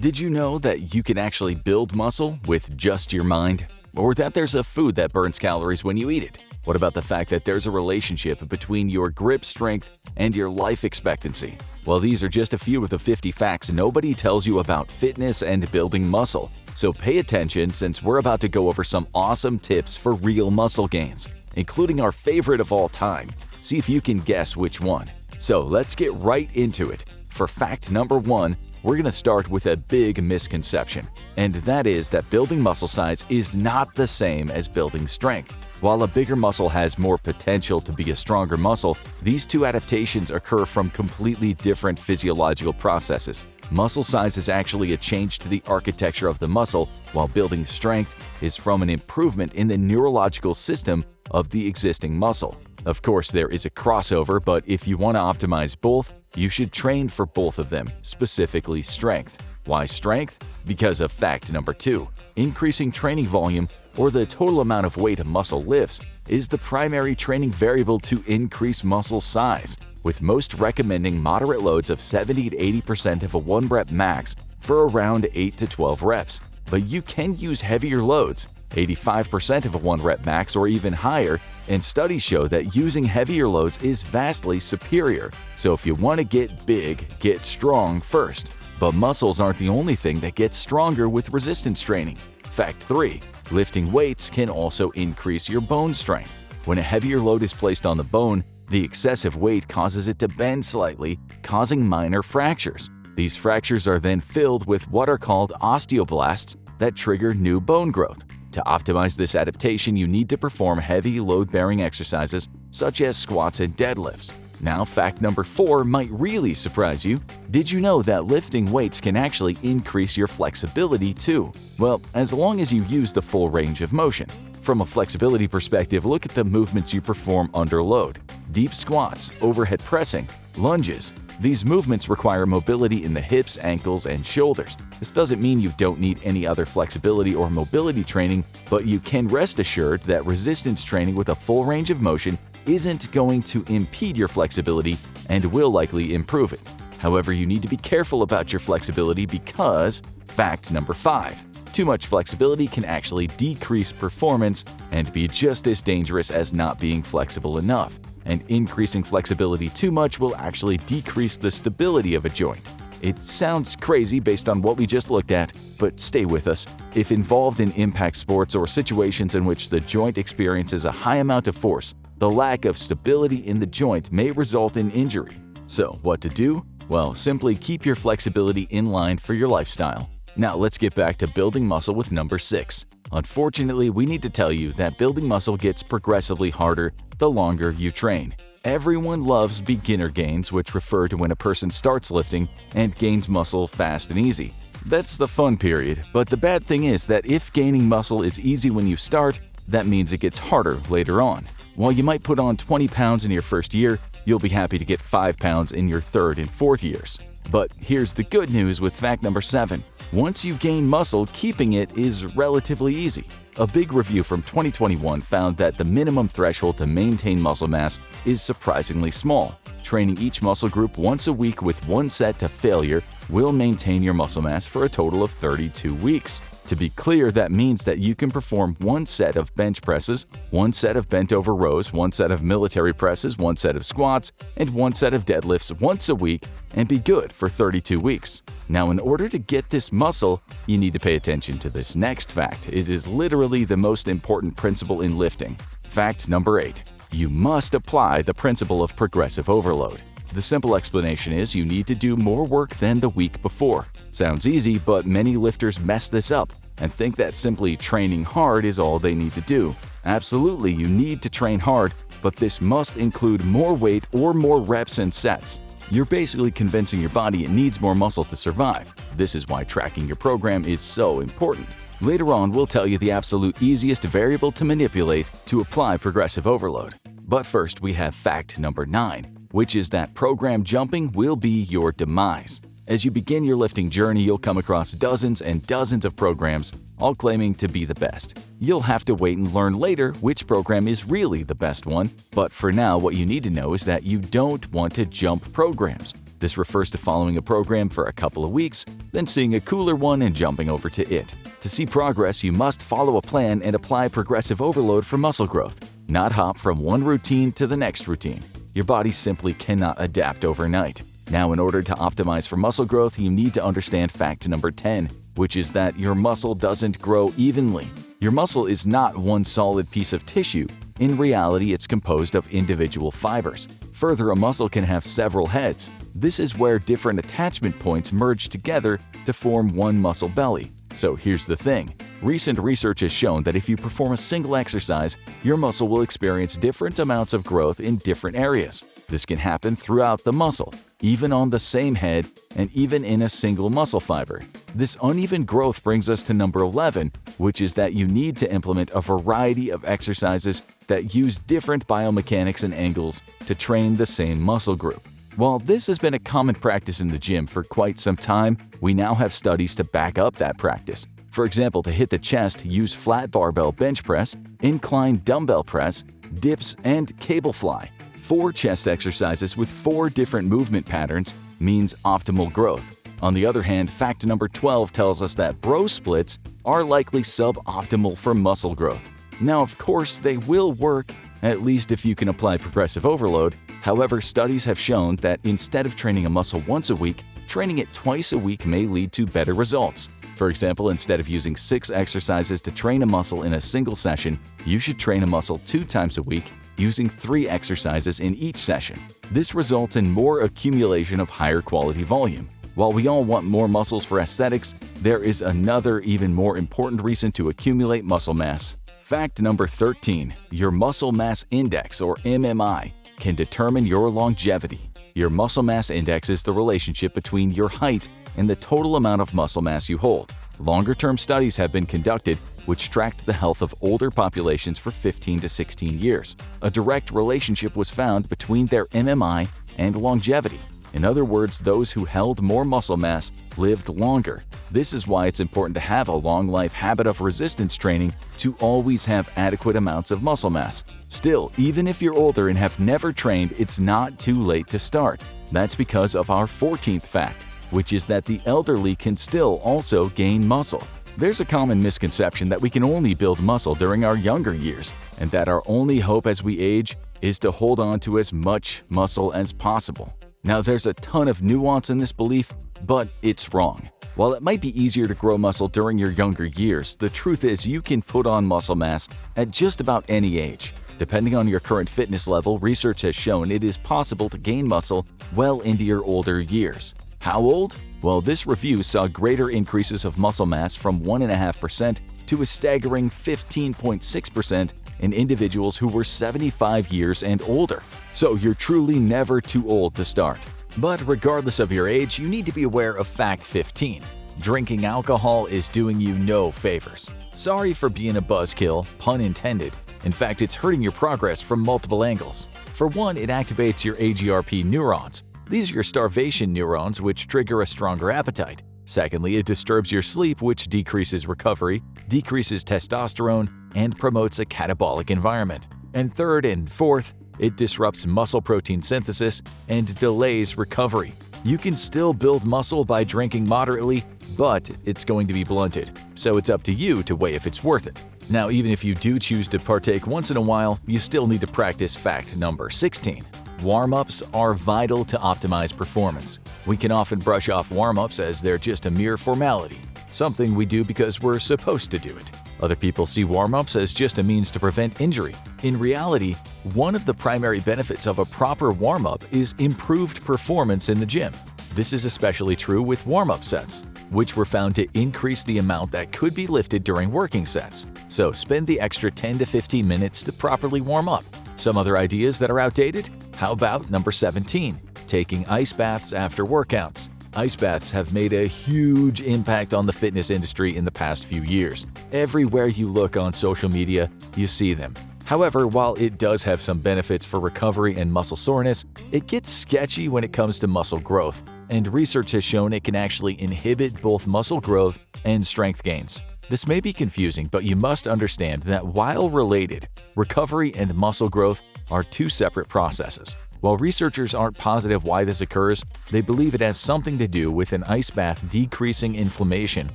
Did you know that you can actually build muscle with just your mind? Or that there's a food that burns calories when you eat it? What about the fact that there's a relationship between your grip strength and your life expectancy? Well, these are just a few of the 50 facts nobody tells you about fitness and building muscle. So pay attention, since we're about to go over some awesome tips for real muscle gains, including our favorite of all time. See if you can guess which one. So let's get right into it. For fact number 1, we're going to start with a big misconception, and that is that building muscle size is not the same as building strength. While a bigger muscle has more potential to be a stronger muscle, these two adaptations occur from completely different physiological processes. Muscle size is actually a change to the architecture of the muscle, while building strength is from an improvement in the neurological system of the existing muscle. Of course, there is a crossover, but if you want to optimize both, you should train for both of them, specifically strength. Why strength? Because of fact number 2. Increasing training volume, or the total amount of weight a muscle lifts, is the primary training variable to increase muscle size, with most recommending moderate loads of 70 to 80% of a 1-rep max for around 8 to 12 reps. But you can use heavier loads, 85% of a 1-rep max or even higher, and studies show that using heavier loads is vastly superior. So if you want to get big, get strong first. But muscles aren't the only thing that gets stronger with resistance training. Fact 3. Lifting weights can also increase your bone strength. When a heavier load is placed on the bone, the excessive weight causes it to bend slightly, causing minor fractures. These fractures are then filled with what are called osteoblasts that trigger new bone growth. To optimize this adaptation, you need to perform heavy load-bearing exercises such as squats and deadlifts. Now, fact number 4 might really surprise you. Did you know that lifting weights can actually increase your flexibility too? Well, as long as you use the full range of motion. From a flexibility perspective, look at the movements you perform under load. Deep squats, overhead pressing, lunges. These movements require mobility in the hips, ankles, and shoulders. This doesn't mean you don't need any other flexibility or mobility training, but you can rest assured that resistance training with a full range of motion isn't going to impede your flexibility and will likely improve it. However, you need to be careful about your flexibility because, fact number 5, too much flexibility can actually decrease performance and be just as dangerous as not being flexible enough. And increasing flexibility too much will actually decrease the stability of a joint. It sounds crazy based on what we just looked at, but stay with us. If involved in impact sports or situations in which the joint experiences a high amount of force, the lack of stability in the joint may result in injury. So, what to do? Well, simply keep your flexibility in line for your lifestyle. Now let's get back to building muscle with number 6. Unfortunately, we need to tell you that building muscle gets progressively harder the longer you train. Everyone loves beginner gains, which refer to when a person starts lifting and gains muscle fast and easy. That's the fun period, but the bad thing is that if gaining muscle is easy when you start, that means it gets harder later on. While you might put on 20 pounds in your first year, you'll be happy to get 5 pounds in your 3rd and 4th years. But here's the good news with fact number 7. Once you gain muscle, keeping it is relatively easy. A big review from 2021 found that the minimum threshold to maintain muscle mass is surprisingly small. Training each muscle group once a week with 1 set to failure will maintain your muscle mass for a total of 32 weeks. To be clear, that means that you can perform 1 set of bench presses, 1 set of bent over rows, 1 set of military presses, 1 set of squats, and 1 set of deadlifts once a week and be good for 32 weeks. Now, in order to get this muscle, you need to pay attention to this next fact. It is literally the most important principle in lifting. Fact number 8. You must apply the principle of progressive overload. The simple explanation is you need to do more work than the week before. Sounds easy, but many lifters mess this up and think that simply training hard is all they need to do. Absolutely, you need to train hard, but this must include more weight or more reps and sets. You're basically convincing your body it needs more muscle to survive. This is why tracking your program is so important. Later on, we'll tell you the absolute easiest variable to manipulate to apply progressive overload. But first, we have fact number 9, which is that program jumping will be your demise. As you begin your lifting journey, you'll come across dozens and dozens of programs, all claiming to be the best. You'll have to wait and learn later which program is really the best one, but for now, what you need to know is that you don't want to jump programs. This refers to following a program for a couple of weeks, then seeing a cooler one and jumping over to it. To see progress, you must follow a plan and apply progressive overload for muscle growth, not hop from one routine to the next routine. Your body simply cannot adapt overnight. Now, in order to optimize for muscle growth, you need to understand fact number 10, which is that your muscle doesn't grow evenly. Your muscle is not one solid piece of tissue. In reality, it's composed of individual fibers. Further, a muscle can have several heads. This is where different attachment points merge together to form one muscle belly. So here's the thing. Recent research has shown that if you perform a single exercise, your muscle will experience different amounts of growth in different areas. This can happen throughout the muscle, even on the same head, and even in a single muscle fiber. This uneven growth brings us to number 11, which is that you need to implement a variety of exercises that use different biomechanics and angles to train the same muscle group. While this has been a common practice in the gym for quite some time, we now have studies to back up that practice. For example, to hit the chest, use flat barbell bench press, incline dumbbell press, dips, and cable fly. 4 chest exercises with 4 different movement patterns means optimal growth. On the other hand, fact number 12 tells us that bro splits are likely suboptimal for muscle growth. Now, of course, they will work, at least if you can apply progressive overload. However, studies have shown that instead of training a muscle once a week, training it twice a week may lead to better results. For example, instead of using 6 exercises to train a muscle in a single session, you should train a muscle 2 times a week using 3 exercises in each session. This results in more accumulation of higher quality volume. While we all want more muscles for aesthetics, there is another even more important reason to accumulate muscle mass. Fact number 13. Your muscle mass index, or MMI, can determine your longevity. Your muscle mass index is the relationship between your height and the total amount of muscle mass you hold. Longer-term studies have been conducted which tracked the health of older populations for 15 to 16 years. A direct relationship was found between their MMI and longevity. In other words, those who held more muscle mass lived longer. This is why it's important to have a long life habit of resistance training to always have adequate amounts of muscle mass. Still, even if you're older and have never trained, it's not too late to start. That's because of our 14th fact, which is that the elderly can still also gain muscle. There's a common misconception that we can only build muscle during our younger years, and that our only hope as we age is to hold on to as much muscle as possible. Now, there's a ton of nuance in this belief, but it's wrong. While it might be easier to grow muscle during your younger years, the truth is you can put on muscle mass at just about any age. Depending on your current fitness level, research has shown it is possible to gain muscle well into your older years. How old? Well, this review saw greater increases of muscle mass from 1.5% to a staggering 15.6% in individuals who were 75 years and older. So you're truly never too old to start. But regardless of your age, you need to be aware of fact 15. Drinking alcohol is doing you no favors. Sorry for being a buzzkill, pun intended. In fact, it's hurting your progress from multiple angles. For one, it activates your AGRP neurons. These are your starvation neurons, which trigger a stronger appetite. Secondly, it disturbs your sleep, which decreases recovery, decreases testosterone, and promotes a catabolic environment. And third and fourth, it disrupts muscle protein synthesis and delays recovery. You can still build muscle by drinking moderately, but it's going to be blunted. So it's up to you to weigh if it's worth it. Now, even if you do choose to partake once in a while, you still need to practice fact number 16. Warm-ups are vital to optimize performance. We can often brush off warm-ups as they're just a mere formality, something we do because we're supposed to do it. Other people see warm-ups as just a means to prevent injury. In reality, one of the primary benefits of a proper warm-up is improved performance in the gym. This is especially true with warm-up sets, which were found to increase the amount that could be lifted during working sets. So spend the extra 10 to 15 minutes to properly warm up. Some other ideas that are outdated? How about number 17, taking ice baths after workouts? Ice baths have made a huge impact on the fitness industry in the past few years. Everywhere you look on social media, you see them. However, while it does have some benefits for recovery and muscle soreness, it gets sketchy when it comes to muscle growth, and research has shown it can actually inhibit both muscle growth and strength gains. This may be confusing, but you must understand that while related, recovery and muscle growth are two separate processes. While researchers aren't positive why this occurs, they believe it has something to do with an ice bath decreasing inflammation,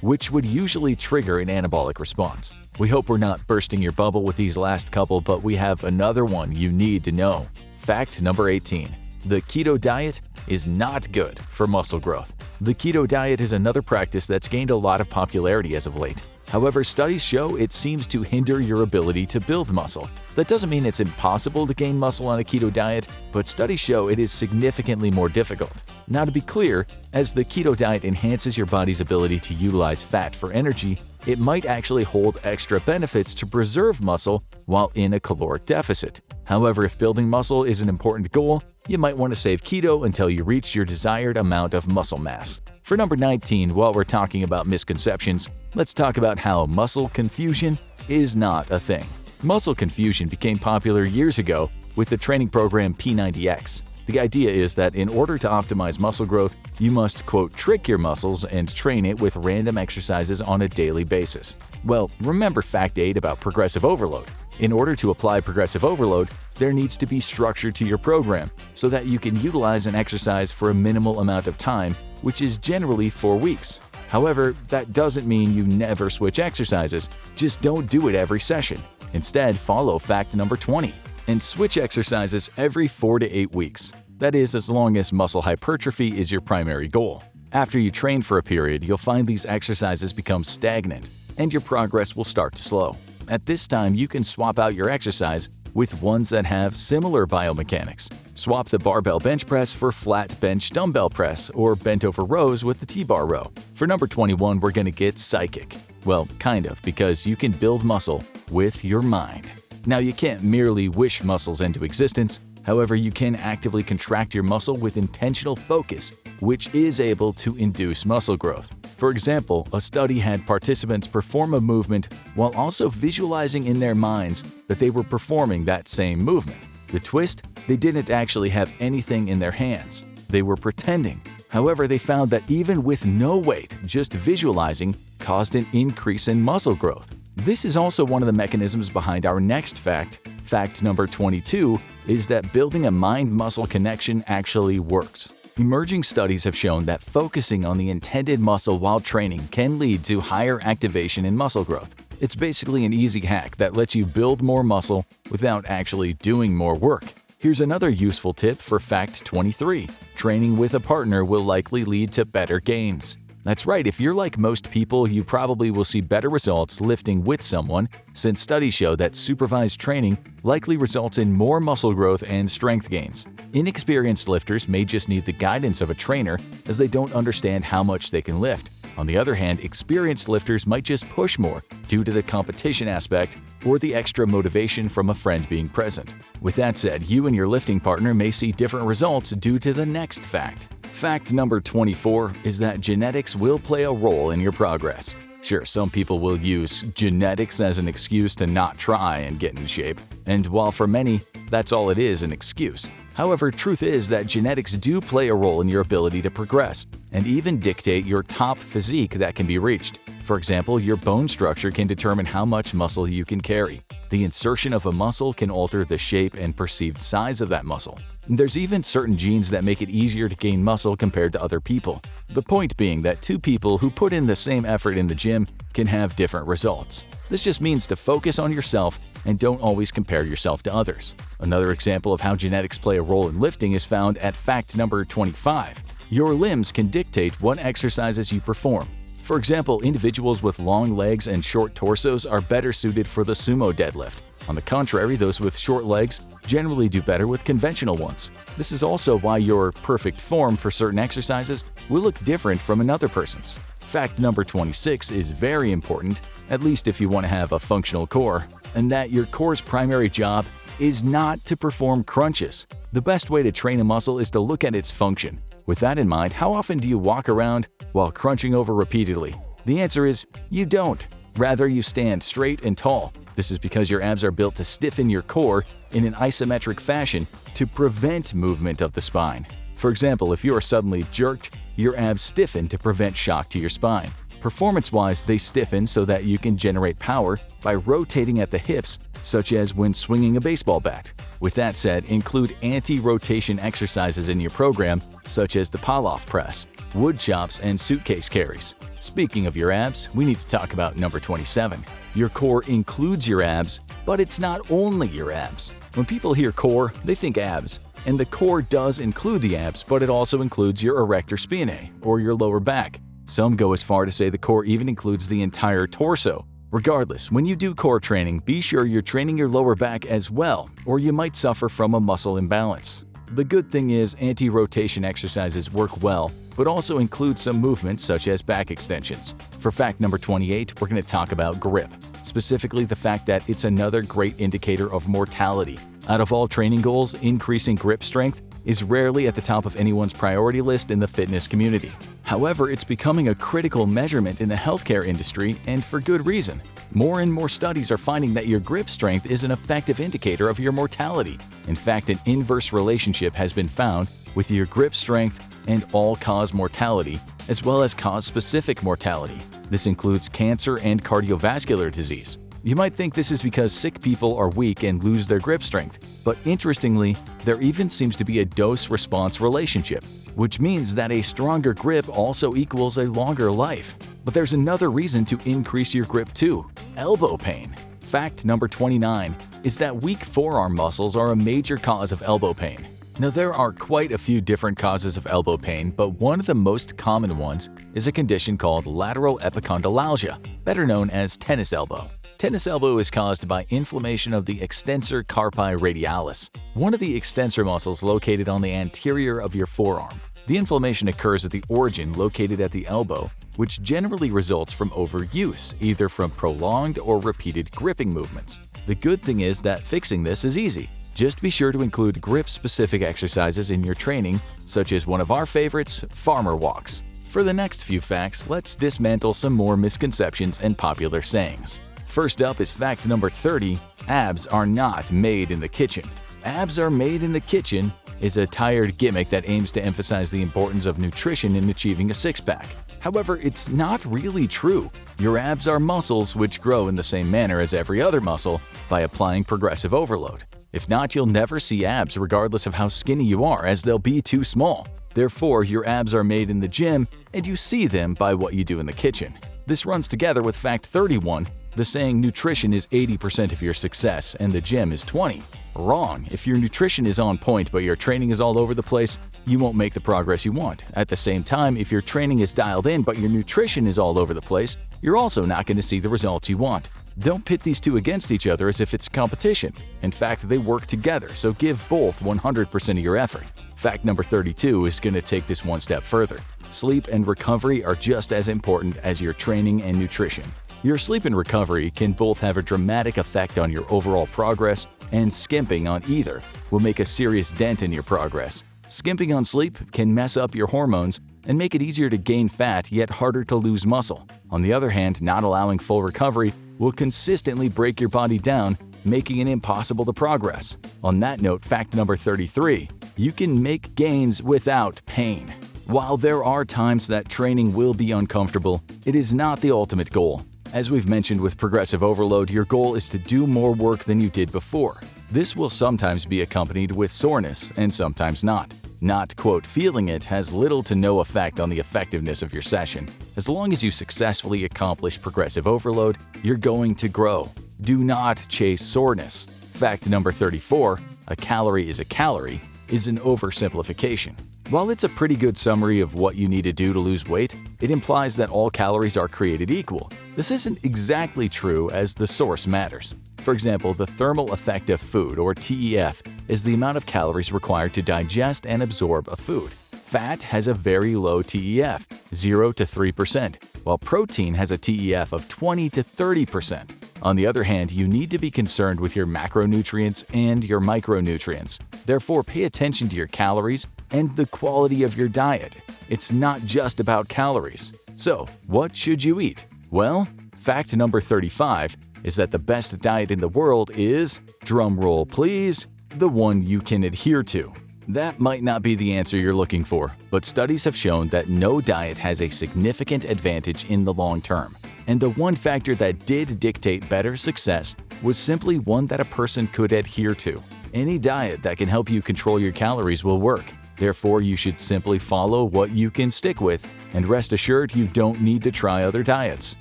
which would usually trigger an anabolic response. We hope we're not bursting your bubble with these last couple, but we have another one you need to know. Fact number 18. The keto diet is not good for muscle growth. The keto diet is another practice that's gained a lot of popularity as of late. However, studies show it seems to hinder your ability to build muscle. That doesn't mean it's impossible to gain muscle on a keto diet, but studies show it is significantly more difficult. Now, to be clear, as the keto diet enhances your body's ability to utilize fat for energy, it might actually hold extra benefits to preserve muscle while in a caloric deficit. However, if building muscle is an important goal, you might want to save keto until you reach your desired amount of muscle mass. For number 19, while we're talking about misconceptions, let's talk about how muscle confusion is not a thing. Muscle confusion became popular years ago with the training program P90X. The idea is that in order to optimize muscle growth, you must, quote, trick your muscles and train it with random exercises on a daily basis. Well, remember fact 8 about progressive overload. In order to apply progressive overload, there needs to be structure to your program so that you can utilize an exercise for a minimal amount of time, which is generally 4 weeks. However, that doesn't mean you never switch exercises. Just don't do it every session. Instead, follow fact number 20 and switch exercises every 4 to 8 weeks. That is, as long as muscle hypertrophy is your primary goal. After you train for a period, you'll find these exercises become stagnant and your progress will start to slow. At this time, you can swap out your exercise with ones that have similar biomechanics. Swap the barbell bench press for flat bench dumbbell press or bent over rows with the T-bar row. For number 21, we're going to get psychic. Well, kind of, because you can build muscle with your mind. Now, you can't merely wish muscles into existence. However, you can actively contract your muscle with intentional focus, which is able to induce muscle growth. For example, a study had participants perform a movement while also visualizing in their minds that they were performing that same movement. The twist? They didn't actually have anything in their hands. They were pretending. However, they found that even with no weight, just visualizing caused an increase in muscle growth. This is also one of the mechanisms behind our next fact. Fact number 22 is that building a mind-muscle connection actually works. Emerging studies have shown that focusing on the intended muscle while training can lead to higher activation and muscle growth. It's basically an easy hack that lets you build more muscle without actually doing more work. Here's another useful tip for fact 23. Training with a partner will likely lead to better gains. That's right, if you're like most people, you probably will see better results lifting with someone, since studies show that supervised training likely results in more muscle growth and strength gains. Inexperienced lifters may just need the guidance of a trainer as they don't understand how much they can lift. On the other hand, experienced lifters might just push more due to the competition aspect or the extra motivation from a friend being present. With that said, you and your lifting partner may see different results due to the next fact. Fact number 24 is that genetics will play a role in your progress. Sure, some people will use genetics as an excuse to not try and get in shape, and while for many, that's all it is, an excuse. However, truth is that genetics do play a role in your ability to progress, and even dictate your top physique that can be reached. For example, your bone structure can determine how much muscle you can carry. The insertion of a muscle can alter the shape and perceived size of that muscle. There's even certain genes that make it easier to gain muscle compared to other people. The point being that two people who put in the same effort in the gym can have different results. This just means to focus on yourself and don't always compare yourself to others. Another example of how genetics play a role in lifting is found at fact number 25. Your limbs can dictate what exercises you perform. For example, individuals with long legs and short torsos are better suited for the sumo deadlift. On the contrary, those with short legs generally do better with conventional ones. This is also why your perfect form for certain exercises will look different from another person's. Fact number 26 is very important, at least if you want to have a functional core, and that your core's primary job is not to perform crunches. The best way to train a muscle is to look at its function. With that in mind, how often do you walk around while crunching over repeatedly? The answer is you don't. Rather, you stand straight and tall. This is because your abs are built to stiffen your core in an isometric fashion to prevent movement of the spine. For example, if you are suddenly jerked, your abs stiffen to prevent shock to your spine. Performance-wise, they stiffen so that you can generate power by rotating at the hips, such as when swinging a baseball bat. With that said, include anti-rotation exercises in your program, such as the pull-off press, wood chops, and suitcase carries. Speaking of your abs, we need to talk about number 27. Your core includes your abs, but it's not only your abs. When people hear core, they think abs. And the core does include the abs, but it also includes your erector spinae, or your lower back. Some go as far to say the core even includes the entire torso. Regardless, when you do core training, be sure you're training your lower back as well, or you might suffer from a muscle imbalance. The good thing is anti-rotation exercises work well, but also include some movements such as back extensions. For fact number 28, we're going to talk about grip, specifically the fact that it's another great indicator of mortality. Out of all training goals, increasing grip strength is rarely at the top of anyone's priority list in the fitness community. However, it's becoming a critical measurement in the healthcare industry, and for good reason. More and more studies are finding that your grip strength is an effective indicator of your mortality. In fact, an inverse relationship has been found with your grip strength and all-cause mortality, as well as cause-specific mortality. This includes cancer and cardiovascular disease. You might think this is because sick people are weak and lose their grip strength, but interestingly, there even seems to be a dose-response relationship, which means that a stronger grip also equals a longer life. But there's another reason to increase your grip too: elbow pain. Fact number 29 is that weak forearm muscles are a major cause of elbow pain. Now, there are quite a few different causes of elbow pain, but one of the most common ones is a condition called lateral epicondylalgia, better known as tennis elbow. Tennis elbow is caused by inflammation of the extensor carpi radialis, one of the extensor muscles located on the anterior of your forearm. The inflammation occurs at the origin located at the elbow, which generally results from overuse, either from prolonged or repeated gripping movements. The good thing is that fixing this is easy. Just be sure to include grip-specific exercises in your training, such as one of our favorites, farmer walks. For the next few facts, let's dismantle some more misconceptions and popular sayings. First up is fact number 30, abs are not made in the kitchen. Abs are made in the kitchen is a tired gimmick that aims to emphasize the importance of nutrition in achieving a six-pack. However, it's not really true. Your abs are muscles which grow in the same manner as every other muscle by applying progressive overload. If not, you'll never see abs regardless of how skinny you are, as they'll be too small. Therefore, your abs are made in the gym, and you see them by what you do in the kitchen. This runs together with fact 31, the saying nutrition is 80% of your success and the gym is 20%. Wrong. If your nutrition is on point but your training is all over the place, you won't make the progress you want. At the same time, if your training is dialed in but your nutrition is all over the place, you're also not going to see the results you want. Don't pit these two against each other as if it's competition. In fact, they work together, so give both 100% of your effort. Fact number 32 is going to take this one step further. Sleep and recovery are just as important as your training and nutrition. Your sleep and recovery can both have a dramatic effect on your overall progress, and skimping on either will make a serious dent in your progress. Skimping on sleep can mess up your hormones and make it easier to gain fat yet harder to lose muscle. On the other hand, not allowing full recovery will consistently break your body down, making it impossible to progress. On that note, fact number 33, you can make gains without pain. While there are times that training will be uncomfortable, it is not the ultimate goal. As we've mentioned with progressive overload, your goal is to do more work than you did before. This will sometimes be accompanied with soreness and sometimes not. Not, quote, feeling it has little to no effect on the effectiveness of your session. As long as you successfully accomplish progressive overload, you're going to grow. Do not chase soreness. Fact number 34, a calorie is an oversimplification. While it's a pretty good summary of what you need to do to lose weight, it implies that all calories are created equal. This isn't exactly true, as the source matters. For example, the thermal effect of food, or TEF, is the amount of calories required to digest and absorb a food. Fat has a very low TEF, 0 to 3%, while protein has a TEF of 20 to 30%. On the other hand, you need to be concerned with your macronutrients and your micronutrients. Therefore, pay attention to your calories and the quality of your diet. It's not just about calories. So, what should you eat? Well, fact number 35 is that the best diet in the world is, drumroll please, the one you can adhere to. That might not be the answer you're looking for, but studies have shown that no diet has a significant advantage in the long term. And the one factor that did dictate better success was simply one that a person could adhere to. Any diet that can help you control your calories will work. Therefore, you should simply follow what you can stick with, and rest assured you don't need to try other diets.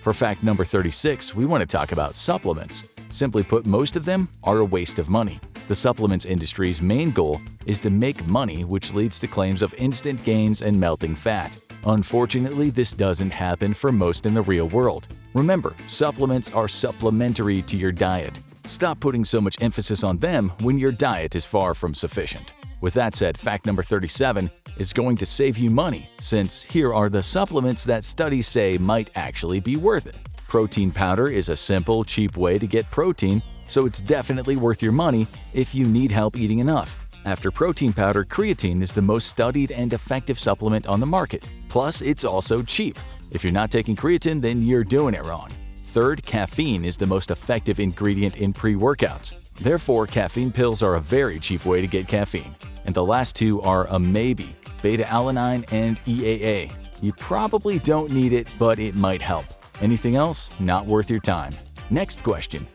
For fact number 36, we want to talk about supplements. Simply put, most of them are a waste of money. The supplements industry's main goal is to make money, which leads to claims of instant gains and melting fat. Unfortunately, this doesn't happen for most in the real world. Remember, supplements are supplementary to your diet. Stop putting so much emphasis on them when your diet is far from sufficient. With that said, fact number 37 is going to save you money, since here are the supplements that studies say might actually be worth it. Protein powder is a simple, cheap way to get protein, so it's definitely worth your money if you need help eating enough. After protein powder, creatine is the most studied and effective supplement on the market. Plus, it's also cheap. If you're not taking creatine, then you're doing it wrong. Third, caffeine is the most effective ingredient in pre-workouts. Therefore, caffeine pills are a very cheap way to get caffeine. And the last two are a maybe: beta-alanine and EAA. You probably don't need it, but it might help. Anything else? Not worth your time. Next question.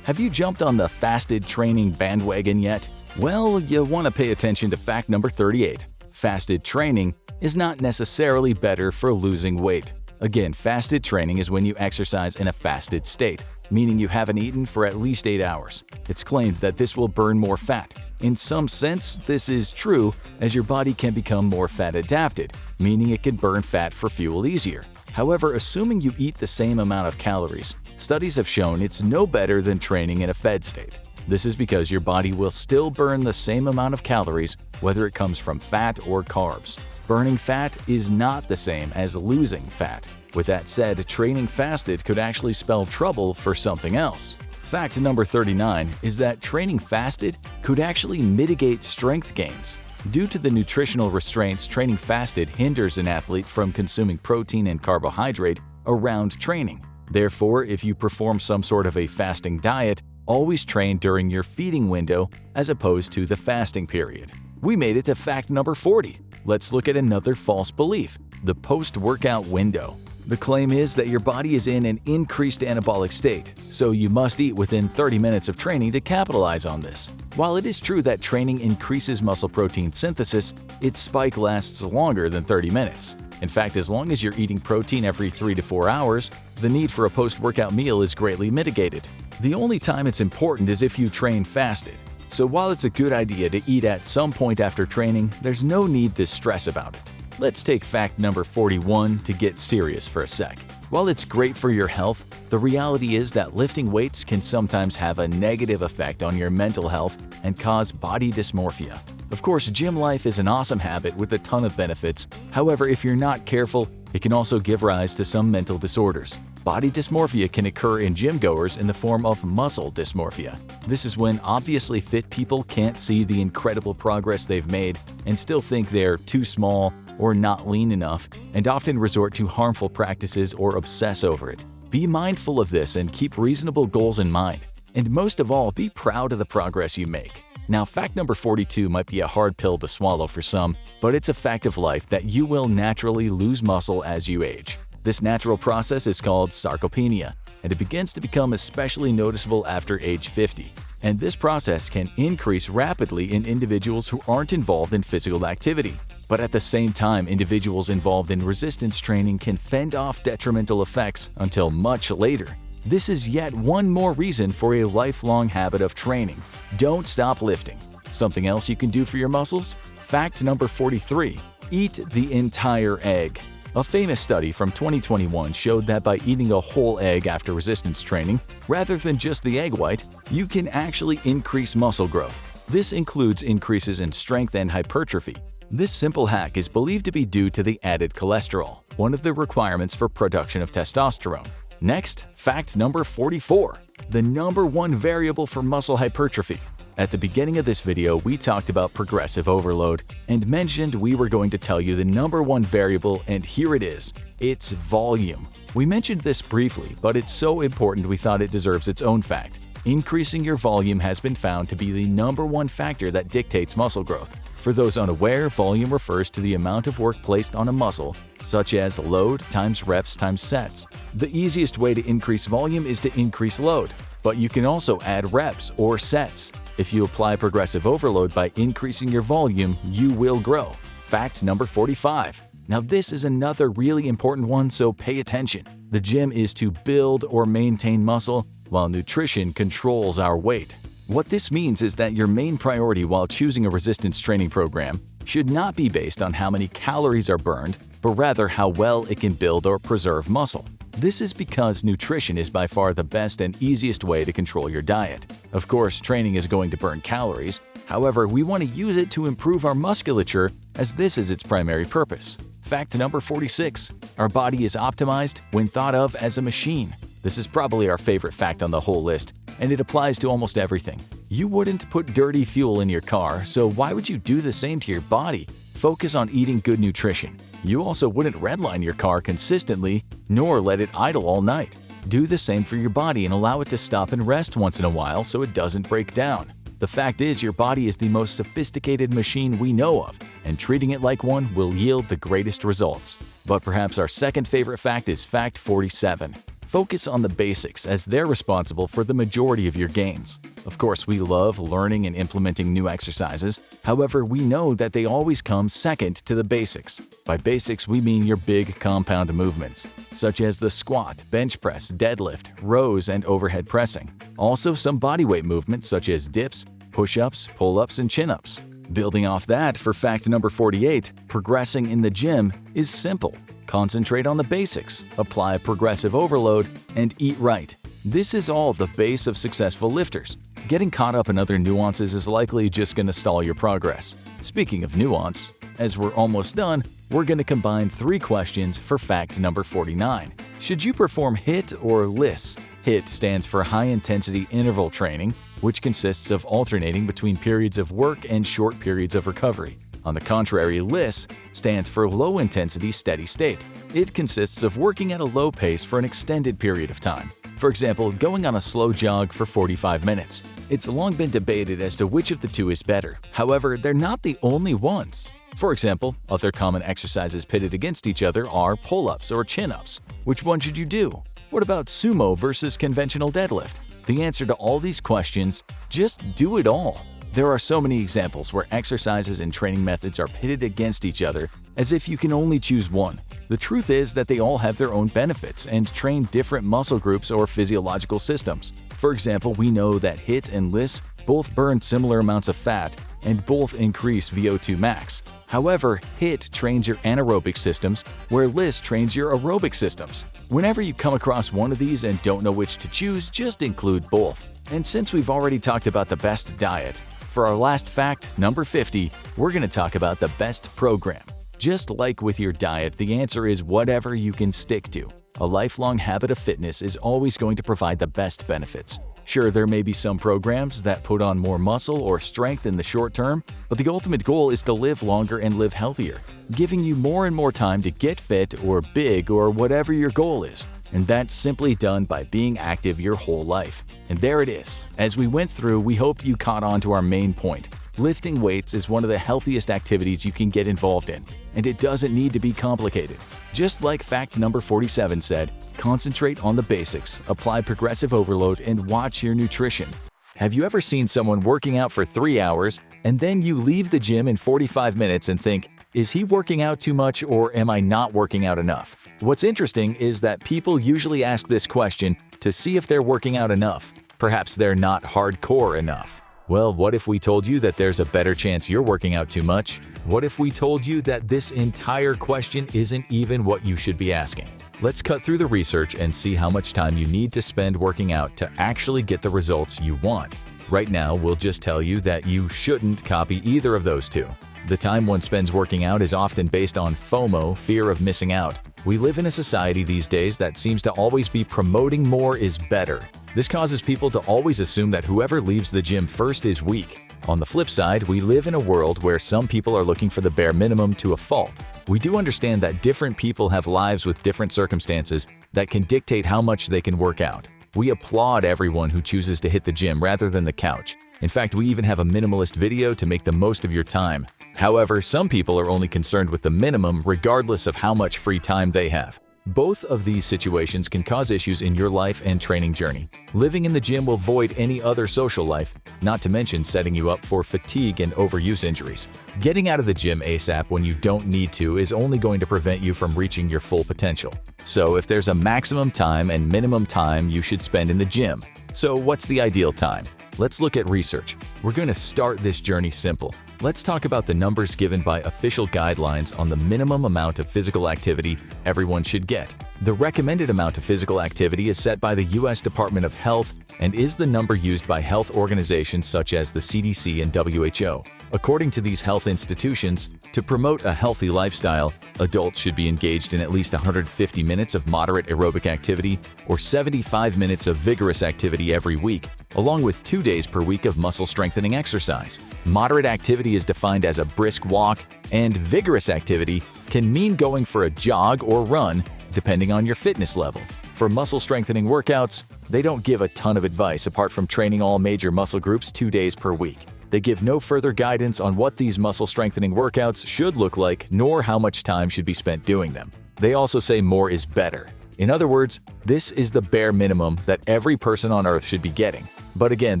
Have you jumped on the fasted training bandwagon yet? Well, you want to pay attention to fact number 38. Fasted training is not necessarily better for losing weight. Again, fasted training is when you exercise in a fasted state, meaning you haven't eaten for at least 8 hours. It's claimed that this will burn more fat. In some sense, this is true, as your body can become more fat adapted, meaning it can burn fat for fuel easier. However, assuming you eat the same amount of calories, studies have shown it's no better than training in a fed state. This is because your body will still burn the same amount of calories, whether it comes from fat or carbs. Burning fat is not the same as losing fat. With that said, training fasted could actually spell trouble for something else. Fact number 39 is that training fasted could actually mitigate strength gains. Due to the nutritional restraints, training fasted hinders an athlete from consuming protein and carbohydrate around training. Therefore, if you perform some sort of a fasting diet, always train during your feeding window as opposed to the fasting period. We made it to fact number 40. Let's look at another false belief: the post-workout window. The claim is that your body is in an increased anabolic state, so you must eat within 30 minutes of training to capitalize on this. While it is true that training increases muscle protein synthesis, its spike lasts longer than 30 minutes. In fact, as long as you're eating protein every 3 to 4 hours, the need for a post-workout meal is greatly mitigated. The only time it's important is if you train fasted. So while it's a good idea to eat at some point after training, there's no need to stress about it. Let's take fact number 41 to get serious for a sec. While it's great for your health, the reality is that lifting weights can sometimes have a negative effect on your mental health and cause body dysmorphia. Of course, gym life is an awesome habit with a ton of benefits. However, if you're not careful, it can also give rise to some mental disorders. Body dysmorphia can occur in gym goers in the form of muscle dysmorphia. This is when obviously fit people can't see the incredible progress they've made and still think they're too small or not lean enough, and often resort to harmful practices or obsess over it. Be mindful of this and keep reasonable goals in mind. And most of all, be proud of the progress you make. Now, fact number 42 might be a hard pill to swallow for some, but it's a fact of life that you will naturally lose muscle as you age. This natural process is called sarcopenia, and it begins to become especially noticeable after age 50. And this process can increase rapidly in individuals who aren't involved in physical activity. But at the same time, individuals involved in resistance training can fend off detrimental effects until much later. This is yet one more reason for a lifelong habit of training. Don't stop lifting. Something else you can do for your muscles? Fact number 43. Eat the entire egg. A famous study from 2021 showed that by eating a whole egg after resistance training, rather than just the egg white, you can actually increase muscle growth. This includes increases in strength and hypertrophy. This simple hack is believed to be due to the added cholesterol, one of the requirements for production of testosterone. Next, fact number 44. The number one variable for muscle hypertrophy. At the beginning of this video, we talked about progressive overload and mentioned we were going to tell you the number one variable, and here it is. It's volume. We mentioned this briefly, but it's so important we thought it deserves its own fact. Increasing your volume has been found to be the number one factor that dictates muscle growth. For those unaware, volume refers to the amount of work placed on a muscle, such as load times reps times sets. The easiest way to increase volume is to increase load, but you can also add reps or sets. If you apply progressive overload by increasing your volume, you will grow. Fact number 45. Now this is another really important one, so pay attention. The gym is to build or maintain muscle, while nutrition controls our weight. What this means is that your main priority while choosing a resistance training program should not be based on how many calories are burned, but rather how well it can build or preserve muscle. This is because nutrition is by far the best and easiest way to control your diet. Of course, training is going to burn calories. However, we want to use it to improve our musculature, as this is its primary purpose. Fact number 46. Our body is optimized when thought of as a machine. This is probably our favorite fact on the whole list, and it applies to almost everything. You wouldn't put dirty fuel in your car, so why would you do the same to your body? Focus on eating good nutrition. You also wouldn't redline your car consistently, nor let it idle all night. Do the same for your body and allow it to stop and rest once in a while so it doesn't break down. The fact is, your body is the most sophisticated machine we know of, and treating it like one will yield the greatest results. But perhaps our second favorite fact is fact 47. Focus on the basics, as they're responsible for the majority of your gains. Of course, we love learning and implementing new exercises. However, we know that they always come second to the basics. By basics, we mean your big compound movements, such as the squat, bench press, deadlift, rows, and overhead pressing. Also, some bodyweight movements such as dips, push-ups, pull-ups, and chin-ups. Building off that, for fact number 48, progressing in the gym is simple. Concentrate on the basics, apply progressive overload, and eat right. This is all the base of successful lifters. Getting caught up in other nuances is likely just going to stall your progress. Speaking of nuance, as we're almost done, we're going to combine 3 questions for fact number 49. Should you perform HIIT or LISS? HIIT stands for High Intensity Interval Training, which consists of alternating between periods of work and short periods of recovery. On the contrary, LISS stands for Low Intensity Steady State. It consists of working at a low pace for an extended period of time. For example, going on a slow jog for 45 minutes. It's long been debated as to which of the two is better. However, they're not the only ones. For example, other common exercises pitted against each other are pull-ups or chin-ups. Which one should you do? What about sumo versus conventional deadlift? The answer to all these questions: just do it all. There are so many examples where exercises and training methods are pitted against each other as if you can only choose one. The truth is that they all have their own benefits and train different muscle groups or physiological systems. For example, we know that HIIT and LISS both burn similar amounts of fat and both increase VO2 max. However, HIIT trains your anaerobic systems, where LISS trains your aerobic systems. Whenever you come across one of these and don't know which to choose, just include both. And since we've already talked about the best diet, for our last fact, number 50, we're going to talk about the best program. Just like with your diet, the answer is whatever you can stick to. A lifelong habit of fitness is always going to provide the best benefits. Sure, there may be some programs that put on more muscle or strength in the short term, but the ultimate goal is to live longer and live healthier, giving you more and more time to get fit or big or whatever your goal is. And that's simply done by being active your whole life. And there it is. As we went through, we hope you caught on to our main point. Lifting weights is one of the healthiest activities you can get involved in, and it doesn't need to be complicated. Just like fact number 47 said, concentrate on the basics, apply progressive overload, and watch your nutrition. Have you ever seen someone working out for 3 hours, and then you leave the gym in 45 minutes and think, is he working out too much or am I not working out enough? What's interesting is that people usually ask this question to see if they're working out enough. Perhaps they're not hardcore enough. Well, what if we told you that there's a better chance you're working out too much? What if we told you that this entire question isn't even what you should be asking? Let's cut through the research and see how much time you need to spend working out to actually get the results you want. Right now, we'll just tell you that you shouldn't copy either of those two. The time one spends working out is often based on FOMO, fear of missing out. We live in a society these days that seems to always be promoting more is better. This causes people to always assume that whoever leaves the gym first is weak. On the flip side, we live in a world where some people are looking for the bare minimum to a fault. We do understand that different people have lives with different circumstances that can dictate how much they can work out. We applaud everyone who chooses to hit the gym rather than the couch. In fact, we even have a minimalist video to make the most of your time. However, some people are only concerned with the minimum regardless of how much free time they have. Both of these situations can cause issues in your life and training journey. Living in the gym will void any other social life, not to mention setting you up for fatigue and overuse injuries. Getting out of the gym ASAP when you don't need to is only going to prevent you from reaching your full potential. So if there's a maximum time and minimum time you should spend in the gym. So what's the ideal time? Let's look at research. We're going to start this journey simple. Let's talk about the numbers given by official guidelines on the minimum amount of physical activity everyone should get. The recommended amount of physical activity is set by the U.S. Department of Health and is the number used by health organizations such as the CDC and WHO. According to these health institutions, to promote a healthy lifestyle, adults should be engaged in at least 150 minutes of moderate aerobic activity or 75 minutes of vigorous activity every week, along with 2 days per week of muscle strengthening exercise. Moderate activity is defined as a brisk walk, and vigorous activity can mean going for a jog or run, depending on your fitness level. For muscle strengthening workouts, they don't give a ton of advice apart from training all major muscle groups 2 days per week. They give no further guidance on what these muscle strengthening workouts should look like, nor how much time should be spent doing them. They also say more is better. In other words, this is the bare minimum that every person on earth should be getting. But again,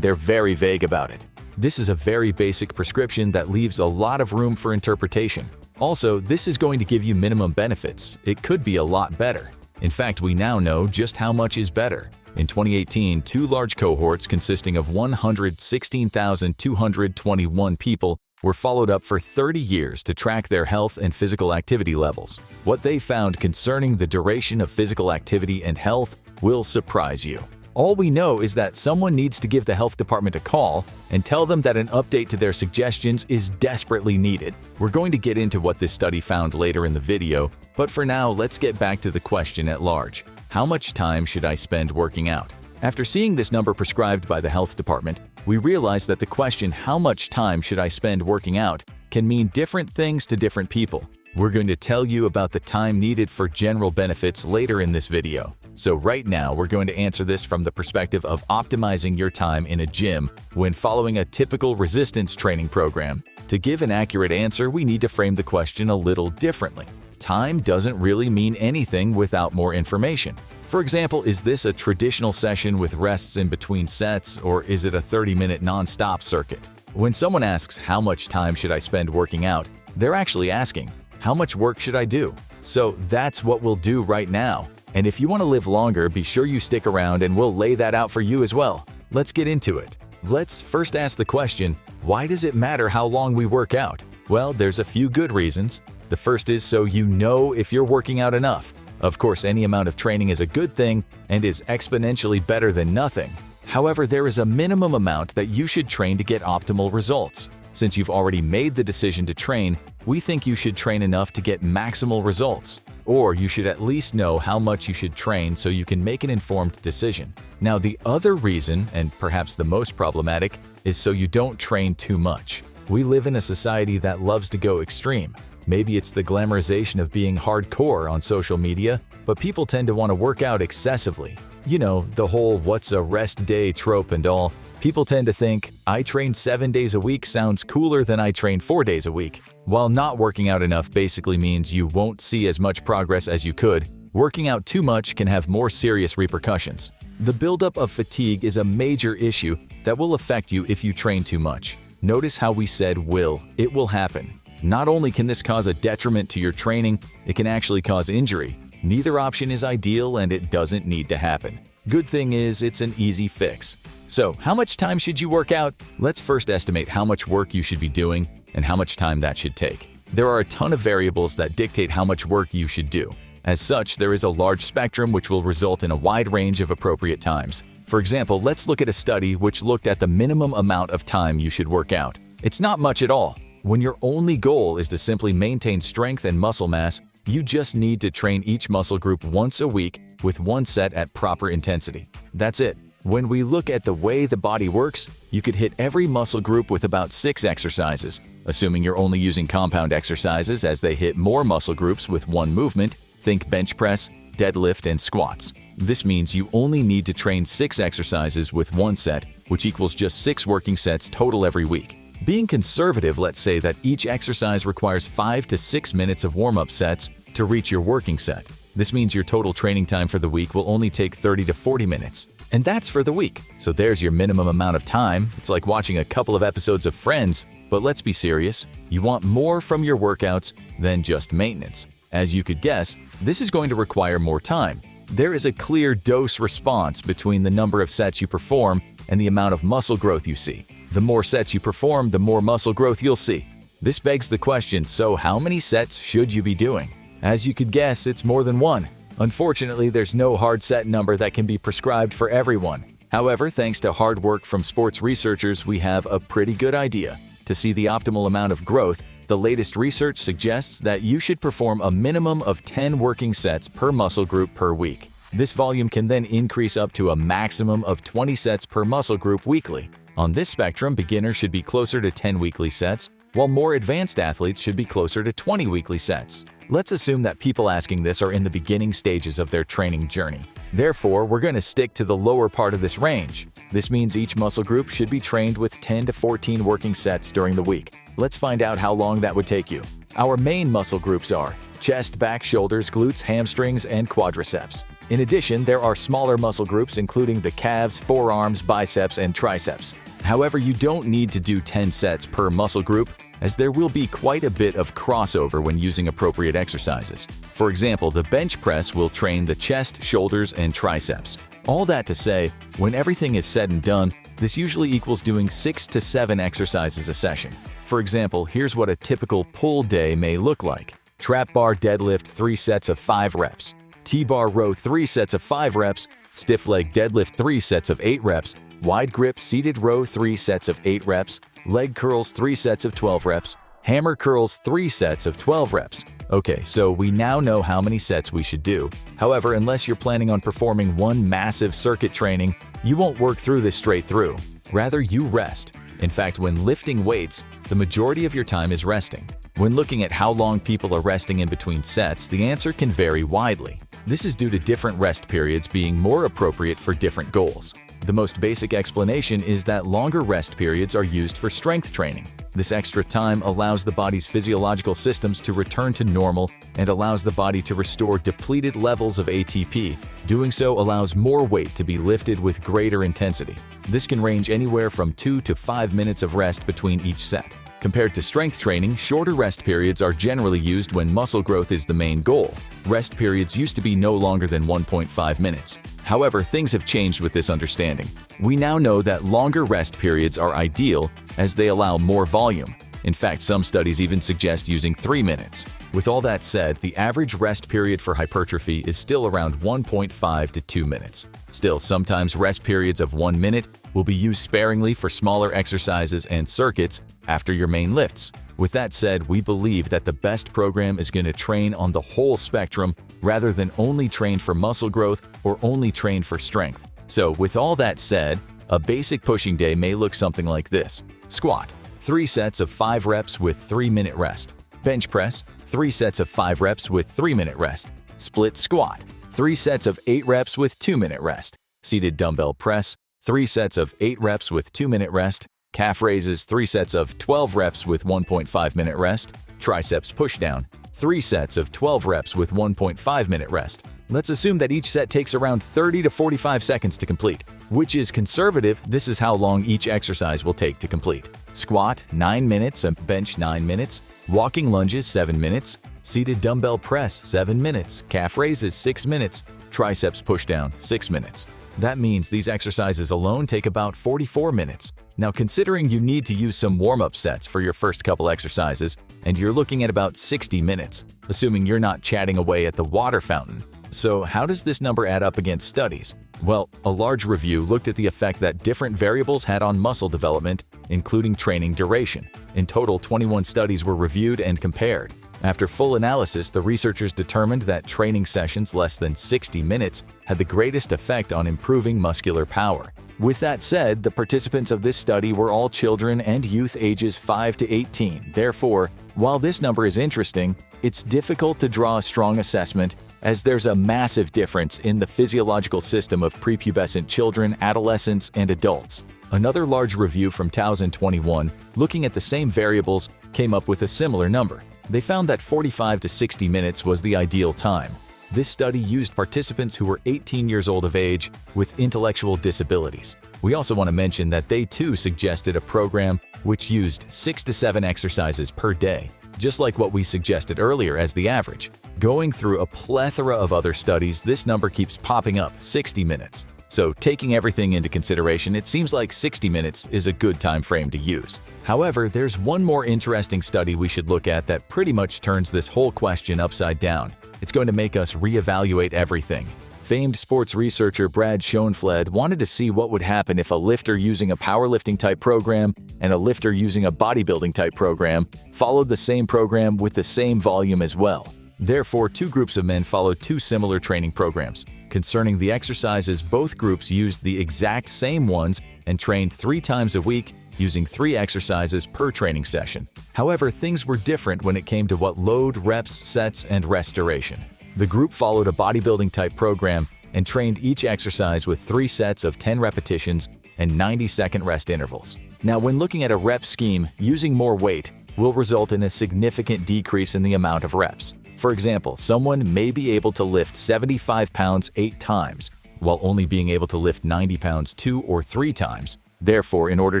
they're very vague about it. This is a very basic prescription that leaves a lot of room for interpretation. Also, this is going to give you minimum benefits. It could be a lot better. In fact, we now know just how much is better. In 2018, 2 large cohorts consisting of 116,221 people were followed up for 30 years to track their health and physical activity levels. What they found concerning the duration of physical activity and health will surprise you. All we know is that someone needs to give the health department a call and tell them that an update to their suggestions is desperately needed. We're going to get into what this study found later in the video, but for now, let's get back to the question at large. How much time should I spend working out? After seeing this number prescribed by the health department, we realized that the question, how much time should I spend working out, can mean different things to different people. We're going to tell you about the time needed for general benefits later in this video. So right now, we're going to answer this from the perspective of optimizing your time in a gym when following a typical resistance training program. To give an accurate answer, we need to frame the question a little differently. Time doesn't really mean anything without more information. For example, is this a traditional session with rests in between sets, or is it a 30-minute non-stop circuit? When someone asks, how much time should I spend working out, they're actually asking, how much work should I do? So that's what we'll do right now. And if you want to live longer, be sure you stick around and we'll lay that out for you as well. Let's get into it. Let's first ask the question, why does it matter how long we work out? Well, there's a few good reasons. The first is so you know if you're working out enough. Of course, any amount of training is a good thing and is exponentially better than nothing. However, there is a minimum amount that you should train to get optimal results. Since you've already made the decision to train, we think you should train enough to get maximal results. Or you should at least know how much you should train so you can make an informed decision. Now, the other reason, and perhaps the most problematic, is so you don't train too much. We live in a society that loves to go extreme. Maybe it's the glamorization of being hardcore on social media, but people tend to want to work out excessively. You know, the whole what's a rest day trope and all. People tend to think, I train 7 days a week sounds cooler than I train 4 days a week. While not working out enough basically means you won't see as much progress as you could, working out too much can have more serious repercussions. The buildup of fatigue is a major issue that will affect you if you train too much. Notice how we said will. It will happen. Not only can this cause a detriment to your training, it can actually cause injury. Neither option is ideal and it doesn't need to happen. Good thing is, it's an easy fix. So, how much time should you work out? Let's first estimate how much work you should be doing and how much time that should take. There are a ton of variables that dictate how much work you should do. As such, there is a large spectrum which will result in a wide range of appropriate times. For example, let's look at a study which looked at the minimum amount of time you should work out. It's not much at all. When your only goal is to simply maintain strength and muscle mass, you just need to train each muscle group once a week with 1 set at proper intensity. That's it. When we look at the way the body works, you could hit every muscle group with about 6 exercises, assuming you're only using compound exercises as they hit more muscle groups with one movement, think bench press, deadlift, and squats. This means you only need to train 6 exercises with 1 set, which equals just 6 working sets total every week. Being conservative, let's say that each exercise requires 5 to 6 minutes of warm-up sets to reach your working set. This means your total training time for the week will only take 30 to 40 minutes. And that's for the week. So there's your minimum amount of time. It's like watching a couple of episodes of Friends, but let's be serious. You want more from your workouts than just maintenance. As you could guess, this is going to require more time. There is a clear dose response between the number of sets you perform and the amount of muscle growth you see. The more sets you perform, the more muscle growth you'll see. This begs the question, so how many sets should you be doing? As you could guess, it's more than 1. Unfortunately, there's no hard set number that can be prescribed for everyone. However, thanks to hard work from sports researchers, we have a pretty good idea. To see the optimal amount of growth, the latest research suggests that you should perform a minimum of 10 working sets per muscle group per week. This volume can then increase up to a maximum of 20 sets per muscle group weekly. On this spectrum, beginners should be closer to 10 weekly sets, while more advanced athletes should be closer to 20 weekly sets. Let's assume that people asking this are in the beginning stages of their training journey. Therefore, we're going to stick to the lower part of this range. This means each muscle group should be trained with 10 to 14 working sets during the week. Let's find out how long that would take you. Our main muscle groups are chest, back, shoulders, glutes, hamstrings, and quadriceps. In addition, there are smaller muscle groups including the calves, forearms, biceps, and triceps. However, you don't need to do 10 sets per muscle group, as there will be quite a bit of crossover when using appropriate exercises. For example, the bench press will train the chest, shoulders, and triceps. All that to say, when everything is said and done, this usually equals doing 6 to 7 exercises a session. For example, here's what a typical pull day may look like. Trap bar deadlift 3 sets of 5 reps. T-bar row 3 sets of 5 reps. Stiff leg deadlift 3 sets of 8 reps. Wide grip seated row 3 sets of 8 reps. Leg curls 3 sets of 12 reps. Hammer curls 3 sets of 12 reps. Okay, so we now know how many sets we should do. However, unless you're planning on performing one massive circuit training, you won't work through this straight through. Rather, you rest. In fact, when lifting weights, the majority of your time is resting. When looking at how long people are resting in between sets, the answer can vary widely. This is due to different rest periods being more appropriate for different goals. The most basic explanation is that longer rest periods are used for strength training. This extra time allows the body's physiological systems to return to normal and allows the body to restore depleted levels of ATP. Doing so allows more weight to be lifted with greater intensity. This can range anywhere from 2 to 5 minutes of rest between each set. Compared to strength training, shorter rest periods are generally used when muscle growth is the main goal. Rest periods used to be no longer than 1.5 minutes. However, things have changed with this understanding. We now know that longer rest periods are ideal as they allow more volume. In fact, some studies even suggest using 3 minutes. With all that said, the average rest period for hypertrophy is still around 1.5 to 2 minutes. Still, sometimes rest periods of 1 minute will be used sparingly for smaller exercises and circuits after your main lifts. With that said, we believe that the best program is going to train on the whole spectrum rather than only train for muscle growth or only train for strength. So with all that said, a basic pushing day may look something like this. Squat, 3 sets of 5 reps with 3-minute rest. Bench press, 3 sets of 5 reps with 3-minute rest. Split squat, 3 sets of 8 reps with 2-minute rest. Seated dumbbell press, 3 sets of 8 reps with 2-minute rest. Calf raises, 3 sets of 12 reps with 1.5-minute rest. Triceps pushdown, 3 sets of 12 reps with 1.5-minute rest. Let's assume that each set takes around 30 to 45 seconds to complete, which is conservative. This is how long each exercise will take to complete. Squat, 9 minutes, and bench 9 minutes. Walking lunges, 7 minutes. Seated dumbbell press, 7 minutes. Calf raises, 6 minutes. Triceps pushdown, 6 minutes. That means these exercises alone take about 44 minutes. Now, considering you need to use some warm-up sets for your first couple exercises, and you're looking at about 60 minutes, assuming you're not chatting away at the water fountain. So how does this number add up against studies? Well, a large review looked at the effect that different variables had on muscle development, including training duration. In total, 21 studies were reviewed and compared. After full analysis, the researchers determined that training sessions less than 60 minutes had the greatest effect on improving muscular power. With that said, the participants of this study were all children and youth ages 5 to 18. Therefore, while this number is interesting, it's difficult to draw a strong assessment as there's a massive difference in the physiological system of prepubescent children, adolescents, and adults. Another large review from 2021, looking at the same variables, came up with a similar number. They found that 45 to 60 minutes was the ideal time. This study used participants who were 18 years old of age with intellectual disabilities. We also want to mention that they too suggested a program which used 6 to 7 exercises per day, just like what we suggested earlier as the average. Going through a plethora of other studies, this number keeps popping up, 60 minutes. So taking everything into consideration, it seems like 60 minutes is a good time frame to use. However, there's one more interesting study we should look at that pretty much turns this whole question upside down. It's going to make us reevaluate everything. Famed sports researcher Brad Schoenfeld wanted to see what would happen if a lifter using a powerlifting type program and a lifter using a bodybuilding type program followed the same program with the same volume as well. Therefore, two groups of men followed two similar training programs. Concerning the exercises, both groups used the exact same ones and trained 3 times a week using 3 exercises per training session. However, things were different when it came to what load, reps, sets, and rest duration. The group followed a bodybuilding type program and trained each exercise with 3 sets of 10 repetitions and 90-second rest intervals. Now, when looking at a rep scheme, using more weight will result in a significant decrease in the amount of reps. For example, someone may be able to lift 75 pounds 8 times, while only being able to lift 90 pounds 2 or 3 times. Therefore, in order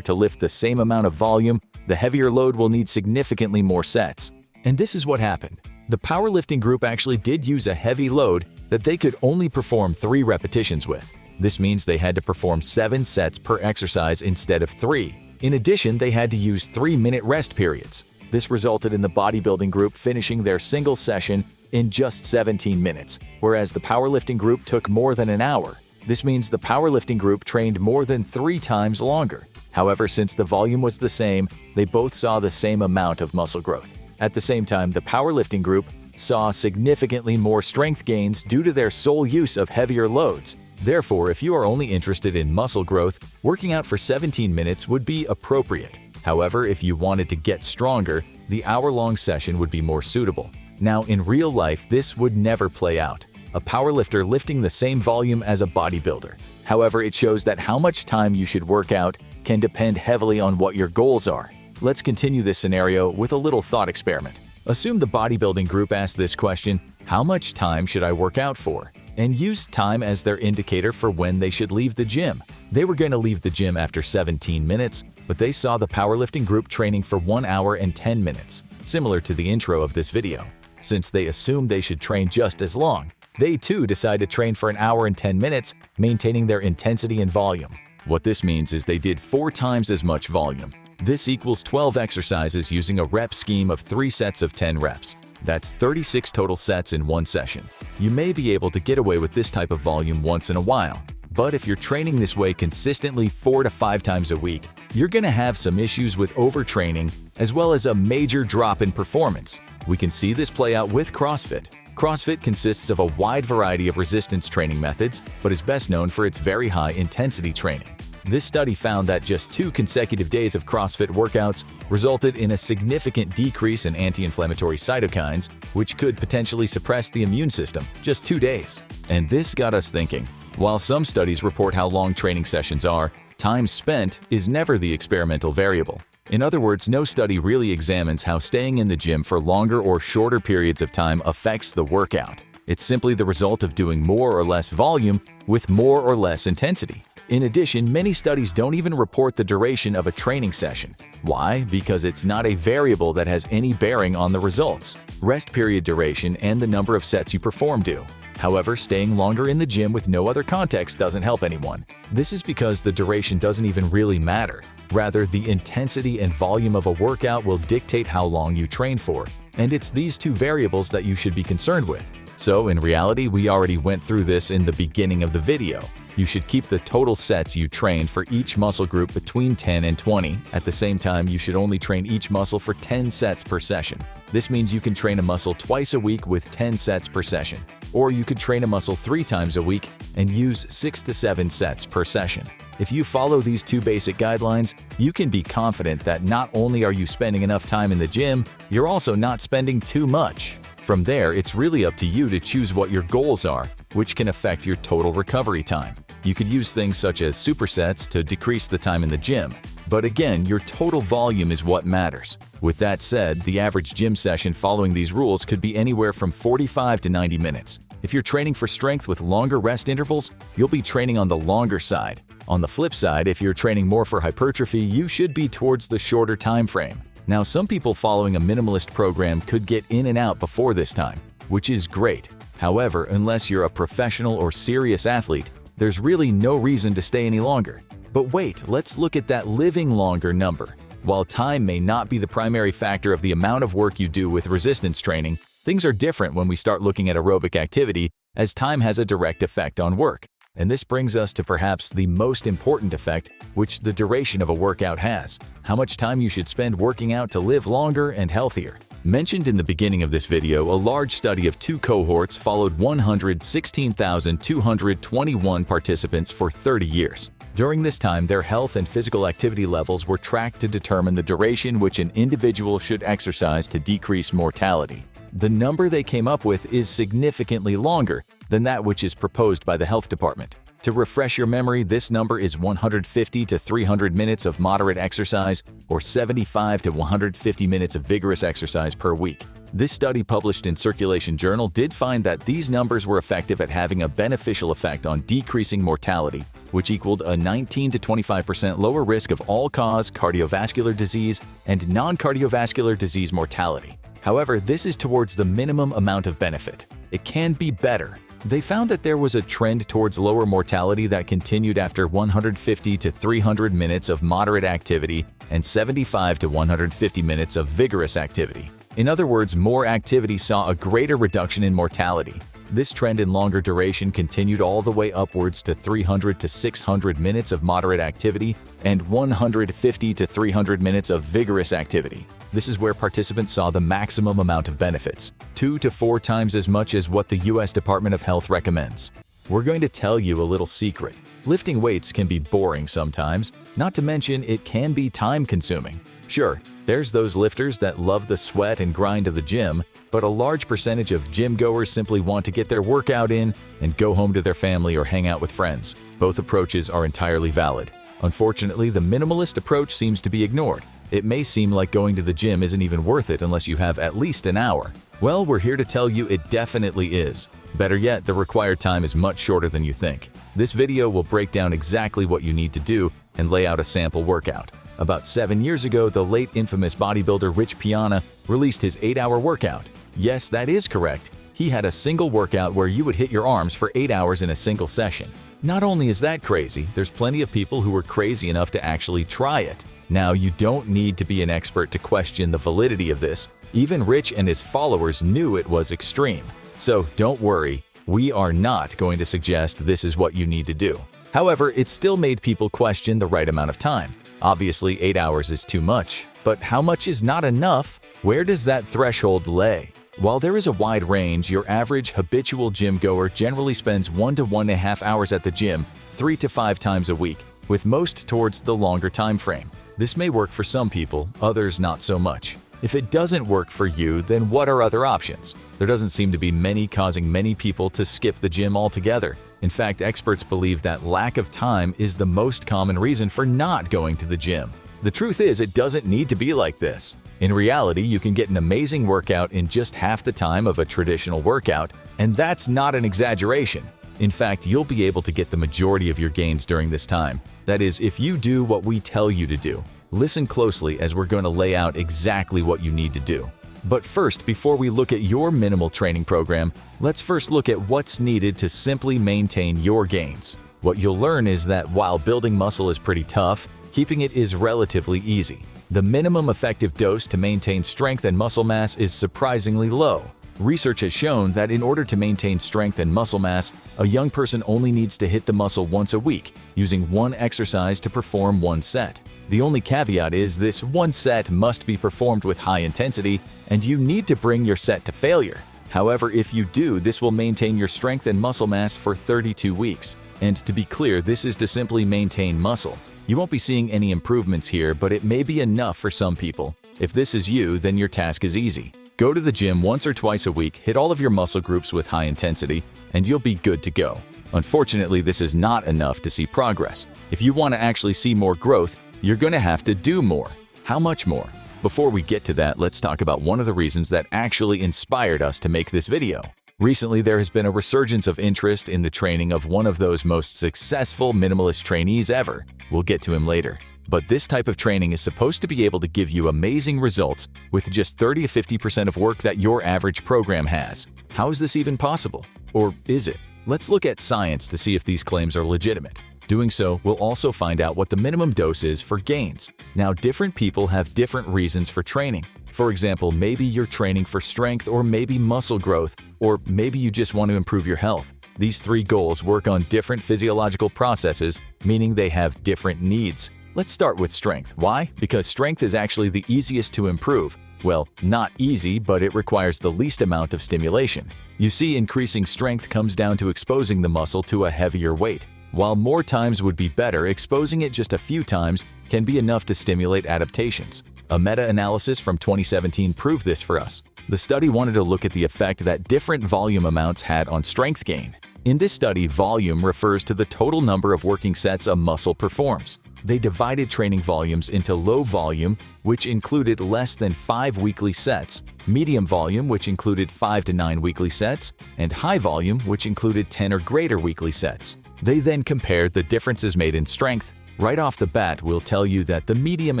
to lift the same amount of volume, the heavier load will need significantly more sets. And this is what happened. The powerlifting group actually did use a heavy load that they could only perform 3 repetitions with. This means they had to perform 7 sets per exercise instead of 3. In addition, they had to use 3-minute rest periods. This resulted in the bodybuilding group finishing their single session in just 17 minutes, whereas the powerlifting group took more than an hour. This means the powerlifting group trained more than 3 times longer. However, since the volume was the same, they both saw the same amount of muscle growth. At the same time, the powerlifting group saw significantly more strength gains due to their sole use of heavier loads. Therefore, if you are only interested in muscle growth, working out for 17 minutes would be appropriate. However, if you wanted to get stronger, the hour-long session would be more suitable. Now, in real life, this would never play out. A powerlifter lifting the same volume as a bodybuilder. However, it shows that how much time you should work out can depend heavily on what your goals are. Let's continue this scenario with a little thought experiment. Assume the bodybuilding group asked this question, how much time should I work out for? And used time as their indicator for when they should leave the gym. They were going to leave the gym after 17 minutes, but they saw the powerlifting group training for 1 hour and 10 minutes, similar to the intro of this video. Since they assumed they should train just as long, they too decide to train for 1 hour and 10 minutes, maintaining their intensity and volume. What this means is they did 4 times as much volume. This equals 12 exercises using a rep scheme of 3 sets of 10 reps. That's 36 total sets in one session. You may be able to get away with this type of volume once in a while, but if you're training this way consistently 4 to 5 times a week, you're going to have some issues with overtraining as well as a major drop in performance. We can see this play out with CrossFit. CrossFit consists of a wide variety of resistance training methods, but is best known for its very high intensity training. This study found that just 2 consecutive days of CrossFit workouts resulted in a significant decrease in anti-inflammatory cytokines, which could potentially suppress the immune system, just 2 days. And this got us thinking. While some studies report how long training sessions are, time spent is never the experimental variable. In other words, no study really examines how staying in the gym for longer or shorter periods of time affects the workout. It's simply the result of doing more or less volume with more or less intensity. In addition, many studies don't even report the duration of a training session. Why? Because it's not a variable that has any bearing on the results. Rest period duration and the number of sets you perform do. However, staying longer in the gym with no other context doesn't help anyone. This is because the duration doesn't even really matter. Rather, the intensity and volume of a workout will dictate how long you train for, and it's these 2 variables that you should be concerned with. So, in reality, we already went through this in the beginning of the video. You should keep the total sets you train for each muscle group between 10 and 20. At the same time, you should only train each muscle for 10 sets per session. This means you can train a muscle twice a week with 10 sets per session. Or you could train a muscle 3 times a week and use 6 to 7 sets per session. If you follow these 2 basic guidelines, you can be confident that not only are you spending enough time in the gym, you're also not spending too much. From there, it's really up to you to choose what your goals are, which can affect your total recovery time. You could use things such as supersets to decrease the time in the gym. But again, your total volume is what matters. With that said, the average gym session following these rules could be anywhere from 45 to 90 minutes. If you're training for strength with longer rest intervals, you'll be training on the longer side. On the flip side, if you're training more for hypertrophy, you should be towards the shorter time frame. Now, some people following a minimalist program could get in and out before this time, which is great. However, unless you're a professional or serious athlete, there's really no reason to stay any longer. But wait, let's look at that living longer number. While time may not be the primary factor of the amount of work you do with resistance training, things are different when we start looking at aerobic activity, as time has a direct effect on work. And this brings us to perhaps the most important effect, which the duration of a workout has. How much time you should spend working out to live longer and healthier. Mentioned in the beginning of this video, a large study of 2 cohorts followed 116,221 participants for 30 years. During this time, their health and physical activity levels were tracked to determine the duration which an individual should exercise to decrease mortality. The number they came up with is significantly longer than that which is proposed by the health department. To refresh your memory, this number is 150 to 300 minutes of moderate exercise or 75 to 150 minutes of vigorous exercise per week. This study published in Circulation Journal did find that these numbers were effective at having a beneficial effect on decreasing mortality, which equaled a 19 to 25% lower risk of all-cause cardiovascular disease and non-cardiovascular disease mortality. However, this is towards the minimum amount of benefit. It can be better. They found that there was a trend towards lower mortality that continued after 150 to 300 minutes of moderate activity and 75 to 150 minutes of vigorous activity. In other words, more activity saw a greater reduction in mortality. This trend in longer duration continued all the way upwards to 300 to 600 minutes of moderate activity and 150 to 300 minutes of vigorous activity. This is where participants saw the maximum amount of benefits, 2 to 4 times as much as what the US Department of Health recommends. We're going to tell you a little secret. Lifting weights can be boring sometimes, not to mention it can be time-consuming. Sure, there's those lifters that love the sweat and grind of the gym, but a large percentage of gym goers simply want to get their workout in and go home to their family or hang out with friends. Both approaches are entirely valid. Unfortunately, the minimalist approach seems to be ignored. It may seem like going to the gym isn't even worth it unless you have at least an hour. Well, we're here to tell you it definitely is. Better yet, the required time is much shorter than you think. This video will break down exactly what you need to do and lay out a sample workout. About 7 years ago, the late infamous bodybuilder Rich Piana released his 8-hour workout. Yes, that is correct. He had a single workout where you would hit your arms for 8 hours in a single session. Not only is that crazy, there's plenty of people who were crazy enough to actually try it. Now, you don't need to be an expert to question the validity of this. Even Rich and his followers knew it was extreme. So don't worry, we are not going to suggest this is what you need to do. However, it still made people question the right amount of time. Obviously, 8 hours is too much, but how much is not enough? Where does that threshold lay? While there is a wide range, your average habitual gym goer generally spends 1 to 1.5 hours at the gym 3 to 5 times a week, with most towards the longer time frame. This may work for some people, others not so much. If it doesn't work for you, then what are other options? There doesn't seem to be many causing many people to skip the gym altogether. In fact, experts believe that lack of time is the most common reason for not going to the gym. The truth is, it doesn't need to be like this. In reality, you can get an amazing workout in just half the time of a traditional workout, and that's not an exaggeration. In fact, you'll be able to get the majority of your gains during this time. That is, if you do what we tell you to do. Listen closely as we're going to lay out exactly what you need to do. But first, before we look at your minimal training program, let's first look at what's needed to simply maintain your gains. What you'll learn is that while building muscle is pretty tough, keeping it is relatively easy. The minimum effective dose to maintain strength and muscle mass is surprisingly low. Research has shown that in order to maintain strength and muscle mass, a young person only needs to hit the muscle once a week, using one exercise to perform one set. The only caveat is this one set must be performed with high intensity, and you need to bring your set to failure. However, if you do, this will maintain your strength and muscle mass for 32 weeks. And to be clear, this is to simply maintain muscle. You won't be seeing any improvements here, but it may be enough for some people. If this is you, then your task is easy. Go to the gym once or twice a week, hit all of your muscle groups with high intensity, and you'll be good to go. Unfortunately, this is not enough to see progress. If you want to actually see more growth, you're going to have to do more. How much more? Before we get to that, let's talk about one of the reasons that actually inspired us to make this video. Recently, there has been a resurgence of interest in the training of one of those most successful minimalist trainees ever. We'll get to him later. But this type of training is supposed to be able to give you amazing results with just 30 to 50% of work that your average program has. How is this even possible? Or is it? Let's look at science to see if these claims are legitimate. Doing so, we'll also find out what the minimum dose is for gains. Now, different people have different reasons for training. For example, maybe you're training for strength or maybe muscle growth, or maybe you just want to improve your health. These three goals work on different physiological processes, meaning they have different needs. Let's start with strength. Why? Because strength is actually the easiest to improve. Well, not easy, but it requires the least amount of stimulation. You see, increasing strength comes down to exposing the muscle to a heavier weight. While more times would be better, exposing it just a few times can be enough to stimulate adaptations. A meta-analysis from 2017 proved this for us. The study wanted to look at the effect that different volume amounts had on strength gain. In this study, volume refers to the total number of working sets a muscle performs. They divided training volumes into low volume, which included less than 5 weekly sets, medium volume, which included 5 to 9 weekly sets, and high volume, which included 10 or greater weekly sets. They then compared the differences made in strength. Right off the bat, we'll tell you that the medium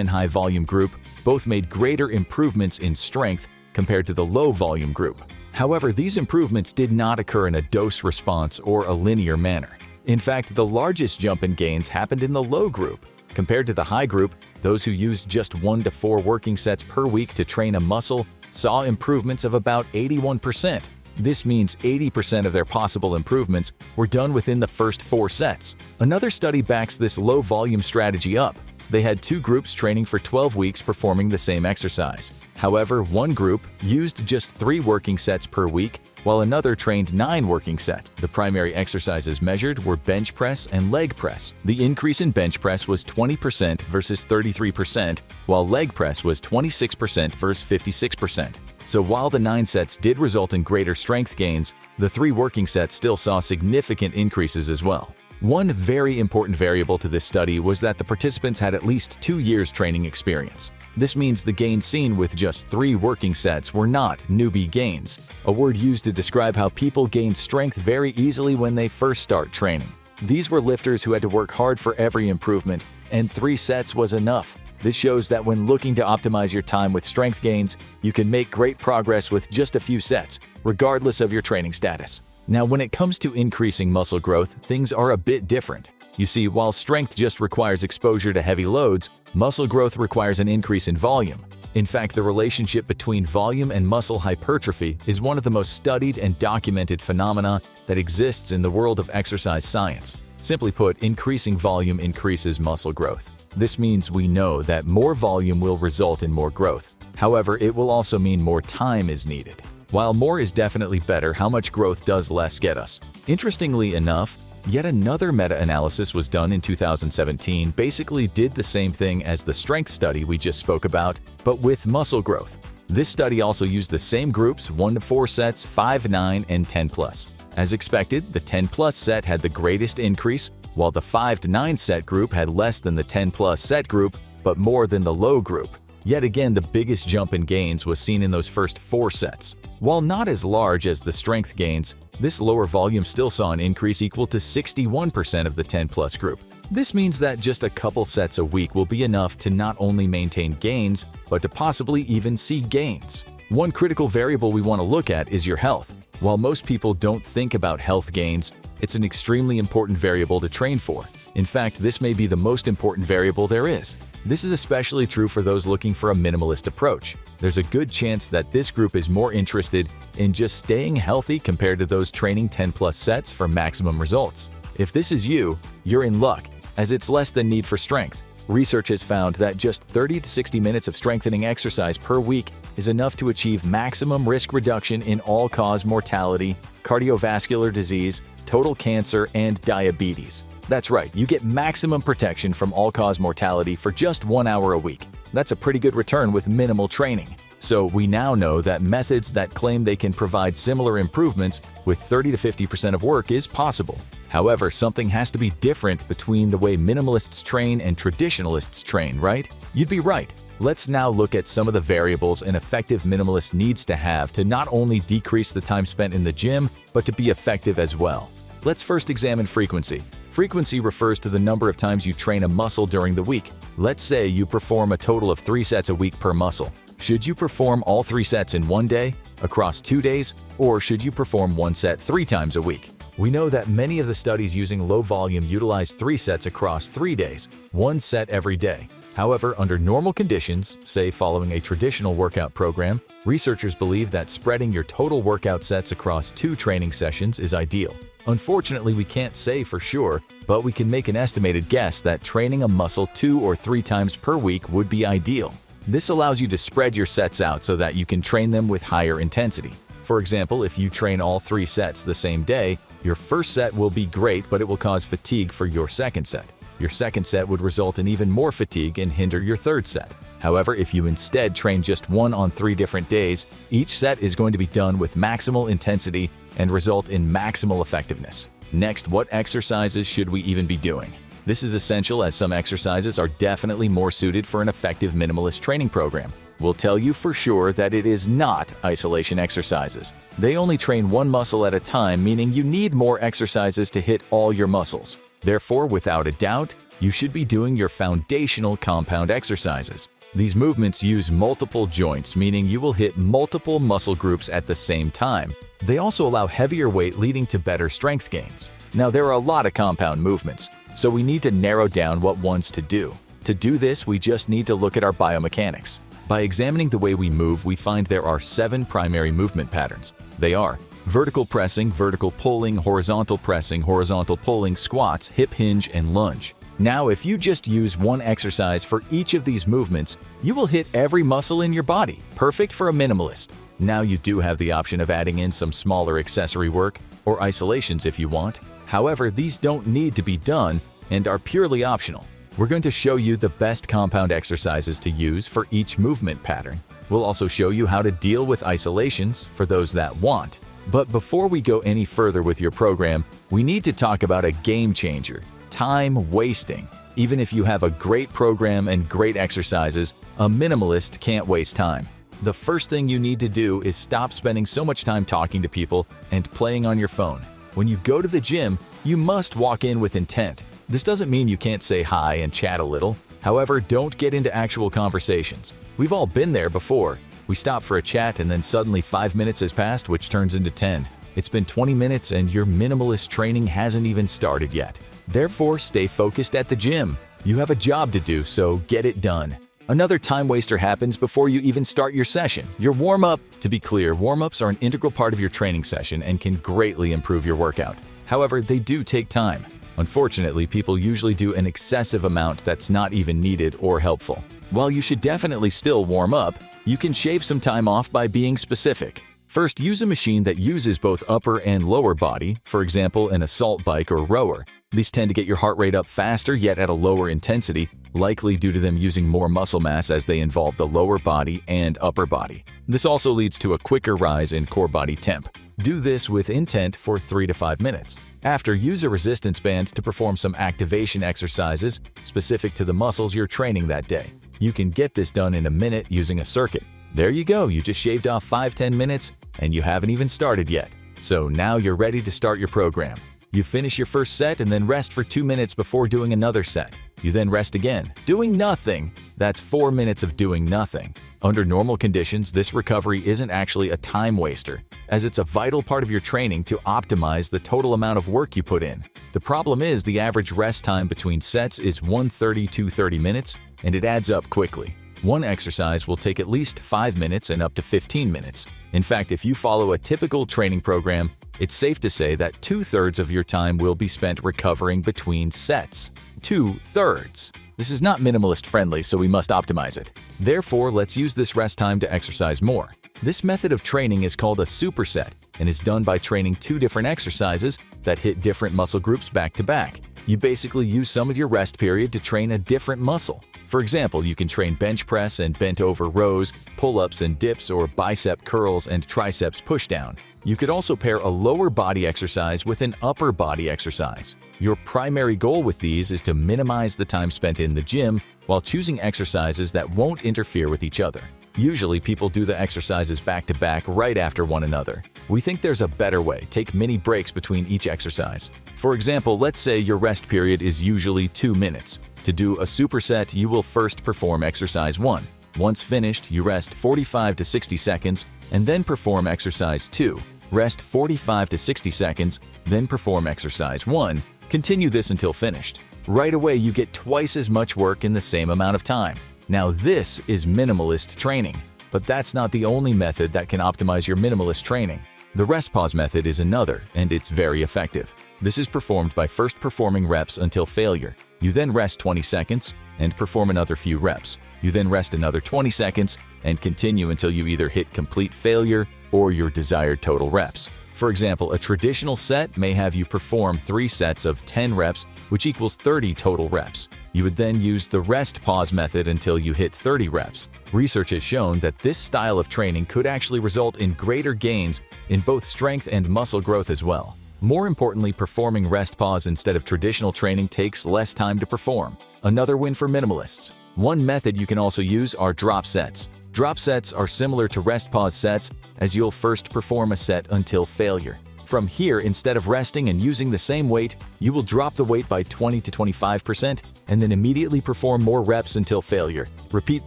and high volume group both made greater improvements in strength compared to the low volume group. However, these improvements did not occur in a dose response or a linear manner. In fact, the largest jump in gains happened in the low group. Compared to the high group, those who used just 1 to 4 working sets per week to train a muscle saw improvements of about 81%. This means 80% of their possible improvements were done within the first 4 sets. Another study backs this low-volume strategy up. They had 2 groups training for 12 weeks performing the same exercise. However, one group used just 3 working sets per week, while another trained 9 working sets. The primary exercises measured were bench press and leg press. The increase in bench press was 20% versus 33%, while leg press was 26% versus 56%. So while the 9 sets did result in greater strength gains, the 3 working sets still saw significant increases as well. One very important variable to this study was that the participants had at least 2 years training experience. This means the gains seen with just 3 working sets were not newbie gains, a word used to describe how people gain strength very easily when they first start training. These were lifters who had to work hard for every improvement, and 3 sets was enough. This shows that when looking to optimize your time with strength gains, you can make great progress with just a few sets, regardless of your training status. Now, when it comes to increasing muscle growth, things are a bit different. You see, while strength just requires exposure to heavy loads, muscle growth requires an increase in volume. In fact, the relationship between volume and muscle hypertrophy is one of the most studied and documented phenomena that exists in the world of exercise science. Simply put, increasing volume increases muscle growth. This means we know that more volume will result in more growth. However, it will also mean more time is needed. While more is definitely better, how much growth does less get us? Interestingly enough, yet another meta-analysis was done in 2017 basically did the same thing as the strength study we just spoke about, but with muscle growth. This study also used the same groups, 1 to 4 sets, 5, 9, and 10 plus. As expected, the 10 plus set had the greatest increase, while the 5 to 9 set group had less than the 10 plus set group, but more than the low group. Yet again, the biggest jump in gains was seen in those first 4 sets. While not as large as the strength gains, this lower volume still saw an increase equal to 61% of the 10 plus group. This means that just a couple sets a week will be enough to not only maintain gains, but to possibly even see gains. One critical variable we want to look at is your health. While most people don't think about health gains, it's an extremely important variable to train for. In fact, this may be the most important variable there is. This is especially true for those looking for a minimalist approach. There's a good chance that this group is more interested in just staying healthy compared to those training 10 plus sets for maximum results. If this is you, you're in luck, as it's less than need for strength. Research has found that just 30 to 60 minutes of strengthening exercise per week is enough to achieve maximum risk reduction in all-cause mortality, cardiovascular disease, total cancer, and diabetes. That's right, you get maximum protection from all-cause mortality for just 1 hour a week. That's a pretty good return with minimal training. So we now know that methods that claim they can provide similar improvements with 30 to 50% of work is possible. However, something has to be different between the way minimalists train and traditionalists train, right? You'd be right. Let's now look at some of the variables an effective minimalist needs to have to not only decrease the time spent in the gym, but to be effective as well. Let's first examine frequency. Frequency refers to the number of times you train a muscle during the week. Let's say you perform a total of 3 sets a week per muscle. Should you perform all 3 sets in one day, across 2 days, or should you perform one set 3 times a week? We know that many of the studies using low volume utilize 3 sets across 3 days, 1 set every day. However, under normal conditions, say following a traditional workout program, researchers believe that spreading your total workout sets across 2 training sessions is ideal. Unfortunately, we can't say for sure, but we can make an estimated guess that training a muscle 2 or 3 times per week would be ideal. This allows you to spread your sets out so that you can train them with higher intensity. For example, if you train all 3 sets the same day, your first set will be great, but it will cause fatigue for your second set. Your second set would result in even more fatigue and hinder your third set. However, if you instead train just 1 on 3 different days, each set is going to be done with maximal intensity and result in maximal effectiveness. Next, what exercises should we even be doing? This is essential as some exercises are definitely more suited for an effective minimalist training program. We'll tell you for sure that it is not isolation exercises. They only train one muscle at a time, meaning you need more exercises to hit all your muscles. Therefore, without a doubt, you should be doing your foundational compound exercises. These movements use multiple joints, meaning you will hit multiple muscle groups at the same time. They also allow heavier weight, leading to better strength gains. Now, there are a lot of compound movements, so we need to narrow down what ones to do. To do this, we just need to look at our biomechanics. By examining the way we move, we find there are 7 primary movement patterns. They are vertical pressing, vertical pulling, horizontal pressing, horizontal pulling, squats, hip hinge, and lunge. Now, if you just use one exercise for each of these movements, you will hit every muscle in your body, perfect for a minimalist. Now you do have the option of adding in some smaller accessory work or isolations if you want. However, these don't need to be done and are purely optional. We're going to show you the best compound exercises to use for each movement pattern. We'll also show you how to deal with isolations for those that want. But before we go any further with your program, we need to talk about a game changer: time wasting. Even if you have a great program and great exercises, a minimalist can't waste time. The first thing you need to do is stop spending so much time talking to people and playing on your phone. When you go to the gym, you must walk in with intent. This doesn't mean you can't say hi and chat a little. However, don't get into actual conversations. We've all been there before. We stop for a chat and then suddenly 5 minutes has passed, which turns into 10. It's been 20 minutes and your minimalist training hasn't even started yet. Therefore, stay focused at the gym. You have a job to do, so get it done. Another time waster happens before you even start your session: your warm-up. To be clear, warm-ups are an integral part of your training session and can greatly improve your workout. However, they do take time. Unfortunately, people usually do an excessive amount that's not even needed or helpful. While you should definitely still warm up, you can shave some time off by being specific. First, use a machine that uses both upper and lower body, for example, an assault bike or rower. These tend to get your heart rate up faster, yet at a lower intensity, likely due to them using more muscle mass as they involve the lower body and upper body. This also leads to a quicker rise in core body temp. Do this with intent for 3 to 5 minutes. After, use a resistance band to perform some activation exercises specific to the muscles you're training that day. You can get this done in a minute using a circuit. There you go, you just shaved off 5-10 minutes and you haven't even started yet. So now you're ready to start your program. You finish your first set and then rest for 2 minutes before doing another set. You then rest again, doing nothing. That's 4 minutes of doing nothing. Under normal conditions, this recovery isn't actually a time waster, as it's a vital part of your training to optimize the total amount of work you put in. The problem is the average rest time between sets is 130 to 30 minutes, and it adds up quickly. One exercise will take at least 5 minutes and up to 15 minutes. In fact, if you follow a typical training program, it's safe to say that 2/3 of your time will be spent recovering between sets. 2/3. This is not minimalist friendly, so we must optimize it. Therefore, let's use this rest time to exercise more. This method of training is called a superset and is done by training 2 different exercises that hit different muscle groups back to back. You basically use some of your rest period to train a different muscle. For example, you can train bench press and bent over rows, pull-ups and dips, or bicep curls and triceps pushdown. You could also pair a lower body exercise with an upper body exercise. Your primary goal with these is to minimize the time spent in the gym while choosing exercises that won't interfere with each other. Usually, people do the exercises back-to-back right after one another. We think there's a better way. Take mini breaks between each exercise. For example, let's say your rest period is usually 2 minutes. To do a superset, you will first perform exercise 1. Once finished, you rest 45 to 60 seconds and then perform exercise 2. Rest 45 to 60 seconds, then perform exercise 1. Continue this until finished. Right away, you get twice as much work in the same amount of time. Now this is minimalist training. But that's not the only method that can optimize your minimalist training. The rest pause method is another, and it's very effective. This is performed by first performing reps until failure. You then rest 20 seconds and perform another few reps. You then rest another 20 seconds and continue until you either hit complete failure or your desired total reps. For example, a traditional set may have you perform 3 sets of 10 reps, which equals 30 total reps. You would then use the rest pause method until you hit 30 reps. Research has shown that this style of training could actually result in greater gains in both strength and muscle growth as well. More importantly, performing rest pause instead of traditional training takes less time to perform. Another win for minimalists. One method you can also use are drop sets. Drop sets are similar to rest pause sets, as you'll first perform a set until failure. From here, instead of resting and using the same weight, you will drop the weight by 20 to 25% and then immediately perform more reps until failure. Repeat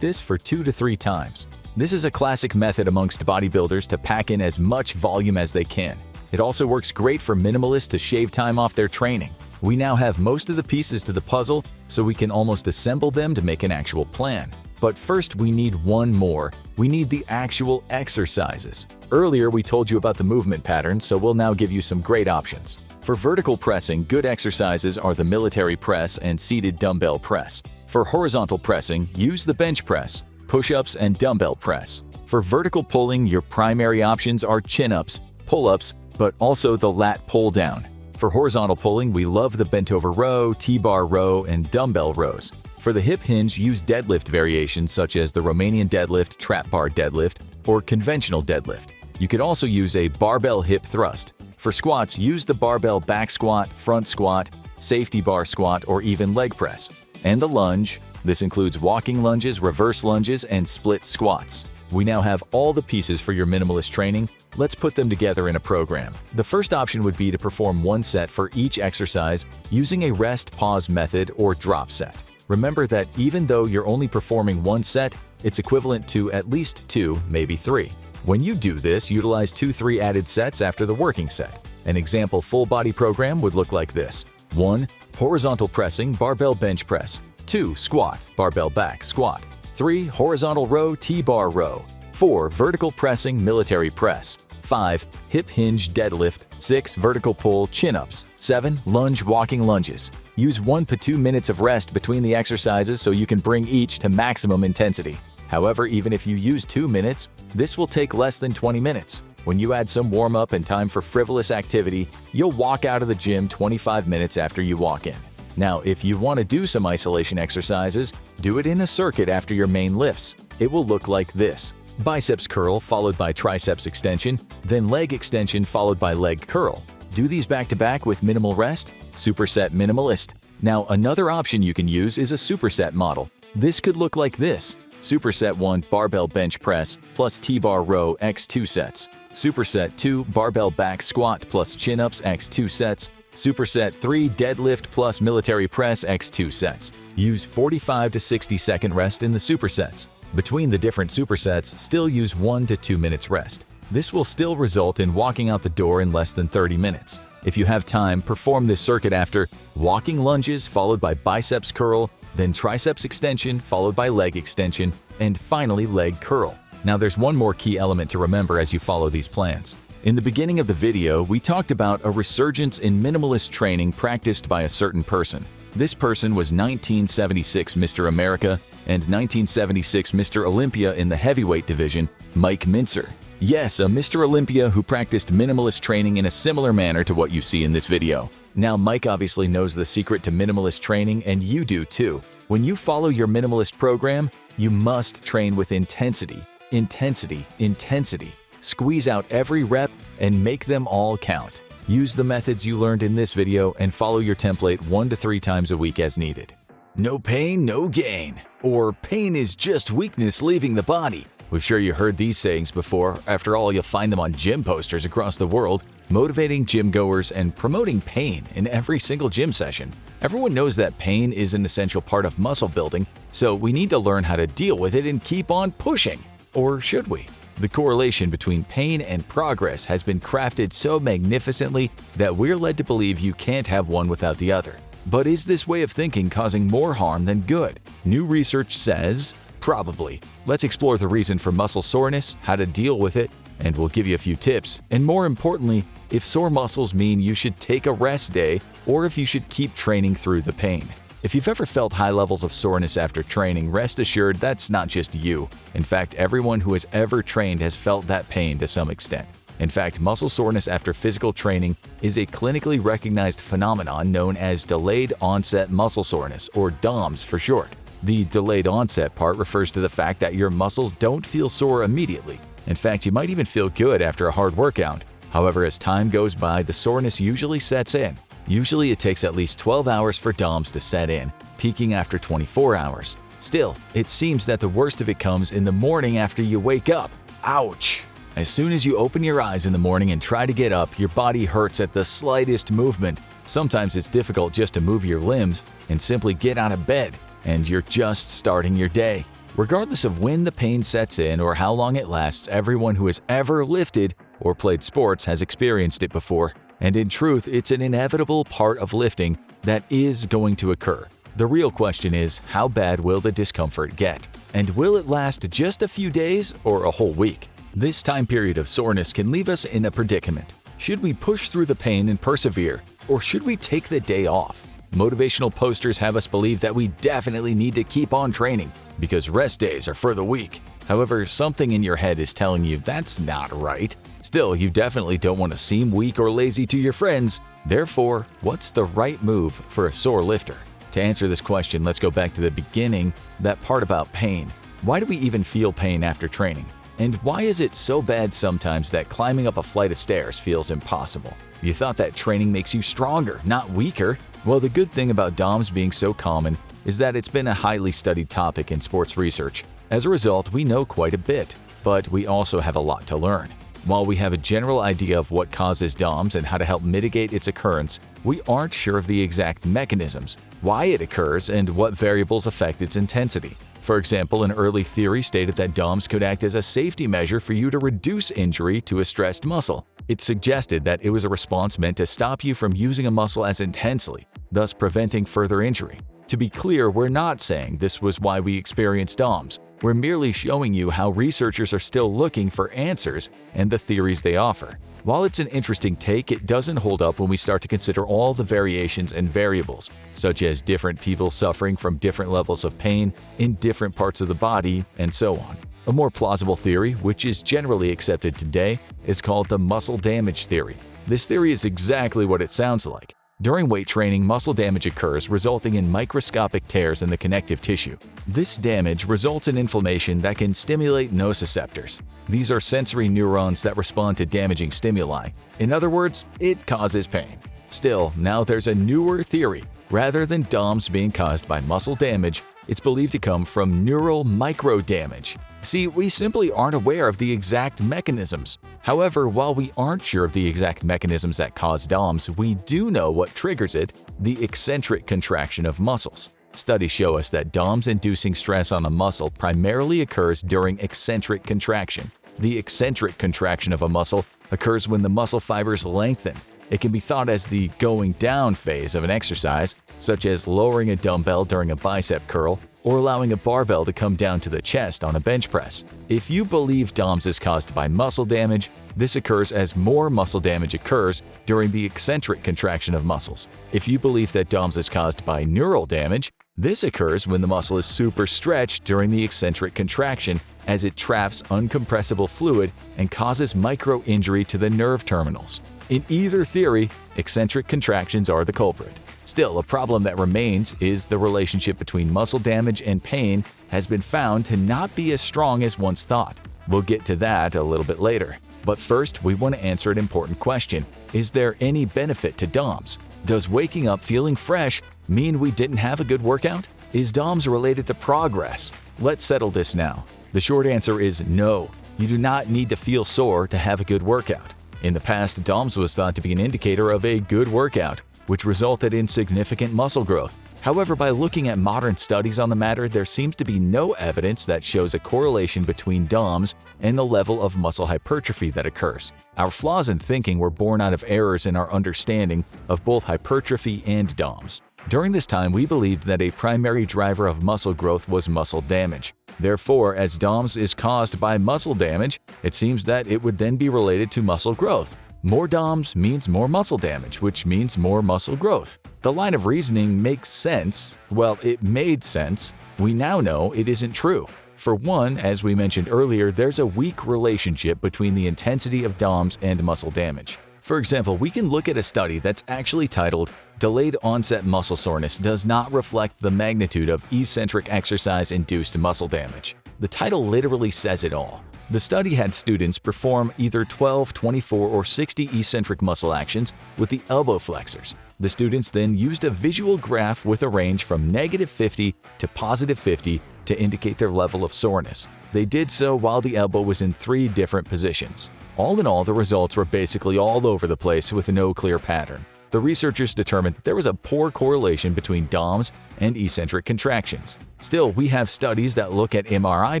this for 2 to 3 times. This is a classic method amongst bodybuilders to pack in as much volume as they can. It also works great for minimalists to shave time off their training. We now have most of the pieces to the puzzle, so we can almost assemble them to make an actual plan. But first, we need one more. We need the actual exercises. Earlier, we told you about the movement pattern, so we'll now give you some great options. For vertical pressing, good exercises are the military press and seated dumbbell press. For horizontal pressing, use the bench press, push-ups, and dumbbell press. For vertical pulling, your primary options are chin-ups, pull-ups, but also the lat pull-down. For horizontal pulling, we love the bent-over row, T-bar row, and dumbbell rows. For the hip hinge, use deadlift variations such as the Romanian deadlift, trap bar deadlift, or conventional deadlift. You could also use a barbell hip thrust. For squats, use the barbell back squat, front squat, safety bar squat, or even leg press. And the lunge. This includes walking lunges, reverse lunges, and split squats. We now have all the pieces for your minimalist training. Let's put them together in a program. The first option would be to perform 1 set for each exercise using a rest pause method or drop set. Remember that even though you're only performing 1 set, it's equivalent to at least 2, maybe 3. When you do this, utilize 2-3 added sets after the working set. An example full body program would look like this. 1. Horizontal pressing, barbell bench press. 2. Squat, barbell back squat. 3. Horizontal row, T-bar row. 4. Vertical pressing, military press. 5. Hip hinge deadlift. 6. Vertical pull, chin-ups. 7. Lunge walking lunges. Use 1 to 2 minutes of rest between the exercises so you can bring each to maximum intensity. However, even if you use 2 minutes, this will take less than 20 minutes. When you add some warm-up and time for frivolous activity, you'll walk out of the gym 25 minutes after you walk in. Now, if you want to do some isolation exercises, do it in a circuit after your main lifts. It will look like this. Biceps curl followed by triceps extension, then leg extension followed by leg curl. Do these back-to-back with minimal rest. Superset minimalist. Now, another option you can use is a superset model. This could look like this. Superset 1 barbell bench press plus T-bar row x 2 sets. Superset 2 barbell back squat plus chin-ups x 2 sets. Superset 3 deadlift plus military press x 2 sets. Use 45 to 60 second rest in the supersets. Between the different supersets, still use 1 to 2 minutes rest. This will still result in walking out the door in less than 30 minutes. If you have time, perform this circuit after walking lunges followed by biceps curl, then triceps extension followed by leg extension, and finally leg curl. Now there's one more key element to remember as you follow these plans. In the beginning of the video, we talked about a resurgence in minimalist training practiced by a certain person. This person was 1976 Mr. America and 1976 Mr. Olympia in the heavyweight division, Mike Mincer. Yes, a Mr. Olympia who practiced minimalist training in a similar manner to what you see in this video. Now, Mike obviously knows the secret to minimalist training, and you do too. When you follow your minimalist program, you must train with intensity. Intensity, intensity. Squeeze out every rep and make them all count. Use the methods you learned in this video and follow your template 1 to 3 times a week as needed. No pain, no gain. Or pain is just weakness leaving the body. We're sure you heard these sayings before. After all, you'll find them on gym posters across the world, motivating gym goers and promoting pain in every single gym session. Everyone knows that pain is an essential part of muscle building, so we need to learn how to deal with it and keep on pushing. Or should we? The correlation between pain and progress has been crafted so magnificently that we're led to believe you can't have one without the other. But is this way of thinking causing more harm than good? New research says probably. Let's explore the reason for muscle soreness, how to deal with it, and we'll give you a few tips. And more importantly, if sore muscles mean you should take a rest day or if you should keep training through the pain. If you've ever felt high levels of soreness after training, rest assured that's not just you. In fact, everyone who has ever trained has felt that pain to some extent. In fact, muscle soreness after physical training is a clinically recognized phenomenon known as delayed onset muscle soreness, or DOMS for short. The delayed onset part refers to the fact that your muscles don't feel sore immediately. In fact, you might even feel good after a hard workout. However, as time goes by, the soreness usually sets in. Usually it takes at least 12 hours for DOMS to set in, peaking after 24 hours. Still, it seems that the worst of it comes in the morning after you wake up. Ouch! As soon as you open your eyes in the morning and try to get up, your body hurts at the slightest movement. Sometimes it's difficult just to move your limbs and simply get out of bed, and you're just starting your day. Regardless of when the pain sets in or how long it lasts, everyone who has ever lifted or played sports has experienced it before. And in truth, it's an inevitable part of lifting that is going to occur. The real question is, how bad will the discomfort get? And will it last just a few days or a whole week? This time period of soreness can leave us in a predicament. Should we push through the pain and persevere, or should we take the day off? Motivational posters have us believe that we definitely need to keep on training because rest days are for the weak. However, something in your head is telling you that's not right. Still, you definitely don't want to seem weak or lazy to your friends. Therefore, what's the right move for a sore lifter? To answer this question, let's go back to the beginning, that part about pain. Why do we even feel pain after training? And why is it so bad sometimes that climbing up a flight of stairs feels impossible? You thought that training makes you stronger, not weaker. Well, the good thing about DOMS being so common is that it's been a highly studied topic in sports research. As a result, we know quite a bit, but we also have a lot to learn. While we have a general idea of what causes DOMS and how to help mitigate its occurrence, we aren't sure of the exact mechanisms, why it occurs, and what variables affect its intensity. For example, an early theory stated that DOMS could act as a safety measure for you to reduce injury to a stressed muscle. It suggested that it was a response meant to stop you from using a muscle as intensely, thus preventing further injury. To be clear, we're not saying this was why we experienced DOMS. We're merely showing you how researchers are still looking for answers and the theories they offer. While it's an interesting take, it doesn't hold up when we start to consider all the variations and variables, such as different people suffering from different levels of pain in different parts of the body, and so on. A more plausible theory, which is generally accepted today, is called the muscle damage theory. This theory is exactly what it sounds like. During weight training, muscle damage occurs, resulting in microscopic tears in the connective tissue. This damage results in inflammation that can stimulate nociceptors. These are sensory neurons that respond to damaging stimuli. In other words, it causes pain. Still, now there's a newer theory. Rather than DOMS being caused by muscle damage, it's believed to come from neural microdamage. See, we simply aren't aware of the exact mechanisms. However, while we aren't sure of the exact mechanisms that cause DOMS, we do know what triggers it: the eccentric contraction of muscles. Studies show us that DOMS-inducing stress on a muscle primarily occurs during eccentric contraction. The eccentric contraction of a muscle occurs when the muscle fibers lengthen. It can be thought as the going down phase of an exercise, such as lowering a dumbbell during a bicep curl or allowing a barbell to come down to the chest on a bench press. If you believe DOMS is caused by muscle damage, this occurs as more muscle damage occurs during the eccentric contraction of muscles. If you believe that DOMS is caused by neural damage, This occurs when the muscle is super stretched during the eccentric contraction, as it traps uncompressible fluid and causes micro-injury to the nerve terminals. In either theory, eccentric contractions are the culprit. Still, a problem that remains is the relationship between muscle damage and pain has been found to not be as strong as once thought. We'll get to that a little bit later. But first, we want to answer an important question. Is there any benefit to DOMS? Does waking up feeling fresh mean we didn't have a good workout? Is DOMS related to progress? Let's settle this now. The short answer is no. You do not need to feel sore to have a good workout. In the past, DOMS was thought to be an indicator of a good workout, which resulted in significant muscle growth. However, by looking at modern studies on the matter, there seems to be no evidence that shows a correlation between DOMS and the level of muscle hypertrophy that occurs. Our flaws in thinking were born out of errors in our understanding of both hypertrophy and DOMS. During this time, we believed that a primary driver of muscle growth was muscle damage. Therefore, as DOMS is caused by muscle damage, it seems that it would then be related to muscle growth. More DOMS means more muscle damage, which means more muscle growth. The line of reasoning makes sense. Well, it made sense. We now know it isn't true. For one, as we mentioned earlier, there's a weak relationship between the intensity of DOMS and muscle damage. For example, we can look at a study that's actually titled "Delayed Onset Muscle Soreness Does Not Reflect the Magnitude of Eccentric Exercise-Induced Muscle Damage." The title literally says it all. The study had students perform either 12, 24, or 60 eccentric muscle actions with the elbow flexors. The students then used a visual graph with a range from -50 to +50 to indicate their level of soreness. They did so while the elbow was in 3 different positions. All in all, the results were basically all over the place with no clear pattern. The researchers determined that there was a poor correlation between DOMS and eccentric contractions. Still, we have studies that look at MRI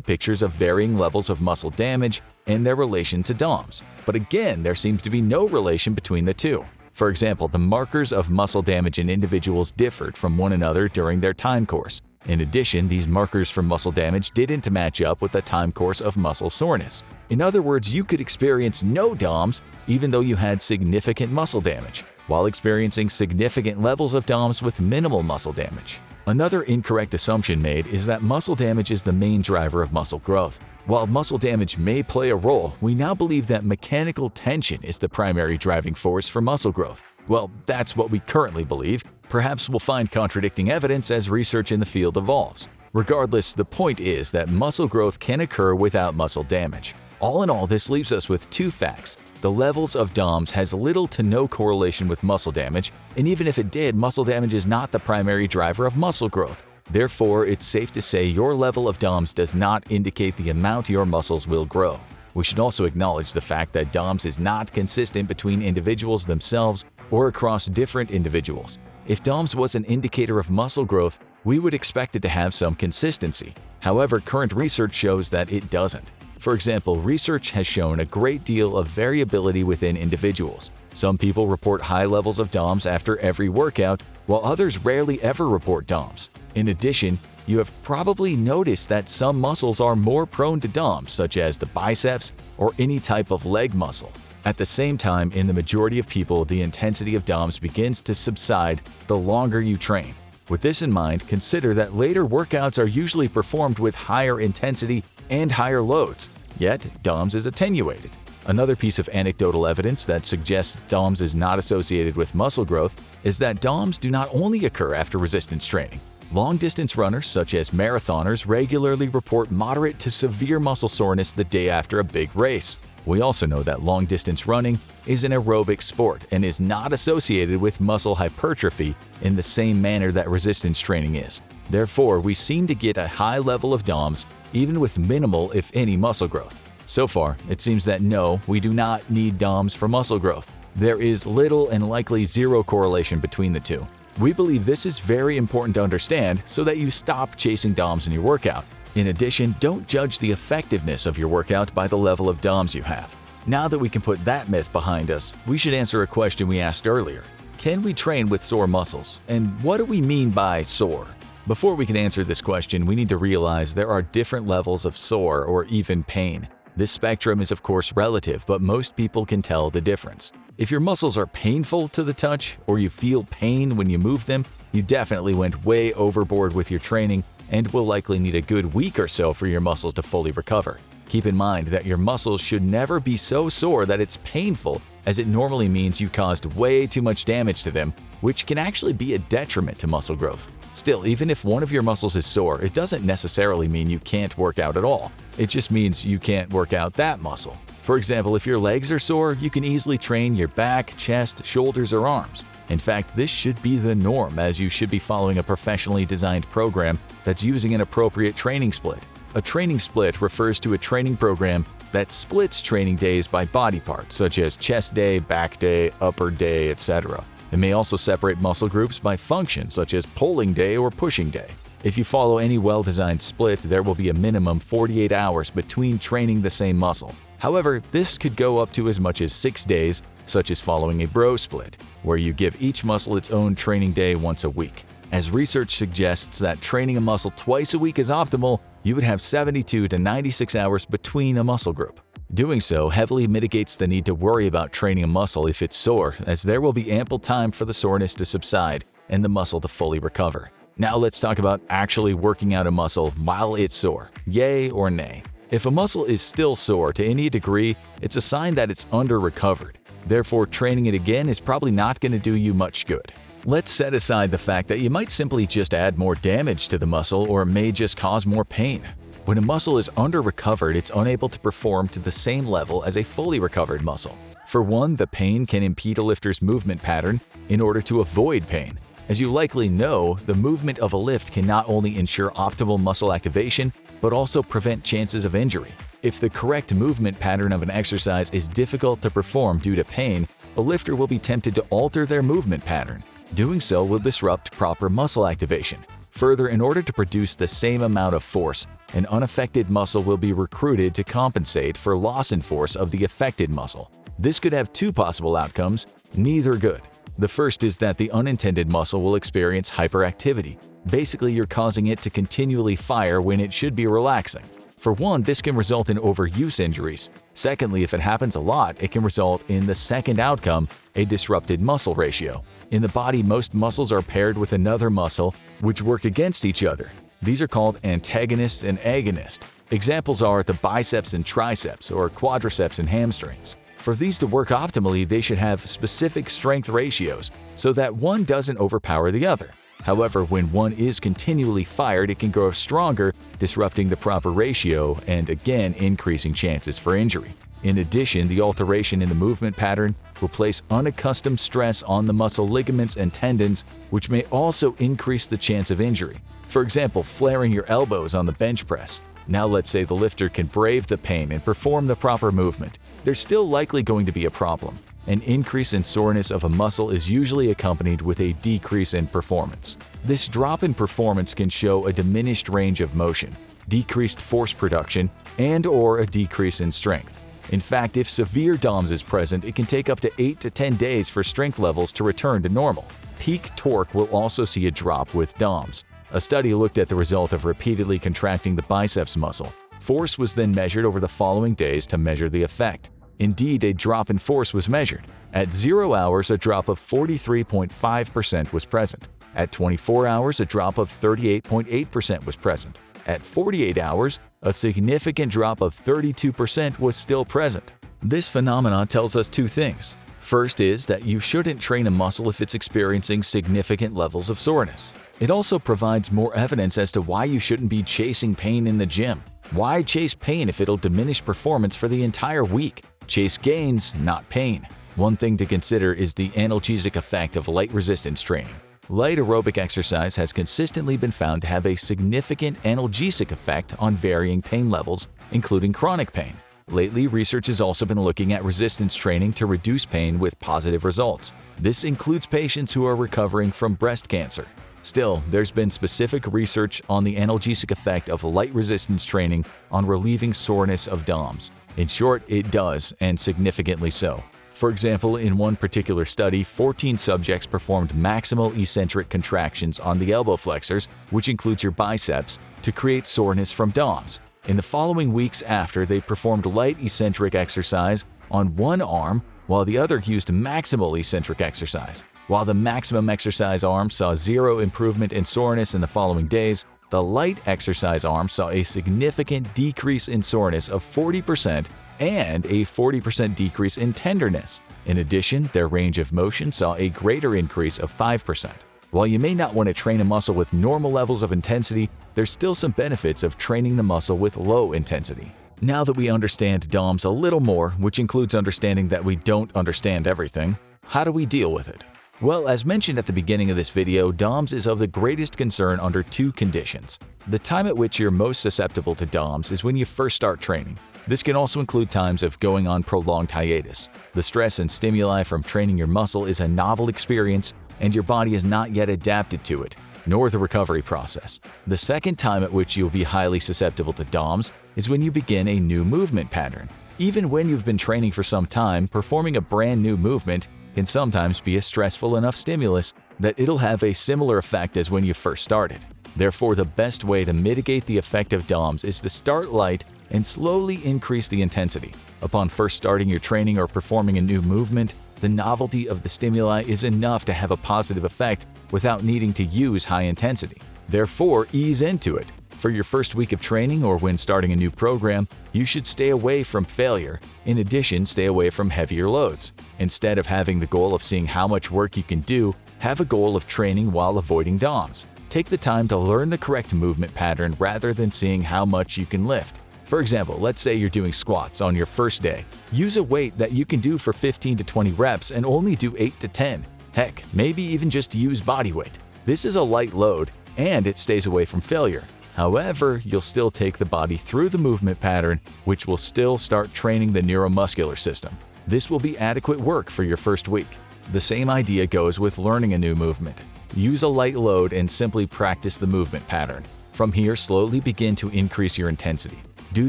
pictures of varying levels of muscle damage and their relation to DOMS. But again, there seems to be no relation between the two. For example, the markers of muscle damage in individuals differed from one another during their time course. In addition, these markers for muscle damage didn't match up with the time course of muscle soreness. In other words, you could experience no DOMS even though you had significant muscle damage, while experiencing significant levels of DOMS with minimal muscle damage. Another incorrect assumption made is that muscle damage is the main driver of muscle growth. While muscle damage may play a role, we now believe that mechanical tension is the primary driving force for muscle growth. Well, that's what we currently believe. Perhaps we'll find contradicting evidence as research in the field evolves. Regardless, the point is that muscle growth can occur without muscle damage. All in all, this leaves us with 2 facts. The levels of DOMS has little to no correlation with muscle damage, and even if it did, muscle damage is not the primary driver of muscle growth. Therefore, it's safe to say your level of DOMS does not indicate the amount your muscles will grow. We should also acknowledge the fact that DOMS is not consistent between individuals themselves or across different individuals. If DOMS was an indicator of muscle growth, we would expect it to have some consistency. However, current research shows that it doesn't. For example, research has shown a great deal of variability within individuals. Some people report high levels of DOMS after every workout, while others rarely ever report DOMS. In addition, you have probably noticed that some muscles are more prone to DOMS, such as the biceps or any type of leg muscle. At the same time, in the majority of people, the intensity of DOMS begins to subside the longer you train. With this in mind, consider that later workouts are usually performed with higher intensity and higher loads, yet DOMS is attenuated. Another piece of anecdotal evidence that suggests DOMS is not associated with muscle growth is that DOMS do not only occur after resistance training. Long-distance runners, such as marathoners, regularly report moderate to severe muscle soreness the day after a big race. We also know that long-distance running is an aerobic sport and is not associated with muscle hypertrophy in the same manner that resistance training is. Therefore, we seem to get a high level of DOMS even with minimal, if any, muscle growth. So far, it seems that no, we do not need DOMS for muscle growth. There is little and likely zero correlation between the two. We believe this is very important to understand so that you stop chasing DOMS in your workout. In addition, don't judge the effectiveness of your workout by the level of DOMS you have. Now that we can put that myth behind us, we should answer a question we asked earlier. Can we train with sore muscles? And what do we mean by sore? Before we can answer this question, we need to realize there are different levels of sore or even pain. This spectrum is of course relative, but most people can tell the difference. If your muscles are painful to the touch or you feel pain when you move them, you definitely went way overboard with your training and will likely need a good week or so for your muscles to fully recover. Keep in mind that your muscles should never be so sore that it's painful, as it normally means you caused way too much damage to them, which can actually be a detriment to muscle growth. Still, even if one of your muscles is sore, it doesn't necessarily mean you can't work out at all. It just means you can't work out that muscle. For example, if your legs are sore, you can easily train your back, chest, shoulders, or arms. In fact, this should be the norm, as you should be following a professionally designed program that's using an appropriate training split. A training split refers to a training program that splits training days by body part, such as chest day, back day, upper day, etc. It may also separate muscle groups by function, such as pulling day or pushing day. If you follow any well-designed split, there will be a minimum 48 hours between training the same muscle. However, this could go up to as much as 6 days, such as following a bro split, where you give each muscle its own training day once a week. As research suggests that training a muscle twice a week is optimal, you would have 72 to 96 hours between a muscle group. Doing so heavily mitigates the need to worry about training a muscle if it's sore, as there will be ample time for the soreness to subside and the muscle to fully recover. Now let's talk about actually working out a muscle while it's sore. Yay or nay? If a muscle is still sore to any degree, it's a sign that it's under-recovered. Therefore, training it again is probably not going to do you much good. Let's set aside the fact that you might simply just add more damage to the muscle or may just cause more pain. When a muscle is under-recovered, it's unable to perform to the same level as a fully recovered muscle. For one, the pain can impede a lifter's movement pattern in order to avoid pain. As you likely know, the movement of a lift can not only ensure optimal muscle activation, but also prevent chances of injury. If the correct movement pattern of an exercise is difficult to perform due to pain, a lifter will be tempted to alter their movement pattern. Doing so will disrupt proper muscle activation. Further, in order to produce the same amount of force, an unaffected muscle will be recruited to compensate for loss in force of the affected muscle. This could have two possible outcomes, neither good. The first is that the unintended muscle will experience hyperactivity. Basically, you're causing it to continually fire when it should be relaxing. For one, this can result in overuse injuries. Secondly, if it happens a lot, it can result in the second outcome, a disrupted muscle ratio. In the body, most muscles are paired with another muscle, which work against each other. These are called antagonist and agonist. Examples are the biceps and triceps, or quadriceps and hamstrings. For these to work optimally, they should have specific strength ratios so that one doesn't overpower the other. However, when one is continually fired, it can grow stronger, disrupting the proper ratio and again increasing chances for injury. In addition, the alteration in the movement pattern will place unaccustomed stress on the muscle ligaments and tendons, which may also increase the chance of injury. For example, flaring your elbows on the bench press. Now let's say the lifter can brave the pain and perform the proper movement. There's still likely going to be a problem. An increase in soreness of a muscle is usually accompanied with a decrease in performance. This drop in performance can show a diminished range of motion, decreased force production, and/or a decrease in strength. In fact, if severe DOMS is present, it can take up to 8 to 10 days for strength levels to return to normal. Peak torque will also see a drop with DOMS. A study looked at the result of repeatedly contracting the biceps muscle. Force was then measured over the following days to measure the effect. Indeed, a drop in force was measured. At 0 hours, a drop of 43.5% was present. At 24 hours, a drop of 38.8% was present. At 48 hours, a significant drop of 32% was still present. This phenomenon tells us two things. First is that you shouldn't train a muscle if it's experiencing significant levels of soreness. It also provides more evidence as to why you shouldn't be chasing pain in the gym. Why chase pain if it'll diminish performance for the entire week? Chase gains, not pain. One thing to consider is the analgesic effect of light resistance training. Light aerobic exercise has consistently been found to have a significant analgesic effect on varying pain levels, including chronic pain. Lately, research has also been looking at resistance training to reduce pain with positive results. This includes patients who are recovering from breast cancer. Still, there's been specific research on the analgesic effect of light resistance training on relieving soreness of DOMS. In short, it does, and significantly so. For example, in one particular study, 14 subjects performed maximal eccentric contractions on the elbow flexors, which includes your biceps, to create soreness from DOMS. In the following weeks after, they performed light eccentric exercise on one arm while the other used maximal eccentric exercise. While the maximum exercise arm saw zero improvement in soreness in the following days, the light exercise arm saw a significant decrease in soreness of 40% and a 40% decrease in tenderness. In addition, their range of motion saw a greater increase of 5%. While you may not want to train a muscle with normal levels of intensity, there's still some benefits of training the muscle with low intensity. Now that we understand DOMS a little more, which includes understanding that we don't understand everything, how do we deal with it? Well, as mentioned at the beginning of this video, DOMS is of the greatest concern under two conditions. The time at which you're most susceptible to DOMS is when you first start training. This can also include times of going on prolonged hiatus. The stress and stimuli from training your muscle is a novel experience, and your body is not yet adapted to it, nor the recovery process. The second time at which you'll be highly susceptible to DOMS is when you begin a new movement pattern. Even when you've been training for some time, performing a brand new movement can sometimes be a stressful enough stimulus that it'll have a similar effect as when you first started. Therefore, the best way to mitigate the effect of DOMS is to start light and slowly increase the intensity. Upon first starting your training or performing a new movement, the novelty of the stimuli is enough to have a positive effect without needing to use high intensity. Therefore, ease into it. For your first week of training or when starting a new program, you should stay away from failure. In addition, stay away from heavier loads. Instead of having the goal of seeing how much work you can do, have a goal of training while avoiding DOMS. Take the time to learn the correct movement pattern rather than seeing how much you can lift. For example, let's say you're doing squats on your first day. Use a weight that you can do for 15 to 20 reps and only do 8 to 10. Heck, maybe even just use body weight. This is a light load, and it stays away from failure. However, you'll still take the body through the movement pattern, which will still start training the neuromuscular system. This will be adequate work for your first week. The same idea goes with learning a new movement. Use a light load and simply practice the movement pattern. From here, slowly begin to increase your intensity. Do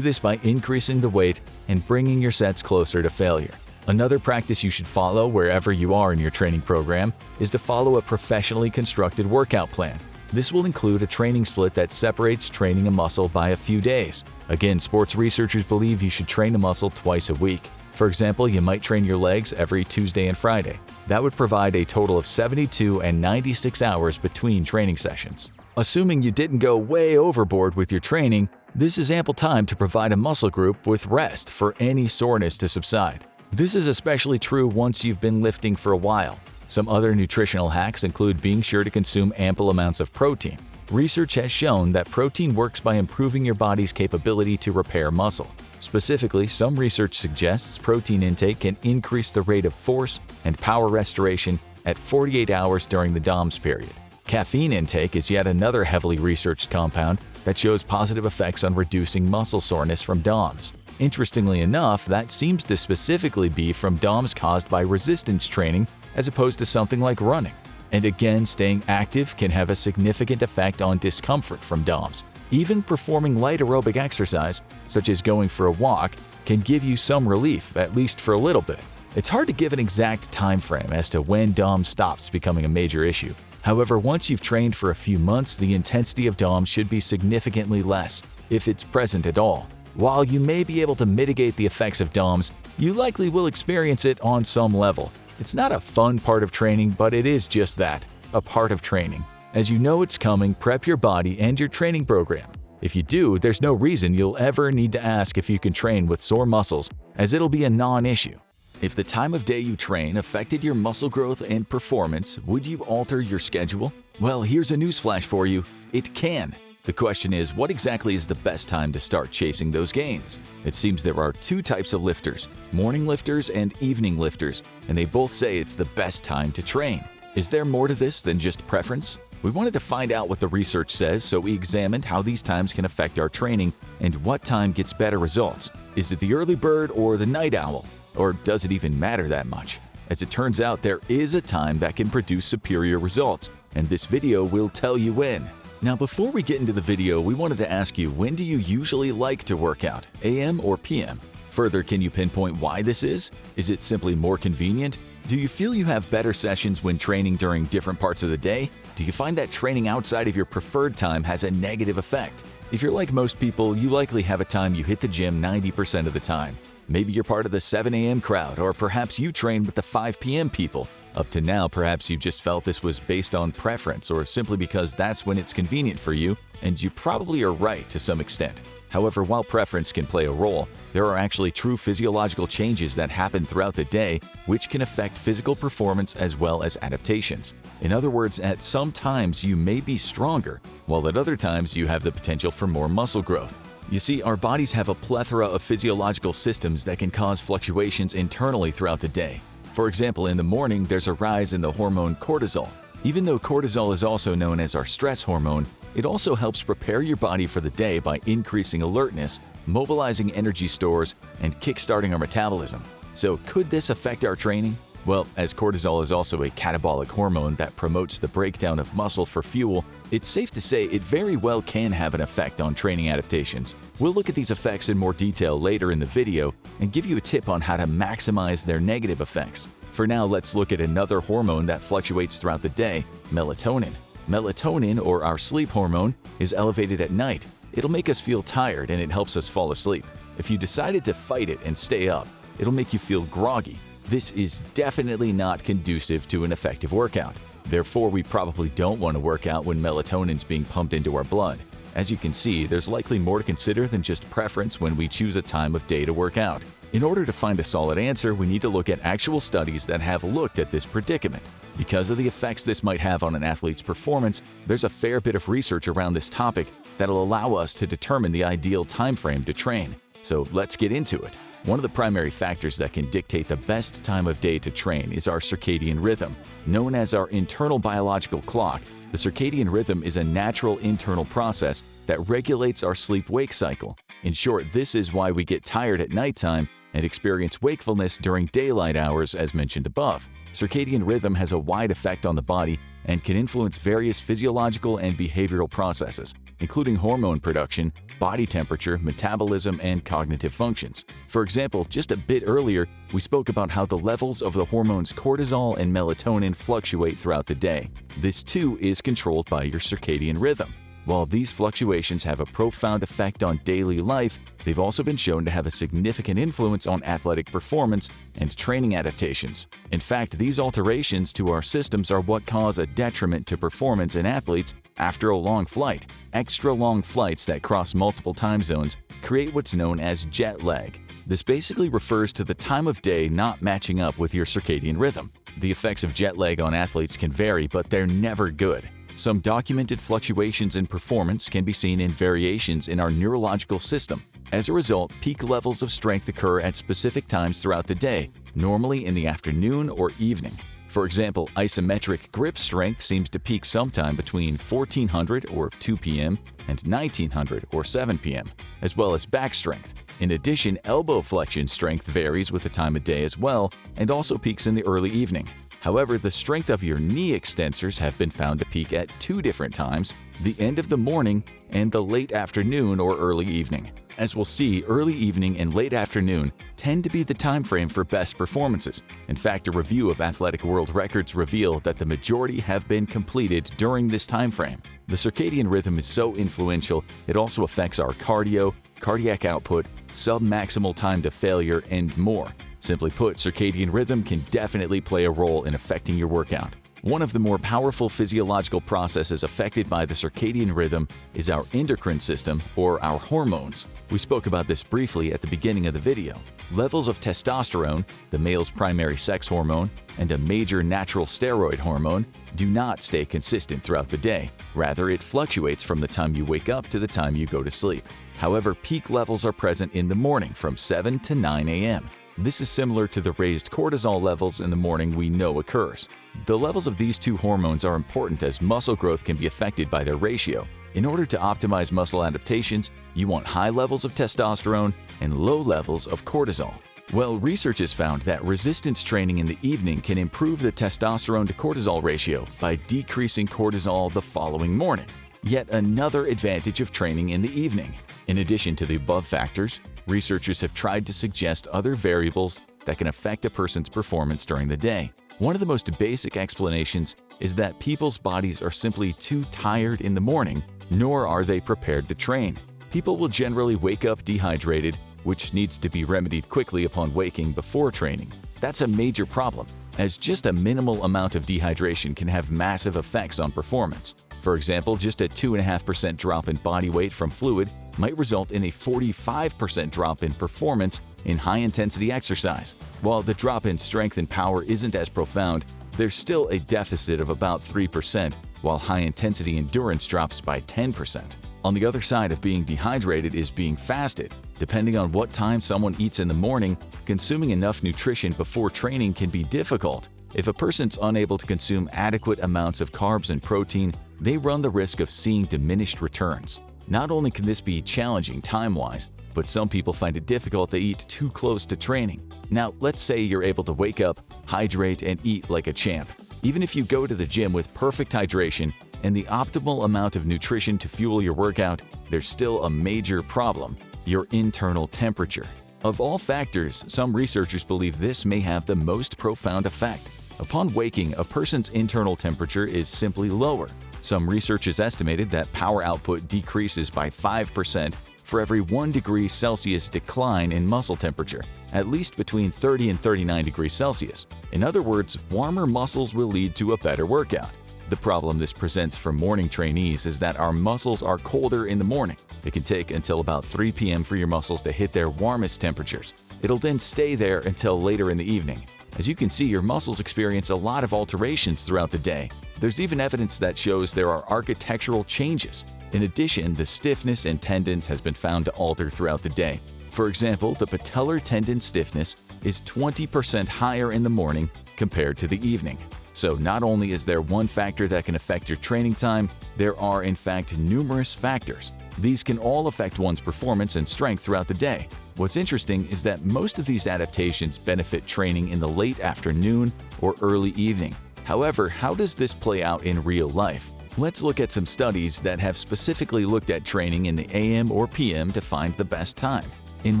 this by increasing the weight and bringing your sets closer to failure. Another practice you should follow wherever you are in your training program is to follow a professionally constructed workout plan. This will include a training split that separates training a muscle by a few days. Again, sports researchers believe you should train a muscle twice a week. For example, you might train your legs every Tuesday and Friday. That would provide a total of 72 and 96 hours between training sessions. Assuming you didn't go way overboard with your training, this is ample time to provide a muscle group with rest for any soreness to subside. This is especially true once you've been lifting for a while. Some other nutritional hacks include being sure to consume ample amounts of protein. Research has shown that protein works by improving your body's capability to repair muscle. Specifically, some research suggests protein intake can increase the rate of force and power restoration at 48 hours during the DOMS period. Caffeine intake is yet another heavily researched compound that shows positive effects on reducing muscle soreness from DOMS. Interestingly enough, that seems to specifically be from DOMS caused by resistance training as opposed to something like running. And again, staying active can have a significant effect on discomfort from DOMS. Even performing light aerobic exercise, such as going for a walk, can give you some relief, at least for a little bit. It's hard to give an exact time frame as to when DOMS stops becoming a major issue. However, once you've trained for a few months, the intensity of DOMS should be significantly less, if it's present at all. While you may be able to mitigate the effects of DOMS, you likely will experience it on some level. It's not a fun part of training, but it is just that, a part of training. As you know it's coming, prep your body and your training program. If you do, there's no reason you'll ever need to ask if you can train with sore muscles, as it'll be a non-issue. If the time of day you train affected your muscle growth and performance, would you alter your schedule? Well, here's a newsflash for you. It can. The question is, what exactly is the best time to start chasing those gains? It seems there are two types of lifters, morning lifters and evening lifters, and they both say it's the best time to train. Is there more to this than just preference? We wanted to find out what the research says, so we examined how these times can affect our training and what time gets better results. Is it the early bird or the night owl? Or does it even matter that much? As it turns out, there is a time that can produce superior results, and this video will tell you when. Now, before we get into the video, we wanted to ask you, when do you usually like to work out, AM or PM? Further, can you pinpoint why this is? Is it simply more convenient? Do you feel you have better sessions when training during different parts of the day? Do you find that training outside of your preferred time has a negative effect? If you're like most people, you likely have a time you hit the gym 90% of the time. Maybe you're part of the 7 a.m. crowd, or perhaps you train with the 5 p.m. people. Up to now, perhaps you've just felt this was based on preference or simply because that's when it's convenient for you, and you probably are right to some extent. However, while preference can play a role, there are actually true physiological changes that happen throughout the day which can affect physical performance as well as adaptations. In other words, at some times you may be stronger, while at other times you have the potential for more muscle growth. You see, our bodies have a plethora of physiological systems that can cause fluctuations internally throughout the day. For example, in the morning, there's a rise in the hormone cortisol. Even though cortisol is also known as our stress hormone, it also helps prepare your body for the day by increasing alertness, mobilizing energy stores, and kickstarting our metabolism. So could this affect our training? Well, as cortisol is also a catabolic hormone that promotes the breakdown of muscle for fuel, it's safe to say it very well can have an effect on training adaptations. We'll look at these effects in more detail later in the video and give you a tip on how to maximize their negative effects. For now, let's look at another hormone that fluctuates throughout the day, melatonin. Melatonin, or our sleep hormone, is elevated at night. It'll make us feel tired and it helps us fall asleep. If you decided to fight it and stay up, it'll make you feel groggy. This is definitely not conducive to an effective workout. Therefore, we probably don't want to work out when melatonin's being pumped into our blood. As you can see, there's likely more to consider than just preference when we choose a time of day to work out. In order to find a solid answer, we need to look at actual studies that have looked at this predicament. Because of the effects this might have on an athlete's performance, there's a fair bit of research around this topic that'll allow us to determine the ideal time frame to train. So let's get into it. One of the primary factors that can dictate the best time of day to train is our circadian rhythm. Known as our internal biological clock, the circadian rhythm is a natural internal process that regulates our sleep-wake cycle. In short, this is why we get tired at nighttime and experience wakefulness during daylight hours as mentioned above. Circadian rhythm has a wide effect on the body and can influence various physiological and behavioral processes, including hormone production, body temperature, metabolism, and cognitive functions. For example, just a bit earlier, we spoke about how the levels of the hormones cortisol and melatonin fluctuate throughout the day. This too is controlled by your circadian rhythm. While these fluctuations have a profound effect on daily life, they've also been shown to have a significant influence on athletic performance and training adaptations. In fact, these alterations to our systems are what cause a detriment to performance in athletes after a long flight. Extra long flights that cross multiple time zones create what's known as jet lag. This basically refers to the time of day not matching up with your circadian rhythm. The effects of jet lag on athletes can vary, but they're never good. Some documented fluctuations in performance can be seen in variations in our neurological system. As a result, peak levels of strength occur at specific times throughout the day, normally in the afternoon or evening. For example, isometric grip strength seems to peak sometime between 1400 or 2 p.m. and 1900 or 7 p.m., as well as back strength. In addition, elbow flexion strength varies with the time of day as well and also peaks in the early evening. However, the strength of your knee extensors have been found to peak at 2 different times, the end of the morning and the late afternoon or early evening. As we'll see, early evening and late afternoon tend to be the time frame for best performances. In fact, a review of athletic world records reveal that the majority have been completed during this time frame. The circadian rhythm is so influential, it also affects our cardio, cardiac output, submaximal time to failure, and more. Simply put, circadian rhythm can definitely play a role in affecting your workout. One of the more powerful physiological processes affected by the circadian rhythm is our endocrine system, or our hormones. We spoke about this briefly at the beginning of the video. Levels of testosterone, the male's primary sex hormone, and a major natural steroid hormone do not stay consistent throughout the day. Rather, it fluctuates from the time you wake up to the time you go to sleep. However, peak levels are present in the morning from 7 to 9 a.m. This is similar to the raised cortisol levels in the morning we know occurs. The levels of these two hormones are important as muscle growth can be affected by their ratio. In order to optimize muscle adaptations, you want high levels of testosterone and low levels of cortisol. Well, research has found that resistance training in the evening can improve the testosterone to cortisol ratio by decreasing cortisol the following morning. Yet another advantage of training in the evening. In addition to the above factors, researchers have tried to suggest other variables that can affect a person's performance during the day. One of the most basic explanations is that people's bodies are simply too tired in the morning, nor are they prepared to train. People will generally wake up dehydrated which needs to be remedied quickly upon waking before training. That's a major problem, as just a minimal amount of dehydration can have massive effects on performance. For example, just a 2.5% drop in body weight from fluid might result in a 45% drop in performance in high-intensity exercise. While the drop in strength and power isn't as profound, there's still a deficit of about 3%, while high-intensity endurance drops by 10%. On the other side of being dehydrated is being fasted. Depending on what time someone eats in the morning, consuming enough nutrition before training can be difficult. If a person's unable to consume adequate amounts of carbs and protein, they run the risk of seeing diminished returns. Not only can this be challenging time-wise, but some people find it difficult to eat too close to training. Now, let's say you're able to wake up, hydrate, and eat like a champ. Even if you go to the gym with perfect hydration and the optimal amount of nutrition to fuel your workout, there's still a major problem: your internal temperature. Of all factors, some researchers believe this may have the most profound effect. Upon waking, a person's internal temperature is simply lower. Some research has estimated that power output decreases by 5% for every 1 degree Celsius decline in muscle temperature, at least between 30 and 39 degrees Celsius. In other words, warmer muscles will lead to a better workout. The problem this presents for morning trainees is that our muscles are colder in the morning. It can take until about 3 p.m. for your muscles to hit their warmest temperatures. It'll then stay there until later in the evening. As you can see, your muscles experience a lot of alterations throughout the day. There's even evidence that shows there are architectural changes. In addition, the stiffness in tendons has been found to alter throughout the day. For example, the patellar tendon stiffness is 20% higher in the morning compared to the evening. So not only is there one factor that can affect your training time, there are in fact numerous factors. These can all affect one's performance and strength throughout the day. What's interesting is that most of these adaptations benefit training in the late afternoon or early evening. However, how does this play out in real life? Let's look at some studies that have specifically looked at training in the AM or PM to find the best time. In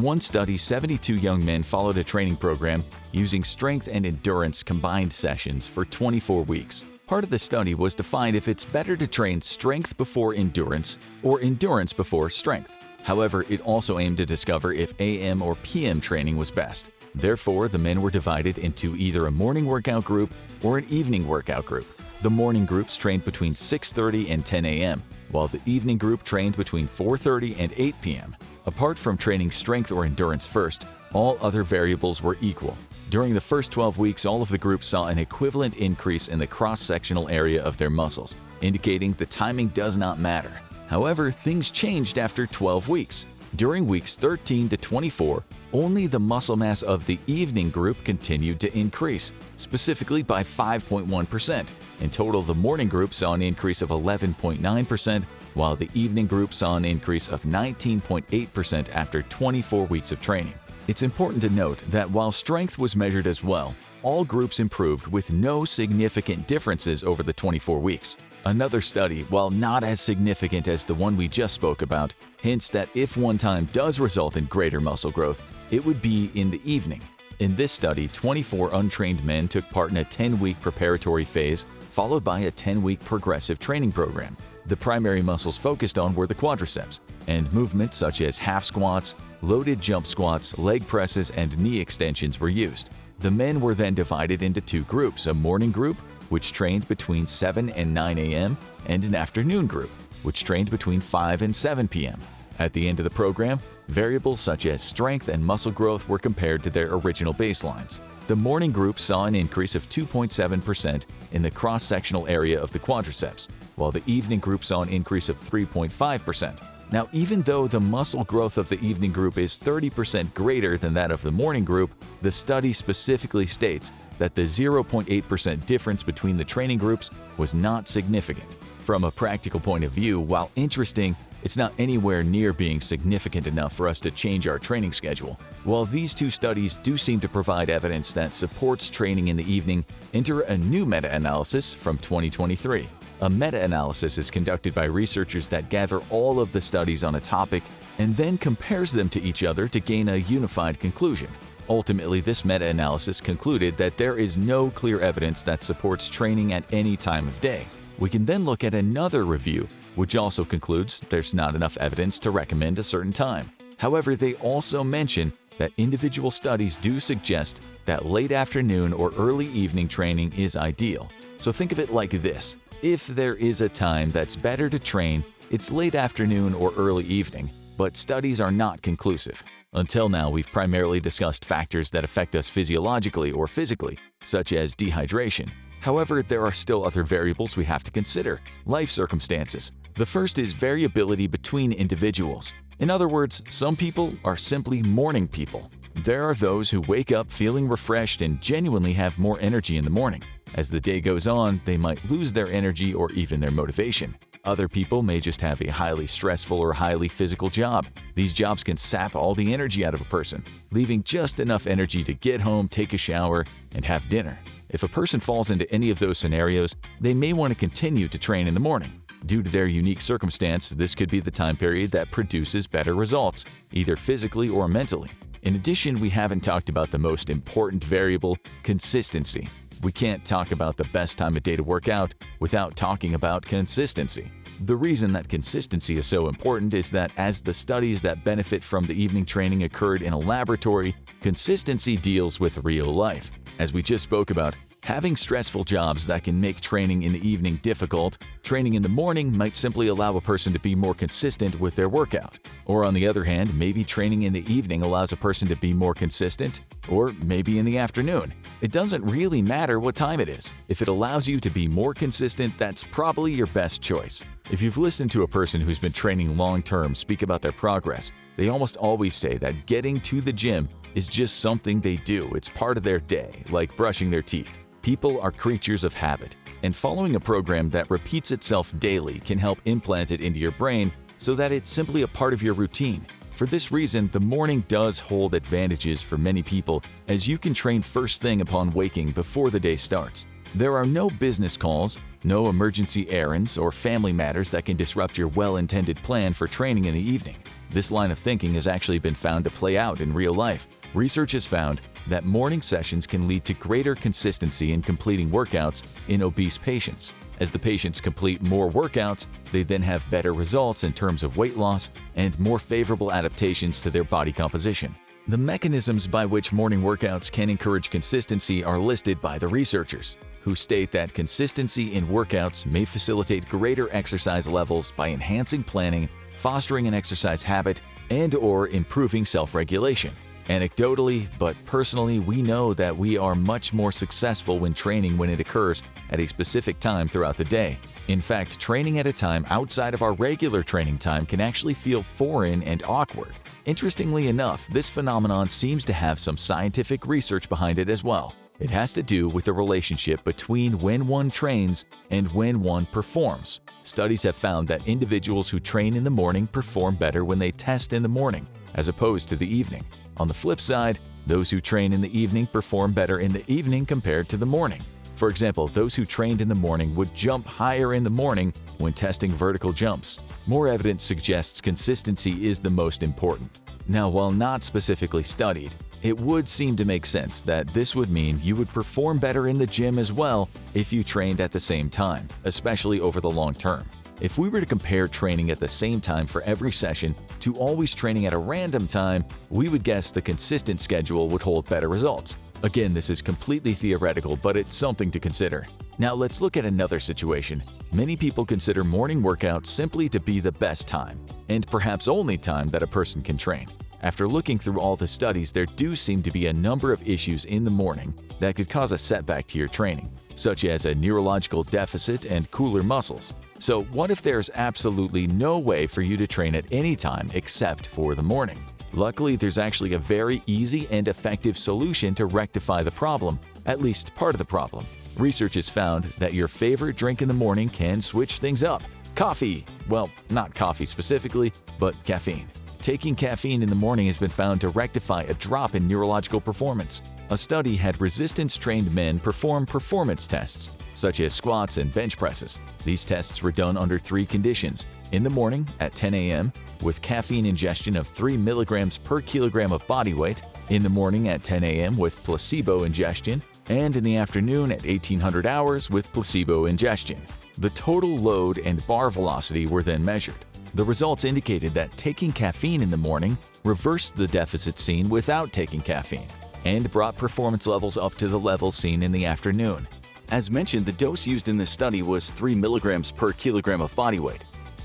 one study, 72 young men followed a training program using strength and endurance combined sessions for 24 weeks. Part of the study was to find if it's better to train strength before endurance or endurance before strength. However, it also aimed to discover if AM or PM training was best. Therefore, the men were divided into either a morning workout group or an evening workout group. The morning groups trained between 6:30 and 10 a.m., while the evening group trained between 4:30 and 8 p.m. Apart from training strength or endurance first, all other variables were equal. During the first 12 weeks, all of the groups saw an equivalent increase in the cross-sectional area of their muscles, indicating the timing does not matter. However, things changed after 12 weeks. During weeks 13 to 24, only the muscle mass of the evening group continued to increase, specifically by 5.1%. In total, the morning group saw an increase of 11.9%, while the evening group saw an increase of 19.8% after 24 weeks of training. It's important to note that while strength was measured as well, all groups improved with no significant differences over the 24 weeks. Another study, while not as significant as the one we just spoke about, hints that if one time does result in greater muscle growth, it would be in the evening. In this study, 24 untrained men took part in a 10-week preparatory phase, followed by a 10-week progressive training program. The primary muscles focused on were the quadriceps, and movements such as half squats, loaded jump squats, leg presses, and knee extensions were used. The men were then divided into two groups, a morning group, which trained between 7 and 9 a.m., and an afternoon group, which trained between 5 and 7 p.m. At the end of the program, variables such as strength and muscle growth were compared to their original baselines. The morning group saw an increase of 2.7% in the cross-sectional area of the quadriceps, while the evening group saw an increase of 3.5%. Now, even though the muscle growth of the evening group is 30% greater than that of the morning group, the study specifically states that the 0.8% difference between the training groups was not significant. From a practical point of view, while interesting, it's not anywhere near being significant enough for us to change our training schedule. While these two studies do seem to provide evidence that supports training in the evening, enter a new meta-analysis from 2023. A meta-analysis is conducted by researchers that gather all of the studies on a topic and then compares them to each other to gain a unified conclusion. Ultimately, this meta-analysis concluded that there is no clear evidence that supports training at any time of day. We can then look at another review, which also concludes there's not enough evidence to recommend a certain time. However, they also mention that individual studies do suggest that late afternoon or early evening training is ideal. So think of it like this. If there is a time that's better to train, it's late afternoon or early evening, but studies are not conclusive. Until now, we've primarily discussed factors that affect us physiologically or physically, such as dehydration. However, there are still other variables we have to consider: life circumstances. The first is variability between individuals. In other words, some people are simply morning people. There are those who wake up feeling refreshed and genuinely have more energy in the morning. As the day goes on, they might lose their energy or even their motivation. Other people may just have a highly stressful or highly physical job. These jobs can sap all the energy out of a person, leaving just enough energy to get home, take a shower, and have dinner. If a person falls into any of those scenarios, they may want to continue to train in the morning. Due to their unique circumstance, this could be the time period that produces better results, either physically or mentally. In addition, we haven't talked about the most important variable: consistency. We can't talk about the best time of day to work out without talking about consistency. The reason that consistency is so important is that as the studies that benefit from the evening training occurred in a laboratory, consistency deals with real life. As we just spoke about, having stressful jobs that can make training in the evening difficult, training in the morning might simply allow a person to be more consistent with their workout. Or on the other hand, maybe training in the evening allows a person to be more consistent, or maybe in the afternoon. It doesn't really matter what time it is. If it allows you to be more consistent, that's probably your best choice. If you've listened to a person who's been training long-term speak about their progress, they almost always say that getting to the gym is just something they do. It's part of their day, like brushing their teeth. People are creatures of habit, and following a program that repeats itself daily can help implant it into your brain so that it's simply a part of your routine. For this reason, the morning does hold advantages for many people, as you can train first thing upon waking before the day starts. There are no business calls, no emergency errands, or family matters that can disrupt your well-intended plan for training in the evening. This line of thinking has actually been found to play out in real life. Research has found that morning sessions can lead to greater consistency in completing workouts in obese patients. As the patients complete more workouts, they then have better results in terms of weight loss and more favorable adaptations to their body composition. The mechanisms by which morning workouts can encourage consistency are listed by the researchers, who state that consistency in workouts may facilitate greater exercise levels by enhancing planning, fostering an exercise habit, and/or improving self-regulation. Anecdotally, but personally, we know that we are much more successful when training when it occurs at a specific time throughout the day. In fact, training at a time outside of our regular training time can actually feel foreign and awkward. Interestingly enough, this phenomenon seems to have some scientific research behind it as well. It has to do with the relationship between when one trains and when one performs. Studies have found that individuals who train in the morning perform better when they test in the morning, as opposed to the evening. On the flip side, those who train in the evening perform better in the evening compared to the morning. For example, those who trained in the morning would jump higher in the morning when testing vertical jumps. More evidence suggests consistency is the most important. Now, while not specifically studied, it would seem to make sense that this would mean you would perform better in the gym as well if you trained at the same time, especially over the long term. If we were to compare training at the same time for every session to always training at a random time, we would guess the consistent schedule would hold better results. Again, this is completely theoretical, but it's something to consider. Now let's look at another situation. Many people consider morning workouts simply to be the best time, and perhaps only time that a person can train. After looking through all the studies, there do seem to be a number of issues in the morning that could cause a setback to your training, such as a neurological deficit and cooler muscles. So what if there's absolutely no way for you to train at any time except for the morning? Luckily, there's actually a very easy and effective solution to rectify the problem, at least part of the problem. Research has found that your favorite drink in the morning can switch things up. Coffee! Well, not coffee specifically, but caffeine. Taking caffeine in the morning has been found to rectify a drop in neurological performance. A study had resistance-trained men perform performance tests, such as squats and bench presses. These tests were done under 3 conditions: in the morning at 10 a.m. with caffeine ingestion of 3 milligrams per kilogram of body weight, in the morning at 10 a.m. with placebo ingestion, and in the afternoon at 1800 hours with placebo ingestion. The total load and bar velocity were then measured. The results indicated that taking caffeine in the morning reversed the deficit seen without taking caffeine and brought performance levels up to the level seen in the afternoon. As mentioned, the dose used in this study was 3 milligrams per kilogram of body weight,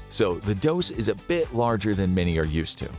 so the dose is a bit larger than many are used to.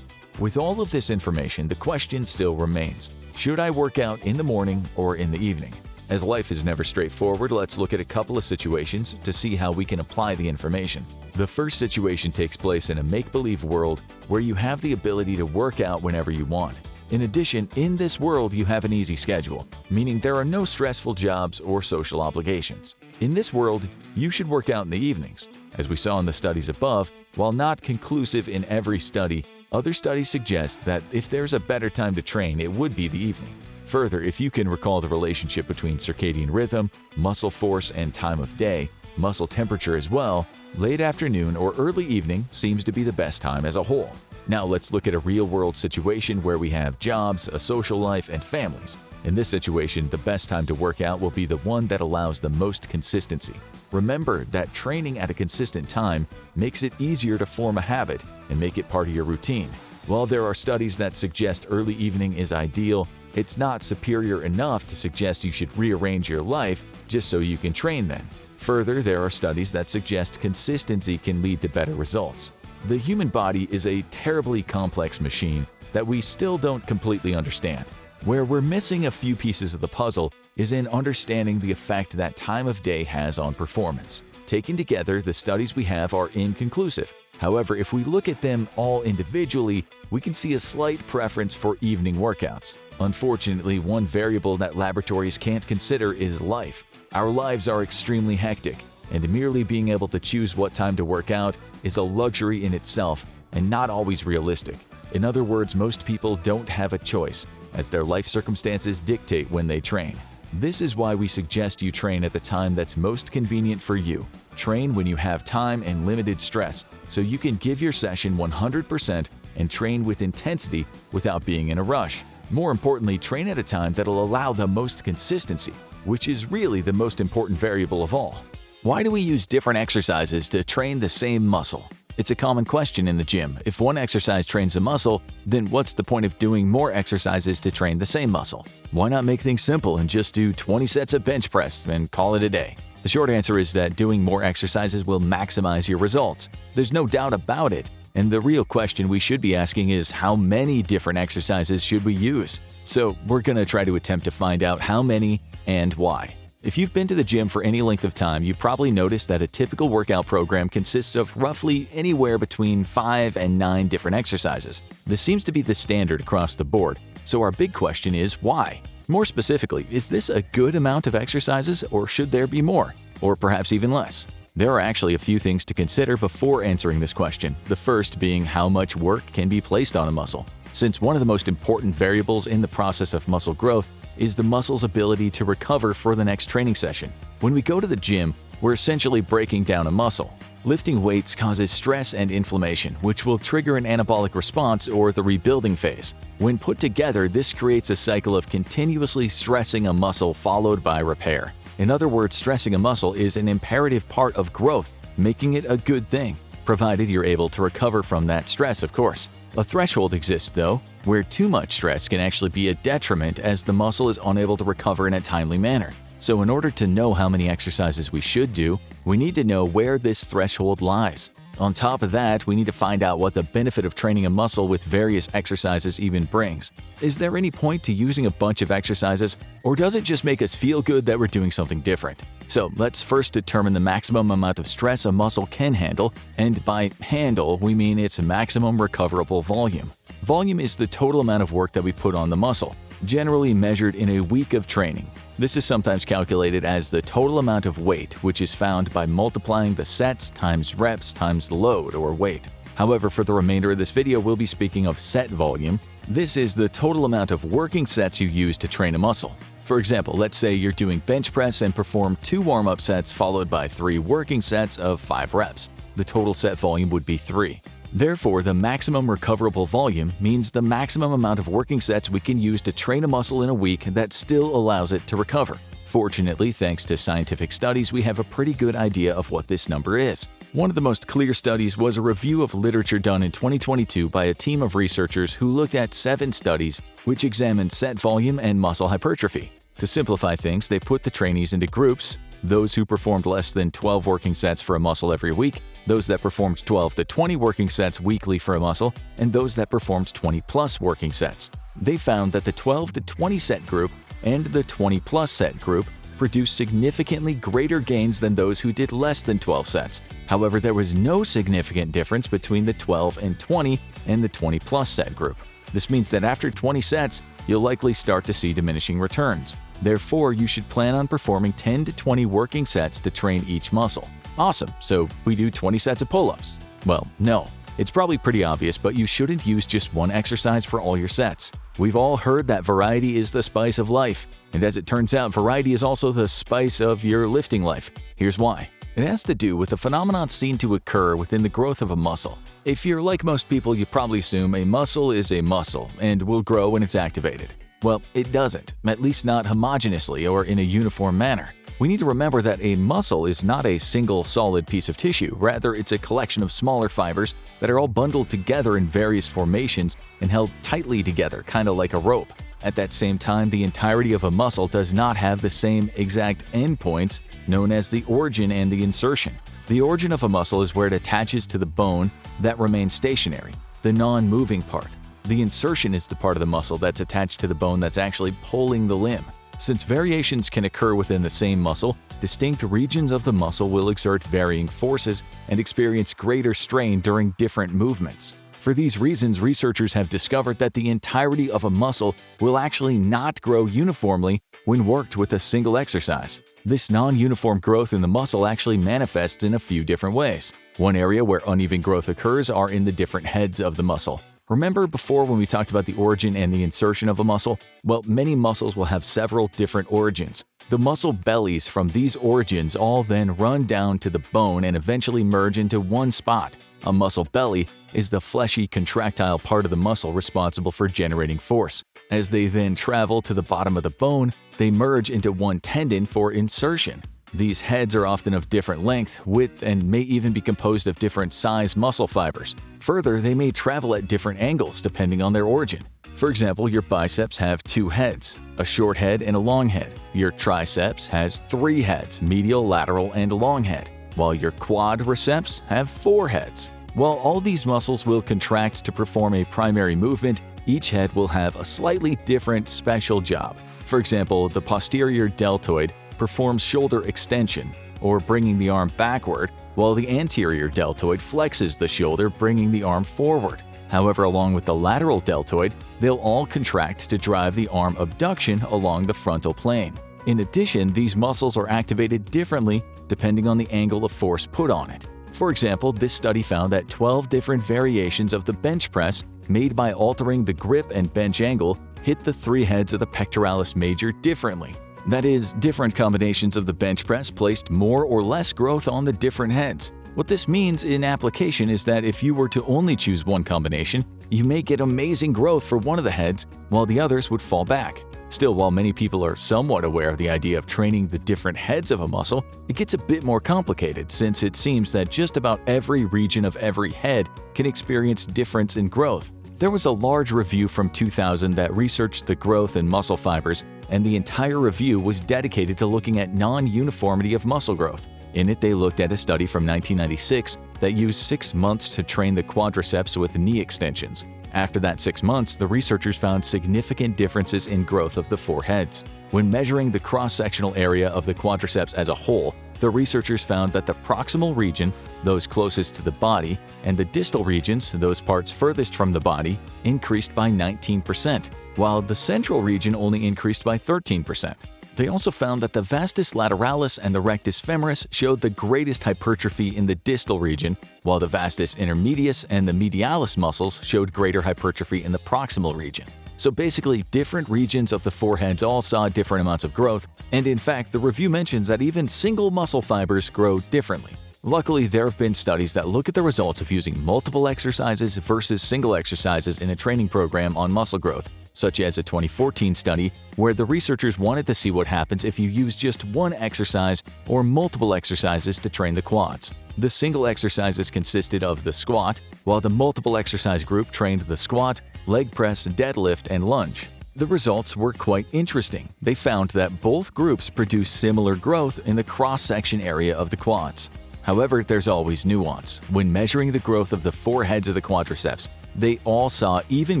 With all of this information, the question still remains: should I work out in the morning or in the evening? As life is never straightforward, let's look at a couple of situations to see how we can apply the information. The first situation takes place in a make-believe world where you have the ability to work out whenever you want. In addition, in this world you have an easy schedule, meaning there are no stressful jobs or social obligations. In this world, you should work out in the evenings. As we saw in the studies above, while not conclusive in every study, other studies suggest that if there's a better time to train, it would be the evening. Further, if you can recall the relationship between circadian rhythm, muscle force, and time of day, muscle temperature as well, late afternoon or early evening seems to be the best time as a whole. Now let's look at a real-world situation where we have jobs, a social life, and families. In this situation, the best time to work out will be the one that allows the most consistency. Remember that training at a consistent time makes it easier to form a habit and make it part of your routine. While there are studies that suggest early evening is ideal, it's not superior enough to suggest you should rearrange your life just so you can train then. Further, there are studies that suggest consistency can lead to better results. The human body is a terribly complex machine that we still don't completely understand. Where we're missing a few pieces of the puzzle is in understanding the effect that time of day has on performance. Taken together, the studies we have are inconclusive. However, if we look at them all individually, we can see a slight preference for evening workouts. Unfortunately, one variable that laboratories can't consider is life. Our lives are extremely hectic, and merely being able to choose what time to work out is a luxury in itself and not always realistic. In other words, most people don't have a choice, as their life circumstances dictate when they train. This is why we suggest you train at the time that's most convenient for you. Train when you have time and limited stress, so you can give your session 100% and train with intensity without being in a rush. More importantly, train at a time that'll allow the most consistency, which is really the most important variable of all. Why do we use different exercises to train the same muscle? It's a common question in the gym. If one exercise trains a muscle, then what's the point of doing more exercises to train the same muscle? Why not make things simple and just do 20 sets of bench press and call it a day? The short answer is that doing more exercises will maximize your results. There's no doubt about it. And the real question we should be asking is how many different exercises should we use? So we're going to try to attempt to find out how many and why. If you've been to the gym for any length of time, you've probably noticed that a typical workout program consists of roughly anywhere between 5 and 9 different exercises. This seems to be the standard across the board. So our big question is why? More specifically, is this a good amount of exercises, or should there be more? Or perhaps even less? There are actually a few things to consider before answering this question, the first being how much work can be placed on a muscle. Since one of the most important variables in the process of muscle growth is the muscle's ability to recover for the next training session. When we go to the gym, we're essentially breaking down a muscle. Lifting weights causes stress and inflammation, which will trigger an anabolic response or the rebuilding phase. When put together, this creates a cycle of continuously stressing a muscle followed by repair. In other words, stressing a muscle is an imperative part of growth, making it a good thing, provided you're able to recover from that stress, of course. A threshold exists, though, where too much stress can actually be a detriment as the muscle is unable to recover in a timely manner. So in order to know how many exercises we should do, we need to know where this threshold lies. On top of that, we need to find out what the benefit of training a muscle with various exercises even brings. Is there any point to using a bunch of exercises, or does it just make us feel good that we're doing something different? So let's first determine the maximum amount of stress a muscle can handle, and by handle, we mean its maximum recoverable volume. Volume is the total amount of work that we put on the muscle, generally measured in a week of training. This is sometimes calculated as the total amount of weight, which is found by multiplying the sets times reps times the load or weight. However, for the remainder of this video, we'll be speaking of set volume. This is the total amount of working sets you use to train a muscle. For example, let's say you're doing bench press and perform 2 warm-up sets followed by 3 working sets of 5 reps. The total set volume would be 3. Therefore, the maximum recoverable volume means the maximum amount of working sets we can use to train a muscle in a week that still allows it to recover. Fortunately, thanks to scientific studies, we have a pretty good idea of what this number is. One of the most clear studies was a review of literature done in 2022 by a team of researchers who looked at 7 studies which examined set volume and muscle hypertrophy. To simplify things, they put the trainees into groups: those who performed less than 12 working sets for a muscle every week, those that performed 12 to 20 working sets weekly for a muscle, and those that performed 20+ working sets. They found that the 12 to 20 set group and the 20+ set group produced significantly greater gains than those who did less than 12 sets. However, there was no significant difference between the 12 and 20 and the 20+ set group. This means that after 20 sets, you'll likely start to see diminishing returns. Therefore, you should plan on performing 10 to 20 working sets to train each muscle. Awesome, so we do 20 sets of pull-ups. Well, no. It's probably pretty obvious, but you shouldn't use just one exercise for all your sets. We've all heard that variety is the spice of life, and as it turns out, variety is also the spice of your lifting life. Here's why. It has to do with a phenomenon seen to occur within the growth of a muscle. If you're like most people, you probably assume a muscle is a muscle and will grow when it's activated. Well, it doesn't, at least not homogeneously or in a uniform manner. We need to remember that a muscle is not a single solid piece of tissue. Rather, it's a collection of smaller fibers that are all bundled together in various formations and held tightly together, kind of like a rope. At that same time, the entirety of a muscle does not have the same exact endpoints, known as the origin and the insertion. The origin of a muscle is where it attaches to the bone that remains stationary, the non-moving part. The insertion is the part of the muscle that's attached to the bone that's actually pulling the limb. Since variations can occur within the same muscle, distinct regions of the muscle will exert varying forces and experience greater strain during different movements. For these reasons, researchers have discovered that the entirety of a muscle will actually not grow uniformly when worked with a single exercise. This non-uniform growth in the muscle actually manifests in a few different ways. One area where uneven growth occurs are in the different heads of the muscle. Remember before when we talked about the origin and the insertion of a muscle? Well, many muscles will have several different origins. The muscle bellies from these origins all then run down to the bone and eventually merge into one spot. A muscle belly is the fleshy, contractile part of the muscle responsible for generating force. As they then travel to the bottom of the bone, they merge into one tendon for insertion. These heads are often of different length, width, and may even be composed of different size muscle fibers. Further, they may travel at different angles depending on their origin. For example, your biceps have 2 heads, a short head and a long head. Your triceps has 3 heads, medial, lateral, and long head, while your quadriceps have 4 heads. While all these muscles will contract to perform a primary movement, each head will have a slightly different special job. For example, the posterior deltoid performs shoulder extension, or bringing the arm backward, while the anterior deltoid flexes the shoulder, bringing the arm forward. However, along with the lateral deltoid, they'll all contract to drive the arm abduction along the frontal plane. In addition, these muscles are activated differently depending on the angle of force put on it. For example, this study found that 12 different variations of the bench press made by altering the grip and bench angle hit the 3 heads of the pectoralis major differently. That is, different combinations of the bench press placed more or less growth on the different heads. What this means in application is that if you were to only choose one combination, you may get amazing growth for one of the heads, while the others would fall back. Still, while many people are somewhat aware of the idea of training the different heads of a muscle, it gets a bit more complicated since it seems that just about every region of every head can experience difference in growth. There was a large review from 2000 that researched the growth in muscle fibers, and the entire review was dedicated to looking at non-uniformity of muscle growth. In it, they looked at a study from 1996 that used 6 months to train the quadriceps with knee extensions. After that 6 months, the researchers found significant differences in growth of the 4 heads. When measuring the cross-sectional area of the quadriceps as a whole, the researchers found that the proximal region, those closest to the body, and the distal regions, those parts furthest from the body, increased by 19%, while the central region only increased by 13%. They also found that the vastus lateralis and the rectus femoris showed the greatest hypertrophy in the distal region, while the vastus intermedius and the medialis muscles showed greater hypertrophy in the proximal region. So basically, different regions of the 4 heads all saw different amounts of growth, and in fact, the review mentions that even single muscle fibers grow differently. Luckily, there have been studies that look at the results of using multiple exercises versus single exercises in a training program on muscle growth, such as a 2014 study where the researchers wanted to see what happens if you use just one exercise or multiple exercises to train the quads. The single exercises consisted of the squat, while the multiple exercise group trained the squat, leg press, deadlift, and lunge. The results were quite interesting. They found that both groups produced similar growth in the cross-section area of the quads. However, there's always nuance. When measuring the growth of the 4 heads of the quadriceps, they all saw even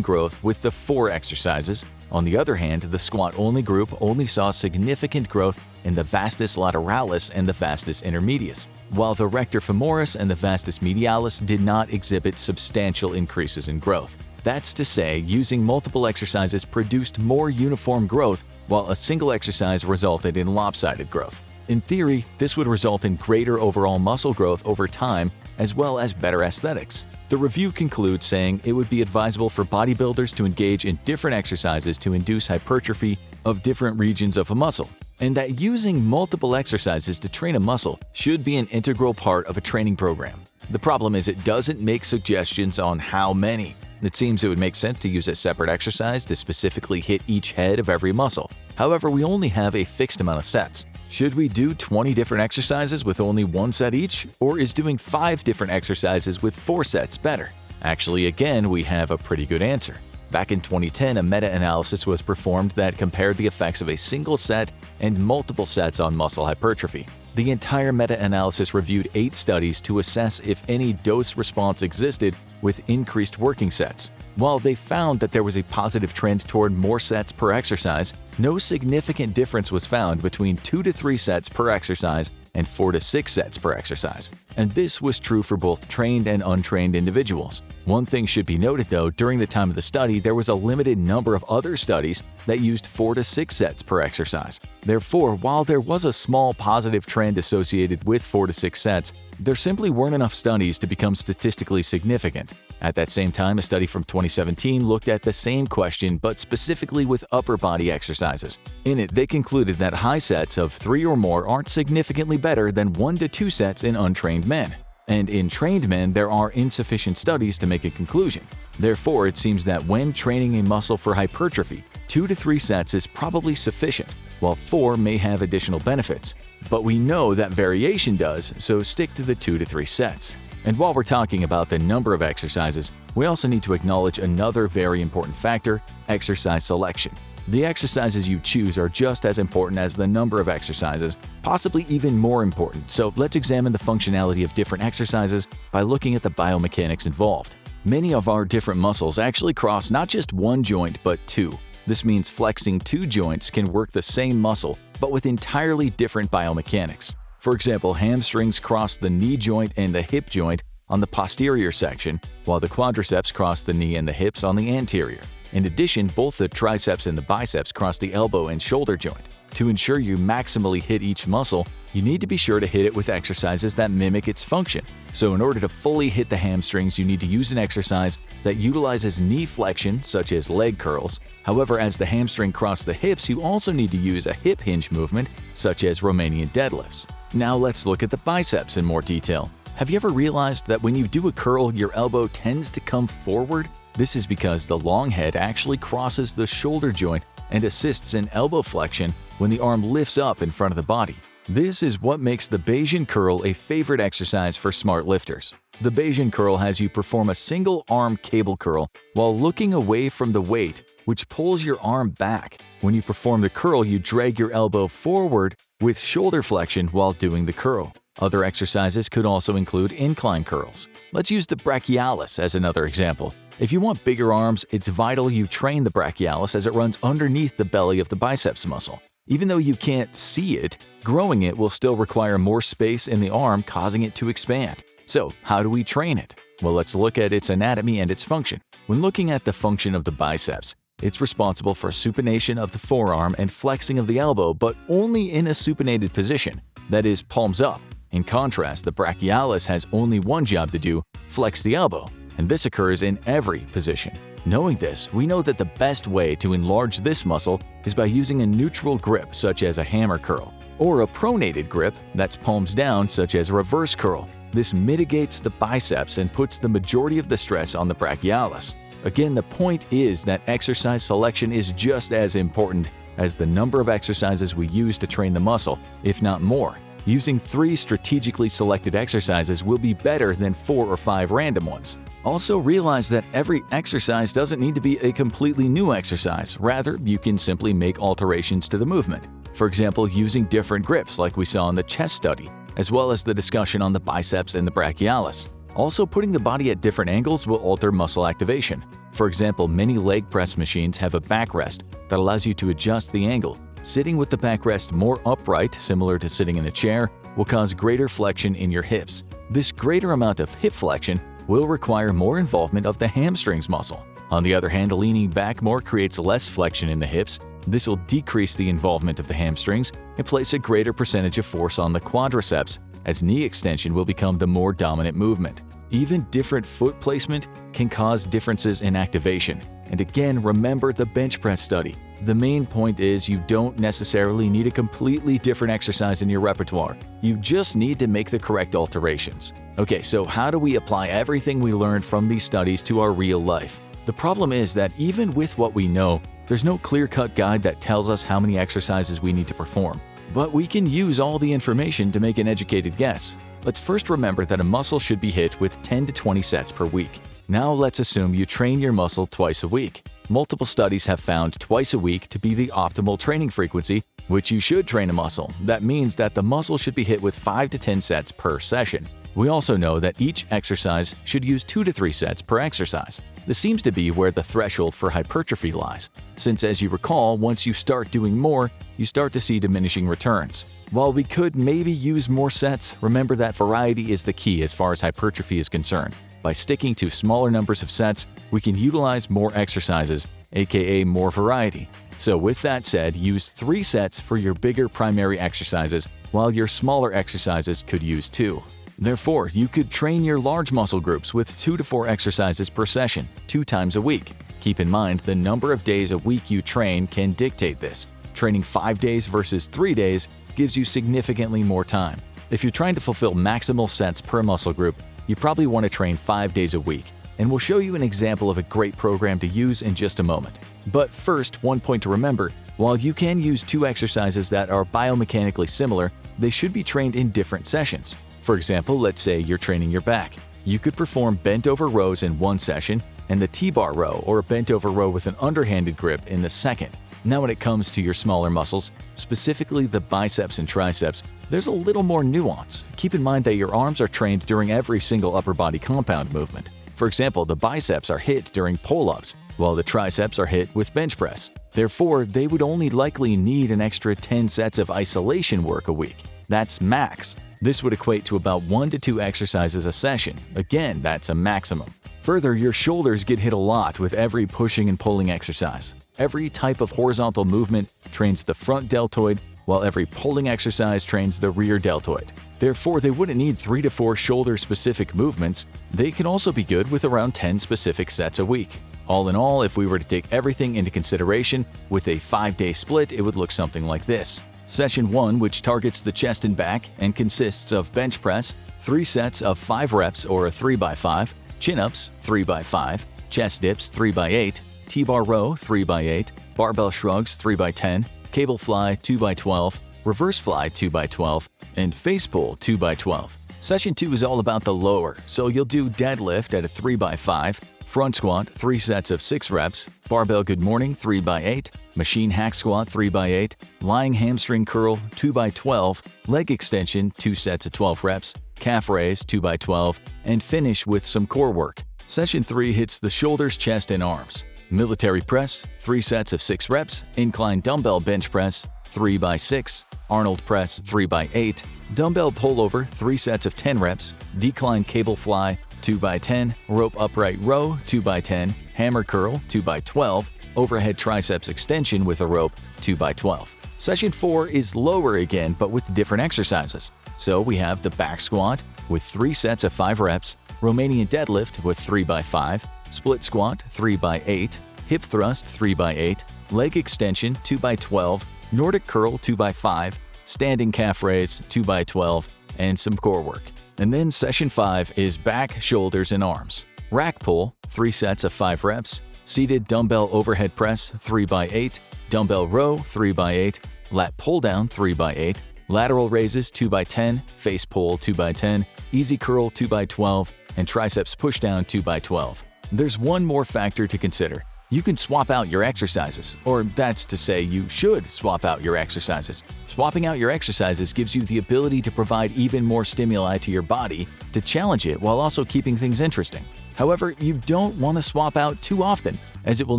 growth with the 4 exercises. On the other hand, the squat-only group only saw significant growth in the vastus lateralis and the vastus intermedius, while the rector femoris and the vastus medialis did not exhibit substantial increases in growth. That's to say, using multiple exercises produced more uniform growth, while a single exercise resulted in lopsided growth. In theory, this would result in greater overall muscle growth over time, as well as better aesthetics. The review concludes saying it would be advisable for bodybuilders to engage in different exercises to induce hypertrophy of different regions of a muscle, and that using multiple exercises to train a muscle should be an integral part of a training program. The problem is it doesn't make suggestions on how many. It seems it would make sense to use a separate exercise to specifically hit each head of every muscle. However, we only have a fixed amount of sets. Should we do 20 different exercises with only 1 set each, or is doing 5 different exercises with 4 sets better? Actually, again, we have a pretty good answer. Back in 2010, a meta-analysis was performed that compared the effects of a single set and multiple sets on muscle hypertrophy. The entire meta-analysis reviewed 8 studies to assess if any dose response existed with increased working sets. While they found that there was a positive trend toward more sets per exercise, no significant difference was found between 2 to 3 sets per exercise and 4 to 6 sets per exercise. And this was true for both trained and untrained individuals. One thing should be noted though, during the time of the study, there was a limited number of other studies that used 4 to 6 sets per exercise. Therefore, while there was a small positive trend associated with 4 to 6 sets, there simply weren't enough studies to become statistically significant. At that same time, a study from 2017 looked at the same question but specifically with upper body exercises. In it, they concluded that high sets of 3 or more aren't significantly better than 1 to 2 sets in untrained men. And in trained men, there are insufficient studies to make a conclusion. Therefore, it seems that when training a muscle for hypertrophy, 2 to 3 sets is probably sufficient, while 4 may have additional benefits. But we know that variation does, so stick to the 2 to 3 sets. And while we're talking about the number of exercises, we also need to acknowledge another very important factor: exercise selection. The exercises you choose are just as important as the number of exercises, possibly even more important. So let's examine the functionality of different exercises by looking at the biomechanics involved. Many of our different muscles actually cross not just one joint, but 2. This means flexing 2 joints can work the same muscle, but with entirely different biomechanics. For example, hamstrings cross the knee joint and the hip joint on the posterior section, while the quadriceps cross the knee and the hips on the anterior. In addition, both the triceps and the biceps cross the elbow and shoulder joint. To ensure you maximally hit each muscle, you need to be sure to hit it with exercises that mimic its function. So in order to fully hit the hamstrings, you need to use an exercise that utilizes knee flexion, such as leg curls. However, as the hamstring crosses the hips, you also need to use a hip hinge movement, such as Romanian deadlifts. Now let's look at the biceps in more detail. Have you ever realized that when you do a curl, your elbow tends to come forward? This is because the long head actually crosses the shoulder joint and assists in elbow flexion when the arm lifts up in front of the body. This is what makes the Bayesian curl a favorite exercise for smart lifters. The Bayesian curl has you perform a single arm cable curl while looking away from the weight, which pulls your arm back. When you perform the curl, you drag your elbow forward with shoulder flexion while doing the curl. Other exercises could also include incline curls. Let's use the brachialis as another example. If you want bigger arms, it's vital you train the brachialis as it runs underneath the belly of the biceps muscle. Even though you can't see it, growing it will still require more space in the arm, causing it to expand. So, how do we train it? Well, let's look at its anatomy and its function. When looking at the function of the biceps, it's responsible for supination of the forearm and flexing of the elbow, but only in a supinated position, that is, palms up. In contrast, the brachialis has only one job to do: flex the elbow, and this occurs in every position. Knowing this, we know that the best way to enlarge this muscle is by using a neutral grip, such as a hammer curl, or a pronated grip that's palms down, such as a reverse curl. This mitigates the biceps and puts the majority of the stress on the brachialis. Again, the point is that exercise selection is just as important as the number of exercises we use to train the muscle, if not more. Using 3 strategically selected exercises will be better than 4 or 5 random ones. Also realize that every exercise doesn't need to be a completely new exercise. Rather, you can simply make alterations to the movement. For example, using different grips like we saw in the chest study, as well as the discussion on the biceps and the brachialis. Also, putting the body at different angles will alter muscle activation. For example, many leg press machines have a backrest that allows you to adjust the angle. Sitting with the backrest more upright, similar to sitting in a chair, will cause greater flexion in your hips. This greater amount of hip flexion will require more involvement of the hamstrings muscle. On the other hand, leaning back more creates less flexion in the hips. This will decrease the involvement of the hamstrings and place a greater percentage of force on the quadriceps, as knee extension will become the more dominant movement. Even different foot placement can cause differences in activation. And again, remember the bench press study. The main point is you don't necessarily need a completely different exercise in your repertoire. You just need to make the correct alterations. Okay, so how do we apply everything we learned from these studies to our real life? The problem is that even with what we know, there's no clear-cut guide that tells us how many exercises we need to perform. But we can use all the information to make an educated guess. Let's first remember that a muscle should be hit with 10 to 20 sets per week. Now let's assume you train your muscle twice a week. Multiple studies have found twice a week to be the optimal training frequency, which you should train a muscle. That means that the muscle should be hit with 5 to 10 sets per session. We also know that each exercise should use 2 to 3 sets per exercise. This seems to be where the threshold for hypertrophy lies, since as you recall, once you start doing more, you start to see diminishing returns. While we could maybe use more sets, remember that variety is the key as far as hypertrophy is concerned. By sticking to smaller numbers of sets, we can utilize more exercises, aka more variety. So with that said, use 3 sets for your bigger primary exercises, while your smaller exercises could use 2. Therefore, you could train your large muscle groups with 2 to 4 exercises per session, 2 times a week. Keep in mind, the number of days a week you train can dictate this. Training 5 days versus 3 days gives you significantly more time. If you're trying to fulfill maximal sets per muscle group, you probably want to train 5 days a week, and we'll show you an example of a great program to use in just a moment. But first, one point to remember, while you can use 2 exercises that are biomechanically similar, they should be trained in different sessions. For example, let's say you're training your back. You could perform bent over rows in one session and the T-bar row or a bent over row with an underhanded grip in the second. Now when it comes to your smaller muscles, specifically the biceps and triceps, there's a little more nuance. Keep in mind that your arms are trained during every single upper body compound movement. For example, the biceps are hit during pull-ups, while the triceps are hit with bench press. Therefore, they would only likely need an extra 10 sets of isolation work a week. That's max. This would equate to about 1 to 2 exercises a session. Again, that's a maximum. Further, your shoulders get hit a lot with every pushing and pulling exercise. Every type of horizontal movement trains the front deltoid, while every pulling exercise trains the rear deltoid. Therefore, they wouldn't need 3 to 4 shoulder-specific movements. They can also be good with around 10 specific sets a week. All in all, if we were to take everything into consideration, with a 5-day split, it would look something like this. Session 1, which targets the chest and back and consists of bench press, 3 sets of 5 reps or a 3x5, chin-ups 3x5, chest dips 3x8, T-bar row 3x8, barbell shrugs 3x10, cable fly 2x12, reverse fly 2x12, and face pull 2x12. Session 2 is all about the lower, so you'll do deadlift at a 3x5, front squat 3 sets of 6 reps, barbell good morning 3x8, machine hack squat 3x8, lying hamstring curl 2x12, leg extension 2 sets of 12 reps, calf raise 2x12, and finish with some core work. Session 3 hits the shoulders, chest, and arms. Military press 3 sets of 6 reps, incline dumbbell bench press 3x6, Arnold press 3x8, dumbbell pullover 3 sets of 10 reps, decline cable fly 2x10, rope upright row 2x10, hammer curl 2x12, overhead triceps extension with a rope 2x12. Session 4 is lower again, but with different exercises. So we have the back squat with 3 sets of 5 reps, Romanian deadlift with 3x5, split squat 3x8, hip thrust 3x8, leg extension 2x12, Nordic curl 2x5, standing calf raise 2x12, and some core work. And then session 5 is back, shoulders, and arms. rack pull, 3 sets of 5 reps, seated dumbbell overhead press 3x8, dumbbell row 3x8, lat pull down 3x8, lateral raises 2x10, face pull 2x10, easy curl 2x12, and triceps push down 2x12. There's one more factor to consider. You can swap out your exercises, or that's to say you should swap out your exercises. Swapping out your exercises gives you the ability to provide even more stimuli to your body to challenge it while also keeping things interesting. However, you don't want to swap out too often, as it will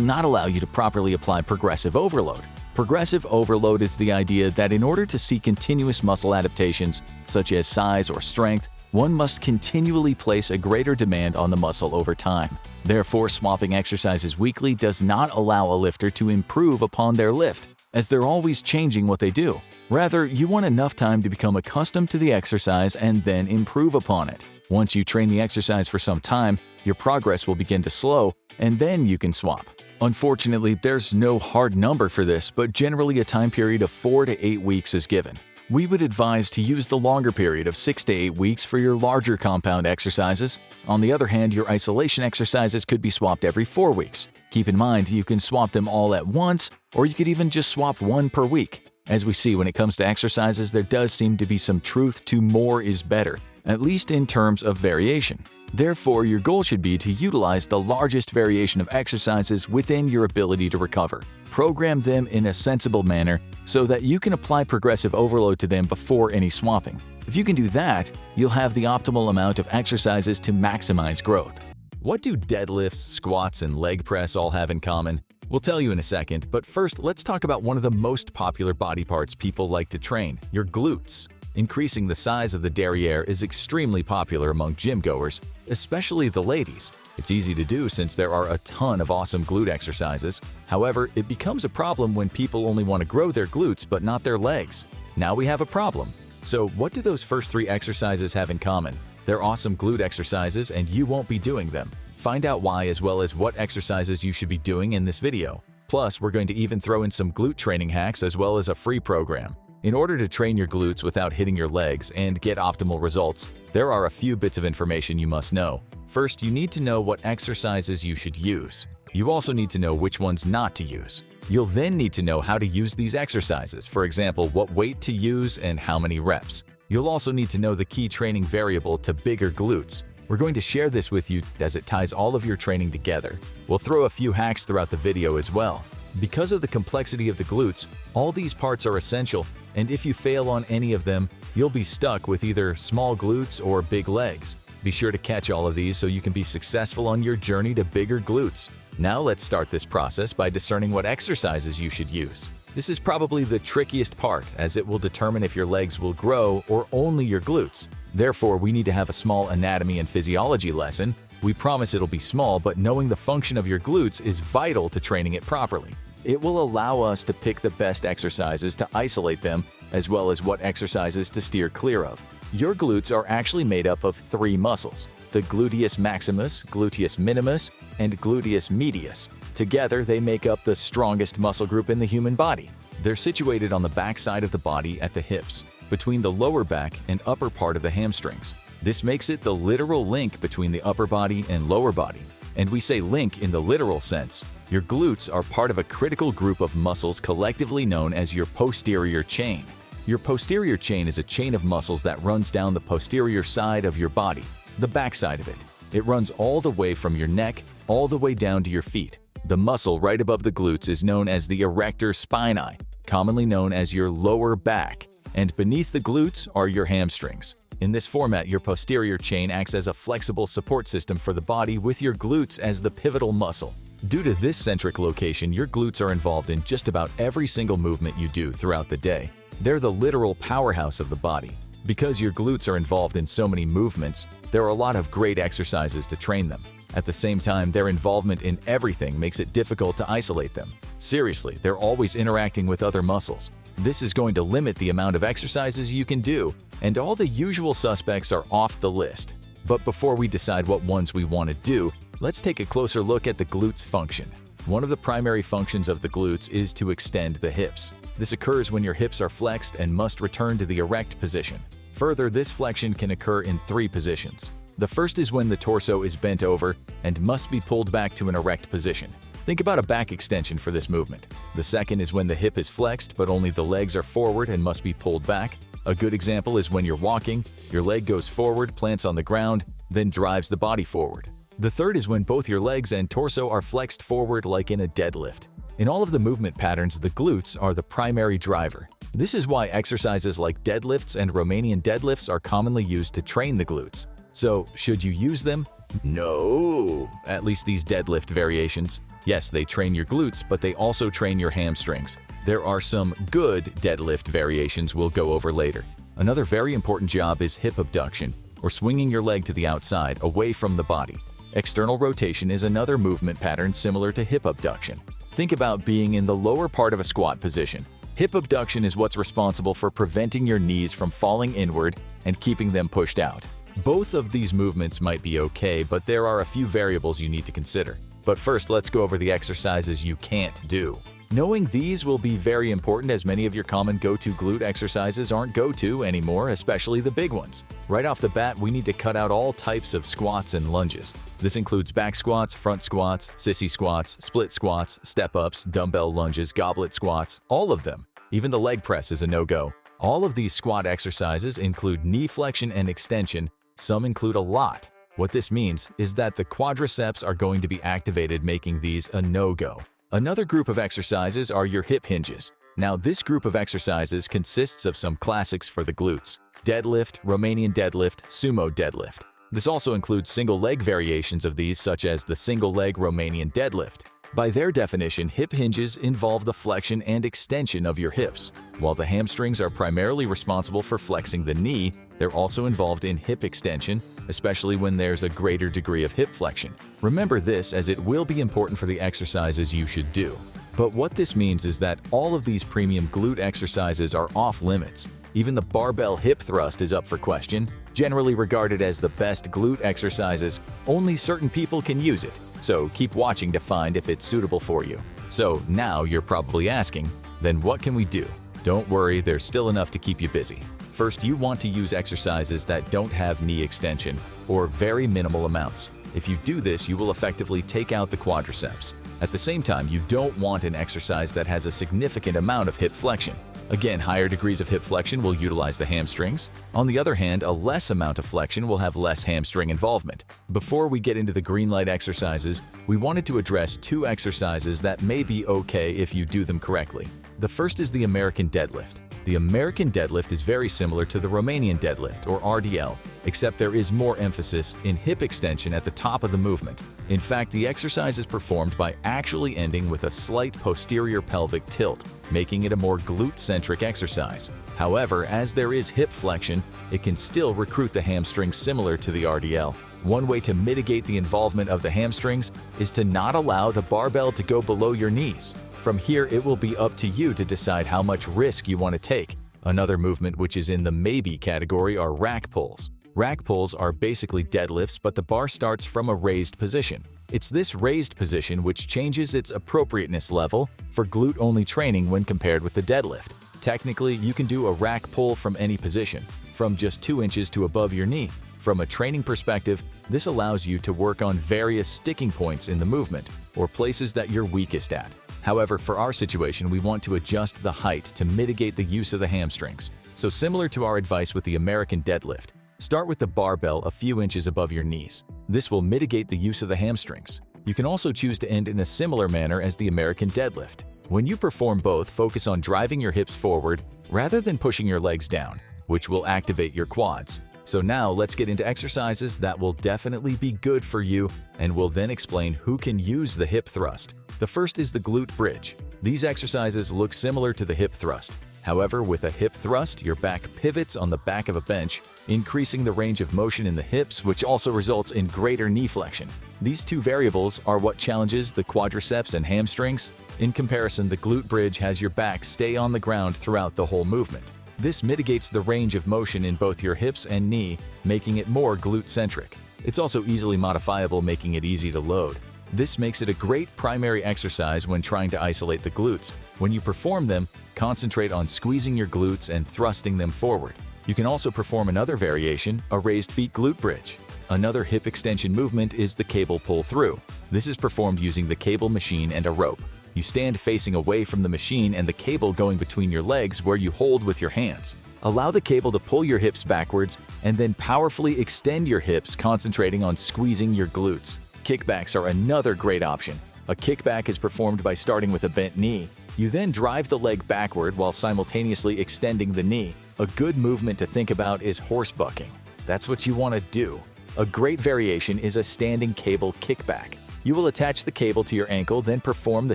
not allow you to properly apply progressive overload. Progressive overload is the idea that in order to see continuous muscle adaptations, such as size or strength, one must continually place a greater demand on the muscle over time. Therefore, swapping exercises weekly does not allow a lifter to improve upon their lift, as they're always changing what they do. Rather, you want enough time to become accustomed to the exercise and then improve upon it. Once you train the exercise for some time, your progress will begin to slow, and then you can swap. Unfortunately, there's no hard number for this, but generally a time period of 4 to 8 weeks is given. We would advise to use the longer period of 6 to 8 weeks for your larger compound exercises. On the other hand, your isolation exercises could be swapped every 4 weeks. Keep in mind, you can swap them all at once, or you could even just swap one per week. As we see when it comes to exercises, there does seem to be some truth to more is better, at least in terms of variation. Therefore, your goal should be to utilize the largest variation of exercises within your ability to recover. Program them in a sensible manner so that you can apply progressive overload to them before any swapping. If you can do that, you'll have the optimal amount of exercises to maximize growth. What do deadlifts, squats, and leg press all have in common? We'll tell you in a second, but first let's talk about one of the most popular body parts people like to train, your glutes. Increasing the size of the derriere is extremely popular among gym goers, especially the ladies. It's easy to do since there are a ton of awesome glute exercises. However, it becomes a problem when people only want to grow their glutes but not their legs. Now we have a problem. So what do those first 3 exercises have in common? They're awesome glute exercises and you won't be doing them. Find out why as well as what exercises you should be doing in this video. Plus, we're going to even throw in some glute training hacks as well as a free program. In order to train your glutes without hitting your legs and get optimal results, there are a few bits of information you must know. First, you need to know what exercises you should use. You also need to know which ones not to use. You'll then need to know how to use these exercises, for example, what weight to use and how many reps. You'll also need to know the key training variable to bigger glutes. We're going to share this with you as it ties all of your training together. We'll throw a few hacks throughout the video as well. Because of the complexity of the glutes, all these parts are essential, and if you fail on any of them, you'll be stuck with either small glutes or big legs. Be sure to catch all of these so you can be successful on your journey to bigger glutes. Now let's start this process by discerning what exercises you should use. This is probably the trickiest part, as it will determine if your legs will grow or only your glutes. Therefore, we need to have a small anatomy and physiology lesson. We promise it'll be small, but knowing the function of your glutes is vital to training it properly. It will allow us to pick the best exercises to isolate them, as well as what exercises to steer clear of. Your glutes are actually made up of 3 muscles: the gluteus maximus, gluteus minimus, and gluteus medius. Together, they make up the strongest muscle group in the human body. They're situated on the back side of the body at the hips, between the lower back and upper part of the hamstrings. This makes it the literal link between the upper body and lower body. And we say link in the literal sense. Your glutes are part of a critical group of muscles collectively known as your posterior chain. Your posterior chain is a chain of muscles that runs down the posterior side of your body, the back side of it. It runs all the way from your neck, all the way down to your feet. The muscle right above the glutes is known as the erector spinae, commonly known as your lower back, and beneath the glutes are your hamstrings. In this format, your posterior chain acts as a flexible support system for the body with your glutes as the pivotal muscle. Due to this centric location, your glutes are involved in just about every single movement you do throughout the day. They're the literal powerhouse of the body. Because your glutes are involved in so many movements, there are a lot of great exercises to train them. At the same time, their involvement in everything makes it difficult to isolate them. Seriously, they're always interacting with other muscles. This is going to limit the amount of exercises you can do, and all the usual suspects are off the list. But before we decide what ones we want to do, let's take a closer look at the glutes function. One of the primary functions of the glutes is to extend the hips. This occurs when your hips are flexed and must return to the erect position. Further, this flexion can occur in 3 positions. The first is when the torso is bent over and must be pulled back to an erect position. Think about a back extension for this movement. The second is when the hip is flexed but only the legs are forward and must be pulled back. A good example is when you're walking, your leg goes forward, plants on the ground, then drives the body forward. The third is when both your legs and torso are flexed forward like in a deadlift. In all of the movement patterns, the glutes are the primary driver. This is why exercises like deadlifts and Romanian deadlifts are commonly used to train the glutes. So, should you use them? No! At least these deadlift variations. Yes, they train your glutes, but they also train your hamstrings. There are some good deadlift variations we'll go over later. Another very important job is hip abduction, or swinging your leg to the outside, away from the body. External rotation is another movement pattern similar to hip abduction. Think about being in the lower part of a squat position. Hip abduction is what's responsible for preventing your knees from falling inward and keeping them pushed out. Both of these movements might be okay, but there are a few variables you need to consider. But first, let's go over the exercises you can't do. Knowing these will be very important as many of your common go-to glute exercises aren't go-to anymore, especially the big ones. Right off the bat, we need to cut out all types of squats and lunges. This includes back squats, front squats, sissy squats, split squats, step-ups, dumbbell lunges, goblet squats, all of them. Even the leg press is a no-go. All of these squat exercises include knee flexion and extension. Some include a lot. What this means is that the quadriceps are going to be activated, making these a no-go. Another group of exercises are your hip hinges. Now, this group of exercises consists of some classics for the glutes: deadlift, Romanian deadlift, sumo deadlift. This also includes single leg variations of these, such as the single leg Romanian deadlift. By their definition, hip hinges involve the flexion and extension of your hips. While the hamstrings are primarily responsible for flexing the knee, they're also involved in hip extension, especially when there's a greater degree of hip flexion. Remember this, as it will be important for the exercises you should do. But what this means is that all of these premium glute exercises are off limits. Even the barbell hip thrust is up for question. Generally regarded as the best glute exercises, only certain people can use it. So keep watching to find if it's suitable for you. So now you're probably asking, then what can we do? Don't worry, there's still enough to keep you busy. First, you want to use exercises that don't have knee extension, or very minimal amounts. If you do this, you will effectively take out the quadriceps. At the same time, you don't want an exercise that has a significant amount of hip flexion. Again, higher degrees of hip flexion will utilize the hamstrings. On the other hand, a less amount of flexion will have less hamstring involvement. Before we get into the green light exercises, we wanted to address two exercises that may be okay if you do them correctly. The first is the American deadlift. The American deadlift is very similar to the Romanian deadlift, or RDL, except there is more emphasis in hip extension at the top of the movement. In fact, the exercise is performed by actually ending with a slight posterior pelvic tilt, making it a more glute-centric exercise. However, as there is hip flexion, it can still recruit the hamstrings similar to the RDL. One way to mitigate the involvement of the hamstrings is to not allow the barbell to go below your knees. From here, it will be up to you to decide how much risk you want to take. Another movement which is in the maybe category are rack pulls. Rack pulls are basically deadlifts, but the bar starts from a raised position. It's this raised position which changes its appropriateness level for glute-only training when compared with the deadlift. Technically, you can do a rack pull from any position, from just 2 inches to above your knee. From a training perspective, this allows you to work on various sticking points in the movement, or places that you're weakest at. However, for our situation, we want to adjust the height to mitigate the use of the hamstrings. So similar to our advice with the American deadlift, start with the barbell a few inches above your knees. This will mitigate the use of the hamstrings. You can also choose to end in a similar manner as the American deadlift. When you perform both, focus on driving your hips forward rather than pushing your legs down, which will activate your quads. So now let's get into exercises that will definitely be good for you, and we'll then explain who can use the hip thrust. The first is the glute bridge. These exercises look similar to the hip thrust. However, with a hip thrust, your back pivots on the back of a bench, increasing the range of motion in the hips, which also results in greater knee flexion. These two variables are what challenges the quadriceps and hamstrings. In comparison, the glute bridge has your back stay on the ground throughout the whole movement. This mitigates the range of motion in both your hips and knee, making it more glute-centric. It's also easily modifiable, making it easy to load. This makes it a great primary exercise when trying to isolate the glutes. When you perform them, concentrate on squeezing your glutes and thrusting them forward. You can also perform another variation, a raised feet glute bridge. Another hip extension movement is the cable pull-through. This is performed using the cable machine and a rope. You stand facing away from the machine and the cable going between your legs where you hold with your hands. Allow the cable to pull your hips backwards and then powerfully extend your hips, concentrating on squeezing your glutes. Kickbacks are another great option. A kickback is performed by starting with a bent knee. You then drive the leg backward while simultaneously extending the knee. A good movement to think about is horse bucking. That's what you want to do. A great variation is a standing cable kickback. You will attach the cable to your ankle, then perform the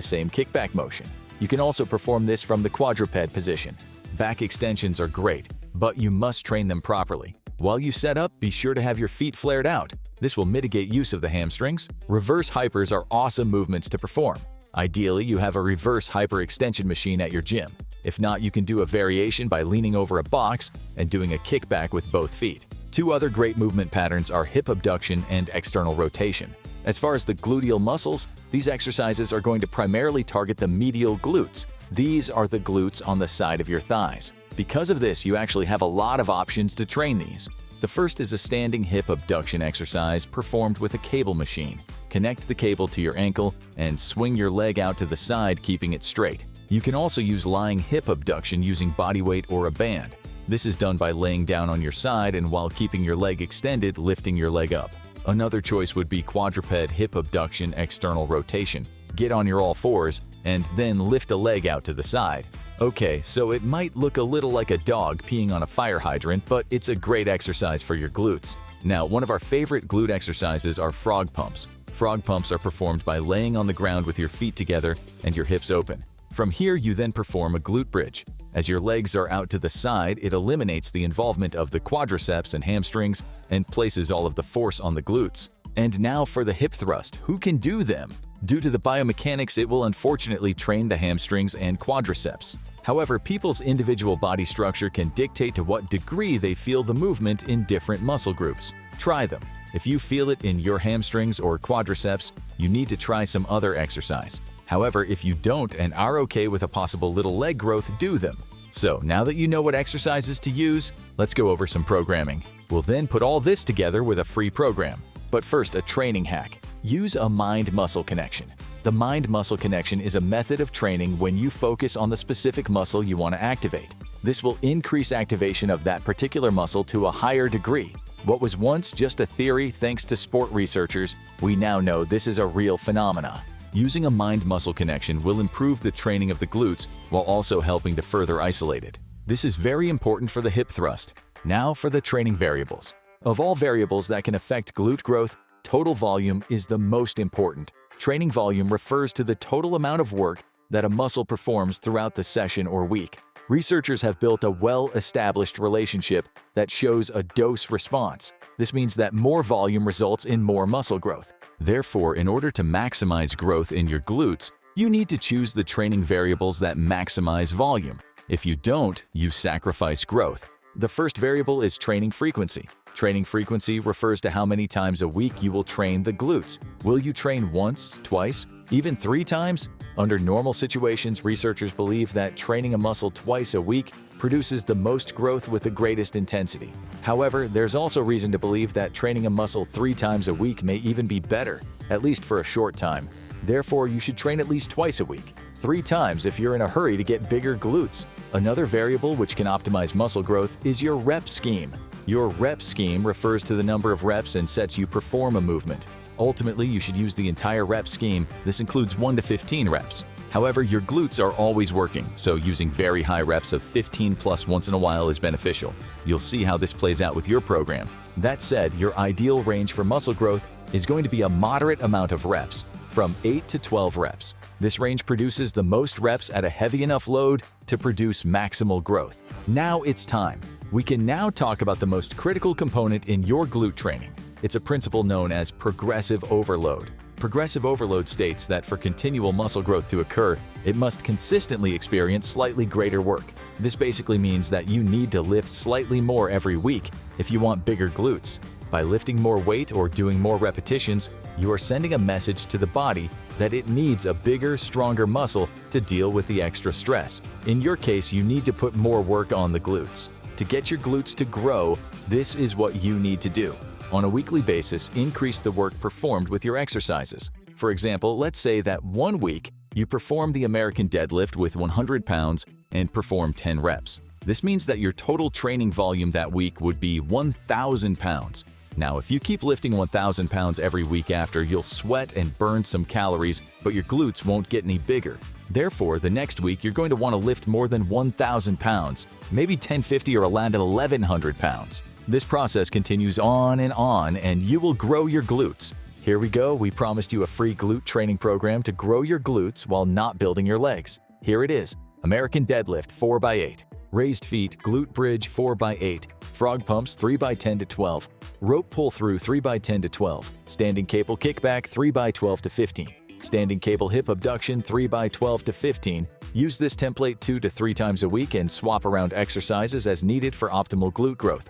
same kickback motion. You can also perform this from the quadruped position. Back extensions are great, but you must train them properly. While you set up, be sure to have your feet flared out. This will mitigate use of the hamstrings. Reverse hypers are awesome movements to perform. Ideally, you have a reverse hyper extension machine at your gym. If not, you can do a variation by leaning over a box and doing a kickback with both feet. Two other great movement patterns are hip abduction and external rotation. As far as the gluteal muscles, these exercises are going to primarily target the medial glutes. These are the glutes on the side of your thighs. Because of this, you actually have a lot of options to train these. The first is a standing hip abduction exercise performed with a cable machine. Connect the cable to your ankle and swing your leg out to the side, keeping it straight. You can also use lying hip abduction using body weight or a band. This is done by laying down on your side and while keeping your leg extended, lifting your leg up. Another choice would be quadruped hip abduction external rotation. Get on your all fours and then lift a leg out to the side. Okay, so it might look a little like a dog peeing on a fire hydrant, but it's a great exercise for your glutes. Now, one of our favorite glute exercises are frog pumps. Frog pumps are performed by laying on the ground with your feet together and your hips open. From here, you then perform a glute bridge. As your legs are out to the side, it eliminates the involvement of the quadriceps and hamstrings and places all of the force on the glutes. And now for the hip thrust. Who can do them? Due to the biomechanics, it will unfortunately train the hamstrings and quadriceps. However, people's individual body structure can dictate to what degree they feel the movement in different muscle groups. Try them. If you feel it in your hamstrings or quadriceps, you need to try some other exercise. However, if you don't and are okay with a possible little leg growth, do them. So now that you know what exercises to use, let's go over some programming. We'll then put all this together with a free program. But first, a training hack. Use a mind-muscle connection. The mind-muscle connection is a method of training when you focus on the specific muscle you want to activate. This will increase activation of that particular muscle to a higher degree. What was once just a theory, thanks to sport researchers, we now know this is a real phenomena. Using a mind-muscle connection will improve the training of the glutes while also helping to further isolate it. This is very important for the hip thrust. Now for the training variables. Of all variables that can affect glute growth, total volume is the most important. Training volume refers to the total amount of work that a muscle performs throughout the session or week. Researchers have built a well-established relationship that shows a dose response. This means that more volume results in more muscle growth. Therefore, in order to maximize growth in your glutes, you need to choose the training variables that maximize volume. If you don't, you sacrifice growth. The first variable is training frequency. Training frequency refers to how many times a week you will train the glutes. Will you train once, twice, even 3 times? Under normal situations, researchers believe that training a muscle twice a week produces the most growth with the greatest intensity. However, there's also reason to believe that training a muscle 3 times a week may even be better, at least for a short time. Therefore, you should train at least twice a week, 3 times if you're in a hurry to get bigger glutes. Another variable which can optimize muscle growth is your rep scheme. Your rep scheme refers to the number of reps and sets you perform a movement. Ultimately, you should use the entire rep scheme. This includes 1 to 15 reps. However, your glutes are always working, so using very high reps of 15 plus once in a while is beneficial. You'll see how this plays out with your program. That said, your ideal range for muscle growth is going to be a moderate amount of reps, from 8 to 12 reps. This range produces the most reps at a heavy enough load to produce maximal growth. Now it's time. We can now talk about the most critical component in your glute training. It's a principle known as progressive overload. Progressive overload states that for continual muscle growth to occur, it must consistently experience slightly greater work. This basically means that you need to lift slightly more every week if you want bigger glutes. By lifting more weight or doing more repetitions, you are sending a message to the body that it needs a bigger, stronger muscle to deal with the extra stress. In your case, you need to put more work on the glutes. To get your glutes to grow, this is what you need to do. On a weekly basis, increase the work performed with your exercises. For example, let's say that one week you perform the American deadlift with 100 pounds and perform 10 reps. This means that your total training volume that week would be 1,000 pounds. Now, if you keep lifting 1,000 pounds every week after, you'll sweat and burn some calories, but your glutes won't get any bigger. Therefore, the next week you're going to want to lift more than 1,000 pounds, maybe 1,050 or 1,100 pounds. This process continues on, and you will grow your glutes. Here we go, we promised you a free glute training program to grow your glutes while not building your legs. Here it is: American deadlift 4x8, raised feet glute bridge 4x8, frog pumps 3x10 to 12, rope pull through 3x10 to 12, standing cable kickback 3x12 to 15, standing cable hip abduction 3x12 to 15. Use this template 2 to 3 times a week and swap around exercises as needed for optimal glute growth.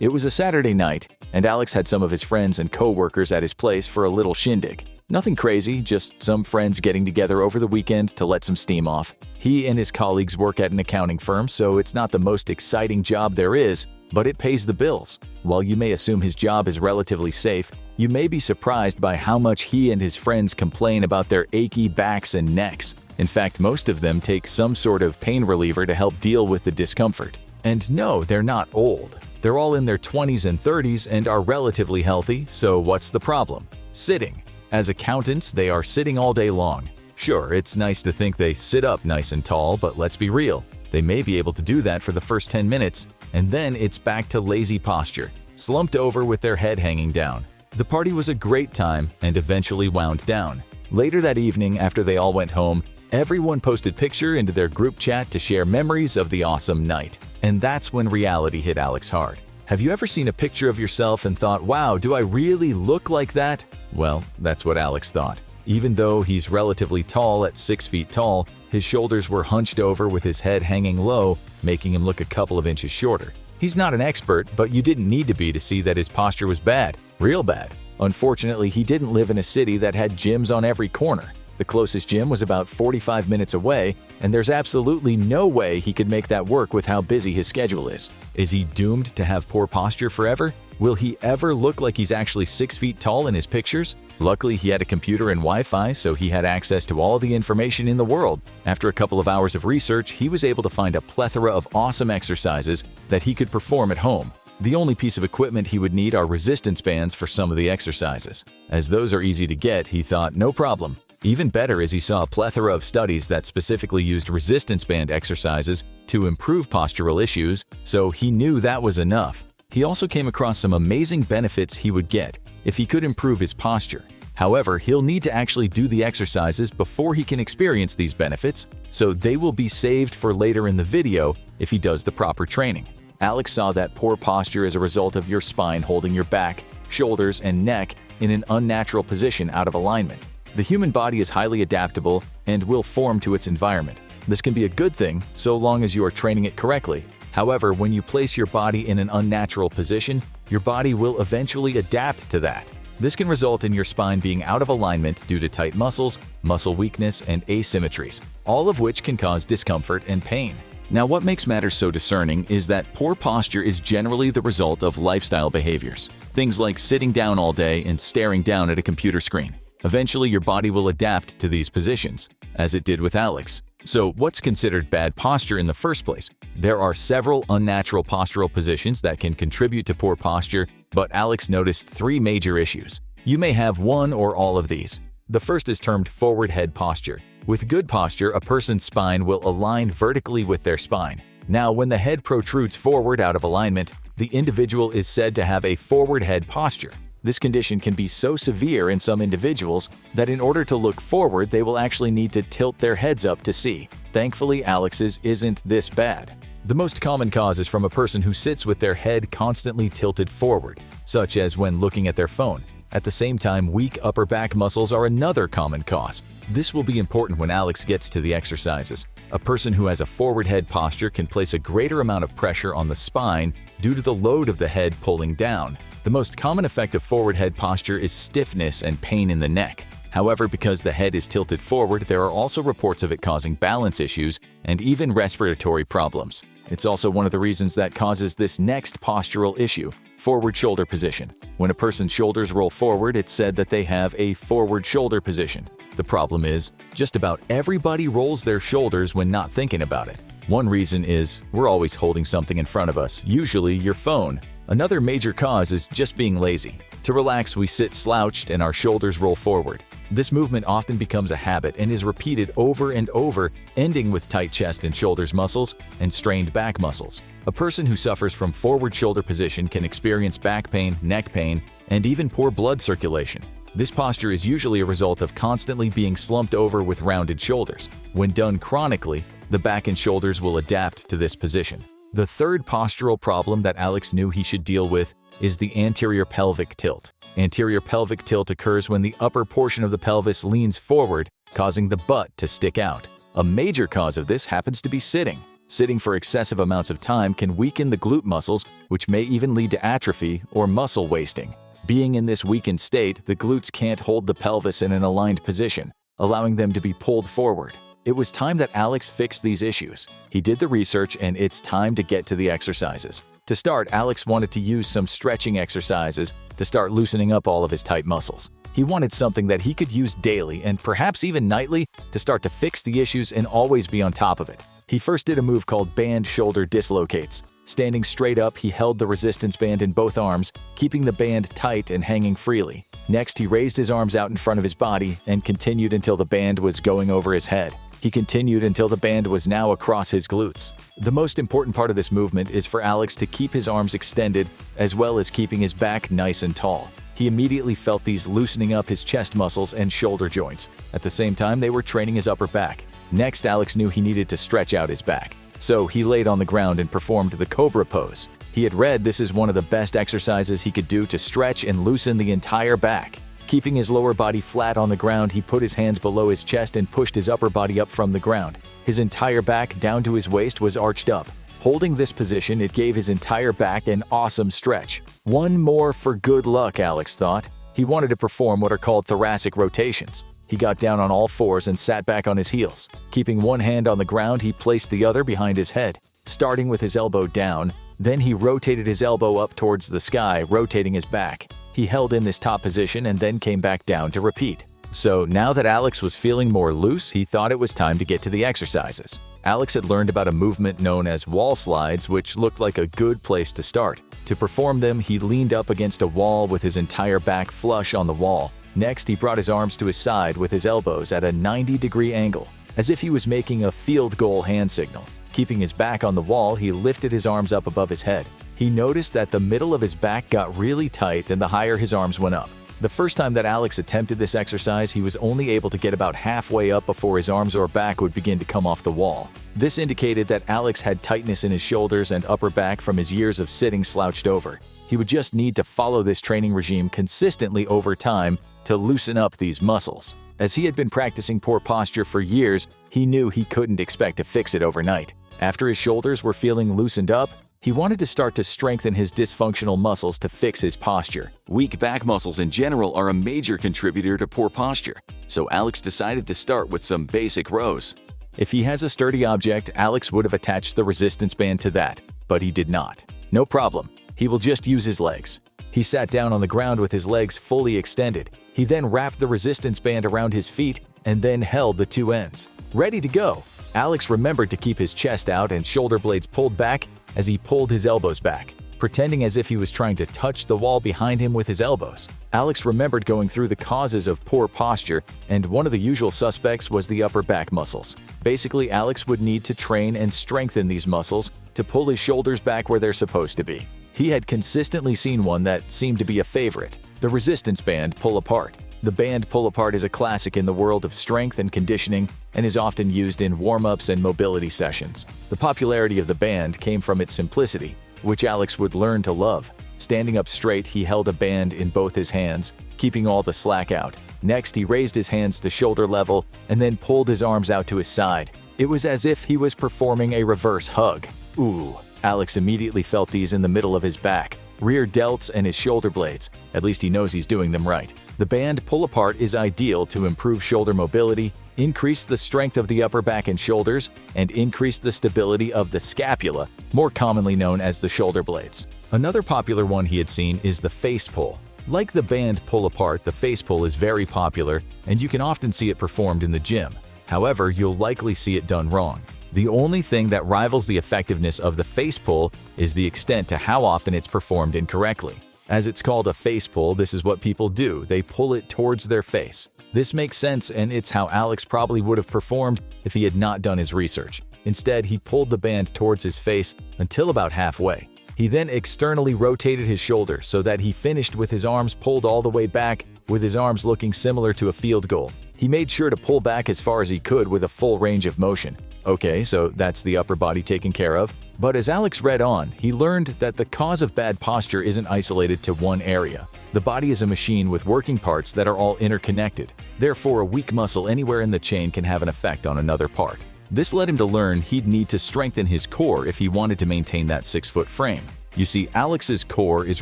It was a Saturday night, and Alex had some of his friends and co-workers at his place for a little shindig. Nothing crazy, just some friends getting together over the weekend to let some steam off. He and his colleagues work at an accounting firm, so it's not the most exciting job there is, but it pays the bills. While you may assume his job is relatively safe, you may be surprised by how much he and his friends complain about their achy backs and necks. In fact, most of them take some sort of pain reliever to help deal with the discomfort. And no, they're not old. They're all in their 20s and 30s and are relatively healthy, so what's the problem? Sitting. As accountants, they are sitting all day long. Sure, it's nice to think they sit up nice and tall, but let's be real. They may be able to do that for the first 10 minutes, and then it's back to lazy posture, slumped over with their head hanging down. The party was a great time and eventually wound down. Later that evening, after they all went home, everyone posted picture into their group chat to share memories of the awesome night. And that's when reality hit Alex hard. Have you ever seen a picture of yourself and thought, wow, do I really look like that? Well, that's what Alex thought. Even though he's relatively tall at 6 feet tall, his shoulders were hunched over with his head hanging low, making him look a couple of inches shorter. He's not an expert, but you didn't need to be to see that his posture was bad, real bad. Unfortunately, he didn't live in a city that had gyms on every corner. The closest gym was about 45 minutes away, and there's absolutely no way he could make that work with how busy his schedule is. Is he doomed to have poor posture forever? Will he ever look like he's actually 6 feet tall in his pictures? Luckily, he had a computer and Wi-Fi, so he had access to all the information in the world. After a couple of hours of research, he was able to find a plethora of awesome exercises that he could perform at home. The only piece of equipment he would need are resistance bands for some of the exercises. As those are easy to get, he thought, no problem. Even better is he saw a plethora of studies that specifically used resistance band exercises to improve postural issues, so he knew that was enough. He also came across some amazing benefits he would get if he could improve his posture. However, he'll need to actually do the exercises before he can experience these benefits, so they will be saved for later in the video if he does the proper training. Alex saw that poor posture is a result of your spine holding your back, shoulders, and neck in an unnatural position out of alignment. The human body is highly adaptable and will form to its environment. This can be a good thing so long as you are training it correctly. However, when you place your body in an unnatural position, your body will eventually adapt to that. This can result in your spine being out of alignment due to tight muscles, muscle weakness, and asymmetries, all of which can cause discomfort and pain. Now, what makes matters so discerning is that poor posture is generally the result of lifestyle behaviors. Things like sitting down all day and staring down at a computer screen. Eventually, your body will adapt to these positions, as it did with Alex. So, what's considered bad posture in the first place? There are several unnatural postural positions that can contribute to poor posture, but Alex noticed 3 major issues. You may have one or all of these. The first is termed forward head posture. With good posture, a person's spine will align vertically with their spine. Now, when the head protrudes forward out of alignment, the individual is said to have a forward head posture. This condition can be so severe in some individuals that in order to look forward, they will actually need to tilt their heads up to see. Thankfully, Alex's isn't this bad. The most common cause is from a person who sits with their head constantly tilted forward, such as when looking at their phone. At the same time, weak upper back muscles are another common cause. This will be important when Alex gets to the exercises. A person who has a forward head posture can place a greater amount of pressure on the spine due to the load of the head pulling down. The most common effect of forward head posture is stiffness and pain in the neck. However, because the head is tilted forward, there are also reports of it causing balance issues and even respiratory problems. It's also one of the reasons that causes this next postural issue, forward shoulder position. When a person's shoulders roll forward, it's said that they have a forward shoulder position. The problem is, just about everybody rolls their shoulders when not thinking about it. One reason is we're always holding something in front of us, usually your phone. Another major cause is just being lazy. To relax, we sit slouched and our shoulders roll forward. This movement often becomes a habit and is repeated over and over, ending with tight chest and shoulders muscles and strained back muscles. A person who suffers from forward shoulder position can experience back pain, neck pain, and even poor blood circulation. This posture is usually a result of constantly being slumped over with rounded shoulders. When done chronically, the back and shoulders will adapt to this position. The third postural problem that Alex knew he should deal with is the anterior pelvic tilt. Anterior pelvic tilt occurs when the upper portion of the pelvis leans forward, causing the butt to stick out. A major cause of this happens to be sitting. Sitting for excessive amounts of time can weaken the glute muscles, which may even lead to atrophy or muscle wasting. Being in this weakened state, the glutes can't hold the pelvis in an aligned position, allowing them to be pulled forward. It was time that Alex fixed these issues. He did the research and it's time to get to the exercises. To start, Alex wanted to use some stretching exercises to start loosening up all of his tight muscles. He wanted something that he could use daily and perhaps even nightly to start to fix the issues and always be on top of it. He first did a move called band shoulder dislocates. Standing straight up, he held the resistance band in both arms, keeping the band tight and hanging freely. Next, he raised his arms out in front of his body and continued until the band was going over his head. He continued until the band was now across his glutes. The most important part of this movement is for Alex to keep his arms extended as well as keeping his back nice and tall. He immediately felt these loosening up his chest muscles and shoulder joints. At the same time, they were training his upper back. Next, Alex knew he needed to stretch out his back. So he laid on the ground and performed the cobra pose. He had read this is one of the best exercises he could do to stretch and loosen the entire back. Keeping his lower body flat on the ground, he put his hands below his chest and pushed his upper body up from the ground. His entire back down to his waist was arched up. Holding this position, it gave his entire back an awesome stretch. One more for good luck, Alex thought. He wanted to perform what are called thoracic rotations. He got down on all fours and sat back on his heels. Keeping one hand on the ground, he placed the other behind his head, starting with his elbow down. Then he rotated his elbow up towards the sky, rotating his back. He held in this top position and then came back down to repeat. So now that Alex was feeling more loose, he thought it was time to get to the exercises. Alex had learned about a movement known as wall slides, which looked like a good place to start. To perform them, he leaned up against a wall with his entire back flush on the wall. Next, he brought his arms to his side with his elbows at a 90-degree angle, as if he was making a field goal hand signal. Keeping his back on the wall, he lifted his arms up above his head. He noticed that the middle of his back got really tight and the higher his arms went up. The first time that Alex attempted this exercise, he was only able to get about halfway up before his arms or back would begin to come off the wall. This indicated that Alex had tightness in his shoulders and upper back from his years of sitting slouched over. He would just need to follow this training regime consistently over time to loosen up these muscles. As he had been practicing poor posture for years, he knew he couldn't expect to fix it overnight. After his shoulders were feeling loosened up, he wanted to start to strengthen his dysfunctional muscles to fix his posture. Weak back muscles in general are a major contributor to poor posture, so Alex decided to start with some basic rows. If he has a sturdy object, Alex would have attached the resistance band to that, but he did not. No problem, he will just use his legs. He sat down on the ground with his legs fully extended. He then wrapped the resistance band around his feet and then held the two ends. Ready to go! Alex remembered to keep his chest out and shoulder blades pulled back as he pulled his elbows back, pretending as if he was trying to touch the wall behind him with his elbows. Alex remembered going through the causes of poor posture, and one of the usual suspects was the upper back muscles. Basically, Alex would need to train and strengthen these muscles to pull his shoulders back where they're supposed to be. He had consistently seen one that seemed to be a favorite, the resistance band pull-apart. The band pull-apart is a classic in the world of strength and conditioning and is often used in warm-ups and mobility sessions. The popularity of the band came from its simplicity, which Alex would learn to love. Standing up straight, he held a band in both his hands, keeping all the slack out. Next, he raised his hands to shoulder level and then pulled his arms out to his side. It was as if he was performing a reverse hug. Ooh! Alex immediately felt these in the middle of his back, rear delts, and his shoulder blades. At least he knows he's doing them right. The band pull-apart is ideal to improve shoulder mobility, increase the strength of the upper back and shoulders, and increase the stability of the scapula, more commonly known as the shoulder blades. Another popular one he had seen is the face pull. Like the band pull-apart, the face pull is very popular, and you can often see it performed in the gym. However, you'll likely see it done wrong. The only thing that rivals the effectiveness of the face pull is the extent to how often it's performed incorrectly. As it's called a face pull, this is what people do. They pull it towards their face. This makes sense, and it's how Alex probably would have performed if he had not done his research. Instead, he pulled the band towards his face until about halfway. He then externally rotated his shoulder so that he finished with his arms pulled all the way back, with his arms looking similar to a field goal. He made sure to pull back as far as he could with a full range of motion. Okay, so that's the upper body taken care of. But as Alex read on, he learned that the cause of bad posture isn't isolated to one area. The body is a machine with working parts that are all interconnected. Therefore, a weak muscle anywhere in the chain can have an effect on another part. This led him to learn he'd need to strengthen his core if he wanted to maintain that 6-foot frame. You see, Alex's core is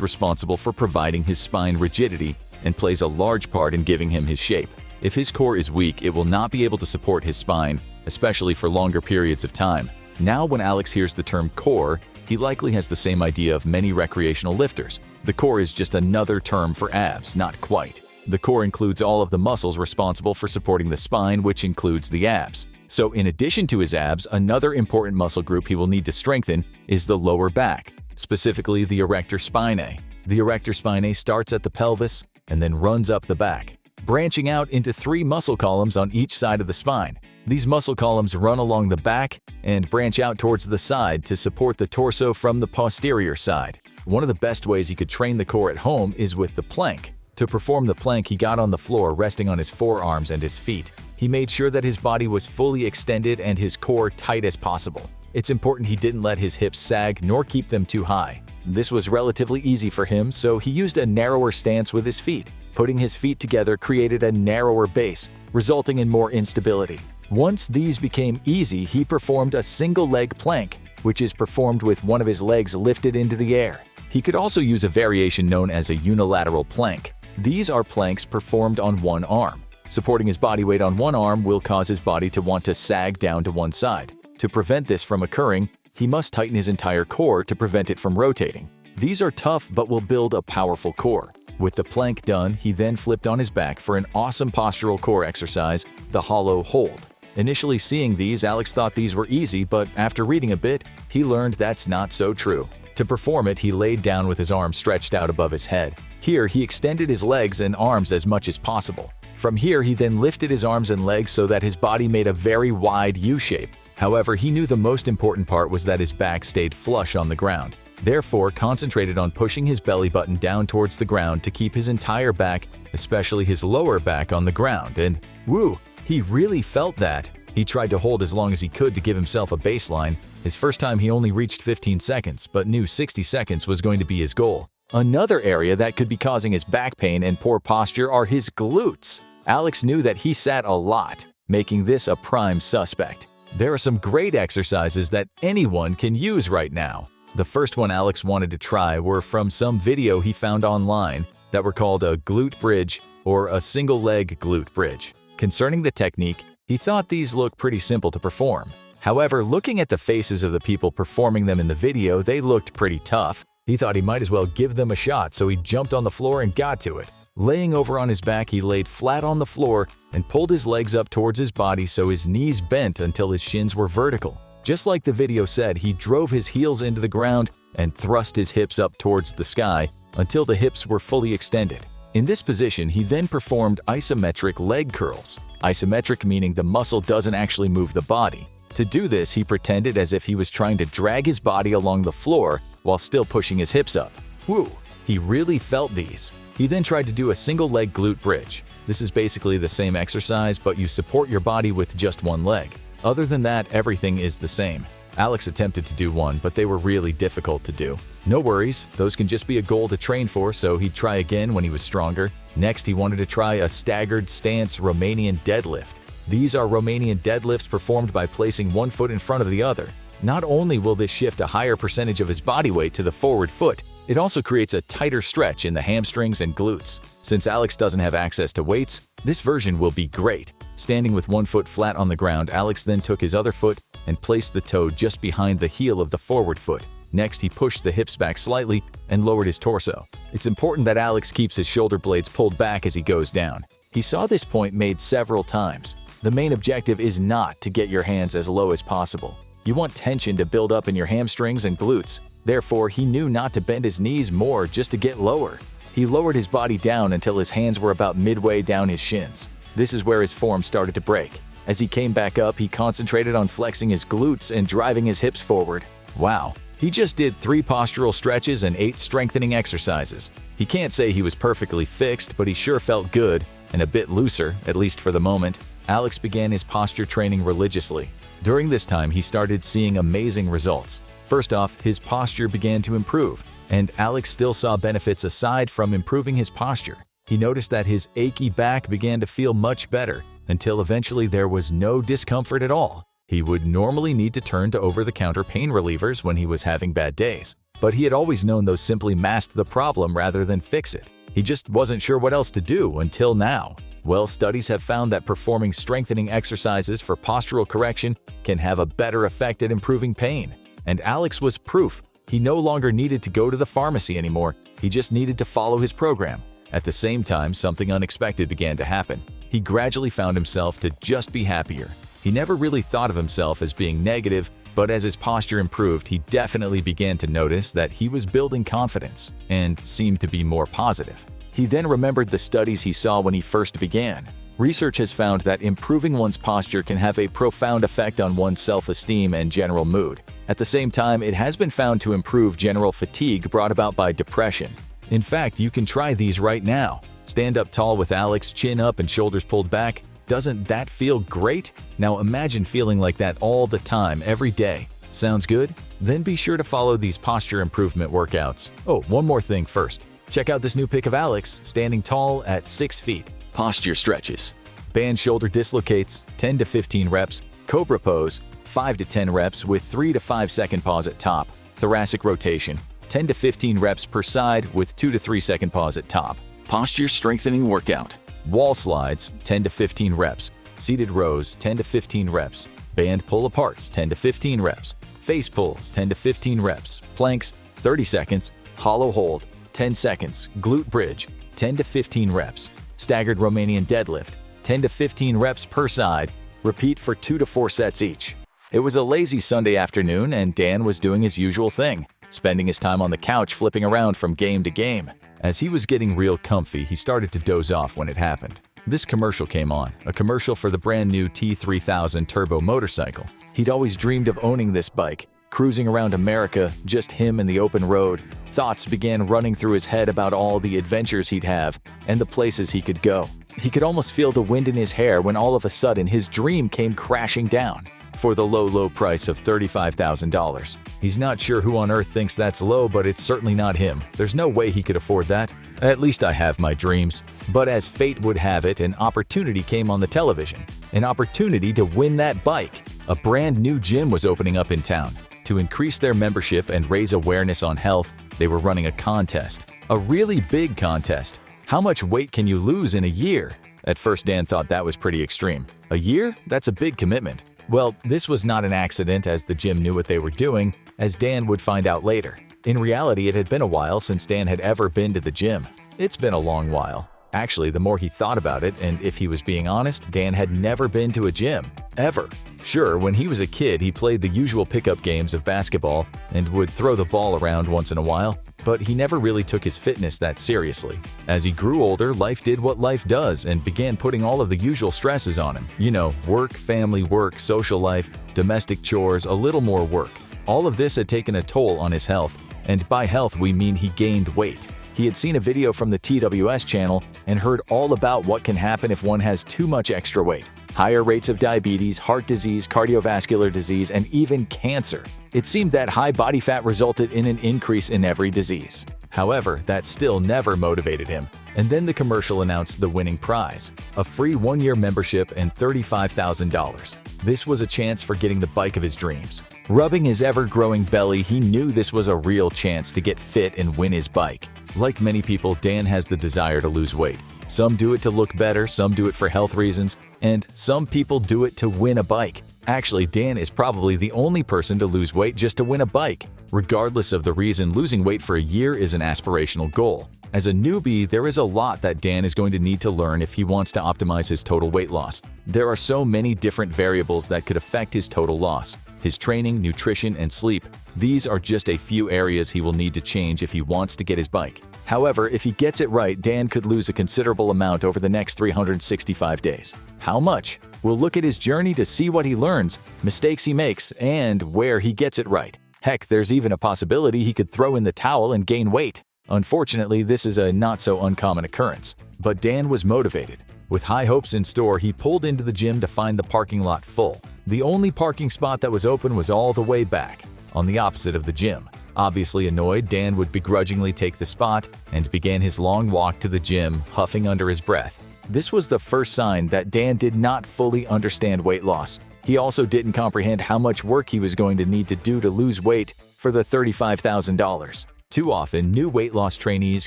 responsible for providing his spine rigidity and plays a large part in giving him his shape. If his core is weak, it will not be able to support his spine, especially for longer periods of time. Now, when Alex hears the term core, he likely has the same idea of many recreational lifters. The core is just another term for abs, not quite. The core includes all of the muscles responsible for supporting the spine, which includes the abs. So in addition to his abs, another important muscle group he will need to strengthen is the lower back, specifically the erector spinae. The erector spinae starts at the pelvis and then runs up the back, branching out into 3 muscle columns on each side of the spine. These muscle columns run along the back and branch out towards the side to support the torso from the posterior side. One of the best ways he could train the core at home is with the plank. To perform the plank, he got on the floor resting on his forearms and his feet. He made sure that his body was fully extended and his core tight as possible. It's important he didn't let his hips sag nor keep them too high. This was relatively easy for him, so he used a narrower stance with his feet. Putting his feet together created a narrower base, resulting in more instability. Once these became easy, he performed a single-leg plank, which is performed with one of his legs lifted into the air. He could also use a variation known as a unilateral plank. These are planks performed on one arm. Supporting his body weight on one arm will cause his body to want to sag down to one side. To prevent this from occurring, he must tighten his entire core to prevent it from rotating. These are tough but will build a powerful core. With the plank done, he then flipped on his back for an awesome postural core exercise, the hollow hold. Initially seeing these, Alex thought these were easy, but after reading a bit, he learned that's not so true. To perform it, he laid down with his arms stretched out above his head. Here, he extended his legs and arms as much as possible. From here, he then lifted his arms and legs so that his body made a very wide U shape. However, he knew the most important part was that his back stayed flush on the ground. Therefore, concentrated on pushing his belly button down towards the ground to keep his entire back, especially his lower back, on the ground. And woo, he really felt that. He tried to hold as long as he could to give himself a baseline. His first time he only reached 15 seconds, but knew 60 seconds was going to be his goal. Another area that could be causing his back pain and poor posture are his glutes. Alex knew that he sat a lot, making this a prime suspect. There are some great exercises that anyone can use right now. The first one Alex wanted to try were from some video he found online that were called a glute bridge or a single-leg glute bridge. Concerning the technique, he thought these looked pretty simple to perform. However, looking at the faces of the people performing them in the video, they looked pretty tough. He thought he might as well give them a shot, so he jumped on the floor and got to it. Laying over on his back, he laid flat on the floor and pulled his legs up towards his body so his knees bent until his shins were vertical. Just like the video said, he drove his heels into the ground and thrust his hips up towards the sky until the hips were fully extended. In this position, he then performed isometric leg curls. Isometric meaning the muscle doesn't actually move the body. To do this, he pretended as if he was trying to drag his body along the floor while still pushing his hips up. Woo! He really felt these. He then tried to do a single-leg glute bridge. This is basically the same exercise, but you support your body with just one leg. Other than that, everything is the same. Alex attempted to do one, but they were really difficult to do. No worries, those can just be a goal to train for, so he'd try again when he was stronger. Next, he wanted to try a staggered stance Romanian deadlift. These are Romanian deadlifts performed by placing one foot in front of the other. Not only will this shift a higher percentage of his body weight to the forward foot, It also creates a tighter stretch in the hamstrings and glutes. Since Alex doesn't have access to weights, this version will be great. Standing with one foot flat on the ground, Alex then took his other foot and placed the toe just behind the heel of the forward foot. Next, he pushed the hips back slightly and lowered his torso. It's important that Alex keeps his shoulder blades pulled back as he goes down. He saw this point made several times. The main objective is not to get your hands as low as possible. You want tension to build up in your hamstrings and glutes. Therefore, he knew not to bend his knees more just to get lower. He lowered his body down until his hands were about midway down his shins. This is where his form started to break. As he came back up, he concentrated on flexing his glutes and driving his hips forward. Wow. He just did 3 postural stretches and 8 strengthening exercises. He can't say he was perfectly fixed, but he sure felt good and a bit looser, at least for the moment. Alex began his posture training religiously. During this time, he started seeing amazing results. First off, his posture began to improve, and Alex still saw benefits aside from improving his posture. He noticed that his achy back began to feel much better, until eventually there was no discomfort at all. He would normally need to turn to over-the-counter pain relievers when he was having bad days, but he had always known those simply masked the problem rather than fix it. He just wasn't sure what else to do until now. Well, studies have found that performing strengthening exercises for postural correction can have a better effect at improving pain. And Alex was proof. He no longer needed to go to the pharmacy anymore. He just needed to follow his program. At the same time, something unexpected began to happen. He gradually found himself to just be happier. He never really thought of himself as being negative, but as his posture improved, he definitely began to notice that he was building confidence and seemed to be more positive. He then remembered the studies he saw when he first began. Research has found that improving one's posture can have a profound effect on one's self-esteem and general mood. At the same time, it has been found to improve general fatigue brought about by depression. In fact, you can try these right now. Stand up tall with Alex, chin up and shoulders pulled back. Doesn't that feel great? Now imagine feeling like that all the time, every day. Sounds good? Then be sure to follow these posture improvement workouts. Oh, one more thing first. Check out this new pic of Alex, standing tall at 6 feet. Posture stretches. Band shoulder dislocates, 10 to 15 reps. Cobra pose, 5 to 10 reps with 3 to 5 second pause at top. Thoracic rotation, 10 to 15 reps per side with 2 to 3 second pause at top. Posture strengthening workout. Wall slides, 10 to 15 reps. Seated rows, 10 to 15 reps. Band pull-aparts, 10 to 15 reps. Face pulls, 10 to 15 reps. Planks, 30 seconds. Hollow hold, 10 seconds. Glute bridge, 10 to 15 reps. Staggered Romanian deadlift, 10 to 15 reps per side. Repeat for 2 to 4 sets each. It was a lazy Sunday afternoon and Dan was doing his usual thing, spending his time on the couch flipping around from game to game. As he was getting real comfy, he started to doze off when it happened. This commercial came on, a commercial for the brand new T3000 turbo motorcycle. He'd always dreamed of owning this bike. Cruising around America, just him and the open road, thoughts began running through his head about all the adventures he'd have and the places he could go. He could almost feel the wind in his hair when all of a sudden his dream came crashing down. For the low price of $35,000. He's not sure who on earth thinks that's low, but it's certainly not him. There's no way he could afford that. At least I have my dreams. But as fate would have it, an opportunity came on the television. An opportunity to win that bike. A brand new gym was opening up in town. To increase their membership and raise awareness on health, they were running a contest. A really big contest. How much weight can you lose in a year? At first, Dan thought that was pretty extreme. A year? That's a big commitment. Well, this was not an accident, as the gym knew what they were doing, as Dan would find out later. In reality, it had been a while since Dan had ever been to the gym. It's been a long while. Actually, the more he thought about it, and if he was being honest, Dan had never been to a gym. Ever. Sure, when he was a kid, he played the usual pickup games of basketball and would throw the ball around once in a while, but he never really took his fitness that seriously. As he grew older, life did what life does and began putting all of the usual stresses on him. You know, work, family, work, social life, domestic chores, a little more work. All of this had taken a toll on his health, and by health we mean he gained weight. He had seen a video from the TWS channel and heard all about what can happen if one has too much extra weight. Higher rates of diabetes, heart disease, cardiovascular disease, and even cancer. It seemed that high body fat resulted in an increase in every disease. However, that still never motivated him. And then the commercial announced the winning prize, a free 1-year membership and $35,000. This was a chance for getting the bike of his dreams. Rubbing his ever-growing belly, he knew this was a real chance to get fit and win his bike. Like many people, Dan has the desire to lose weight. Some do it to look better, some do it for health reasons, and some people do it to win a bike. Actually, Dan is probably the only person to lose weight just to win a bike. Regardless of the reason, losing weight for a year is an aspirational goal. As a newbie, there is a lot that Dan is going to need to learn if he wants to optimize his total weight loss. There are so many different variables that could affect his total loss. His training, nutrition, and sleep. These are just a few areas he will need to change if he wants to get his bike. However, if he gets it right, Dan could lose a considerable amount over the next 365 days. How much? We'll look at his journey to see what he learns, mistakes he makes, and where he gets it right. Heck, there's even a possibility he could throw in the towel and gain weight. Unfortunately, this is a not-so-uncommon occurrence. But Dan was motivated. With high hopes in store, he pulled into the gym to find the parking lot full. The only parking spot that was open was all the way back, on the opposite of the gym. Obviously annoyed, Dan would begrudgingly take the spot and began his long walk to the gym, huffing under his breath. This was the first sign that Dan did not fully understand weight loss. He also didn't comprehend how much work he was going to need to do to lose weight for the $35,000. Too often, new weight loss trainees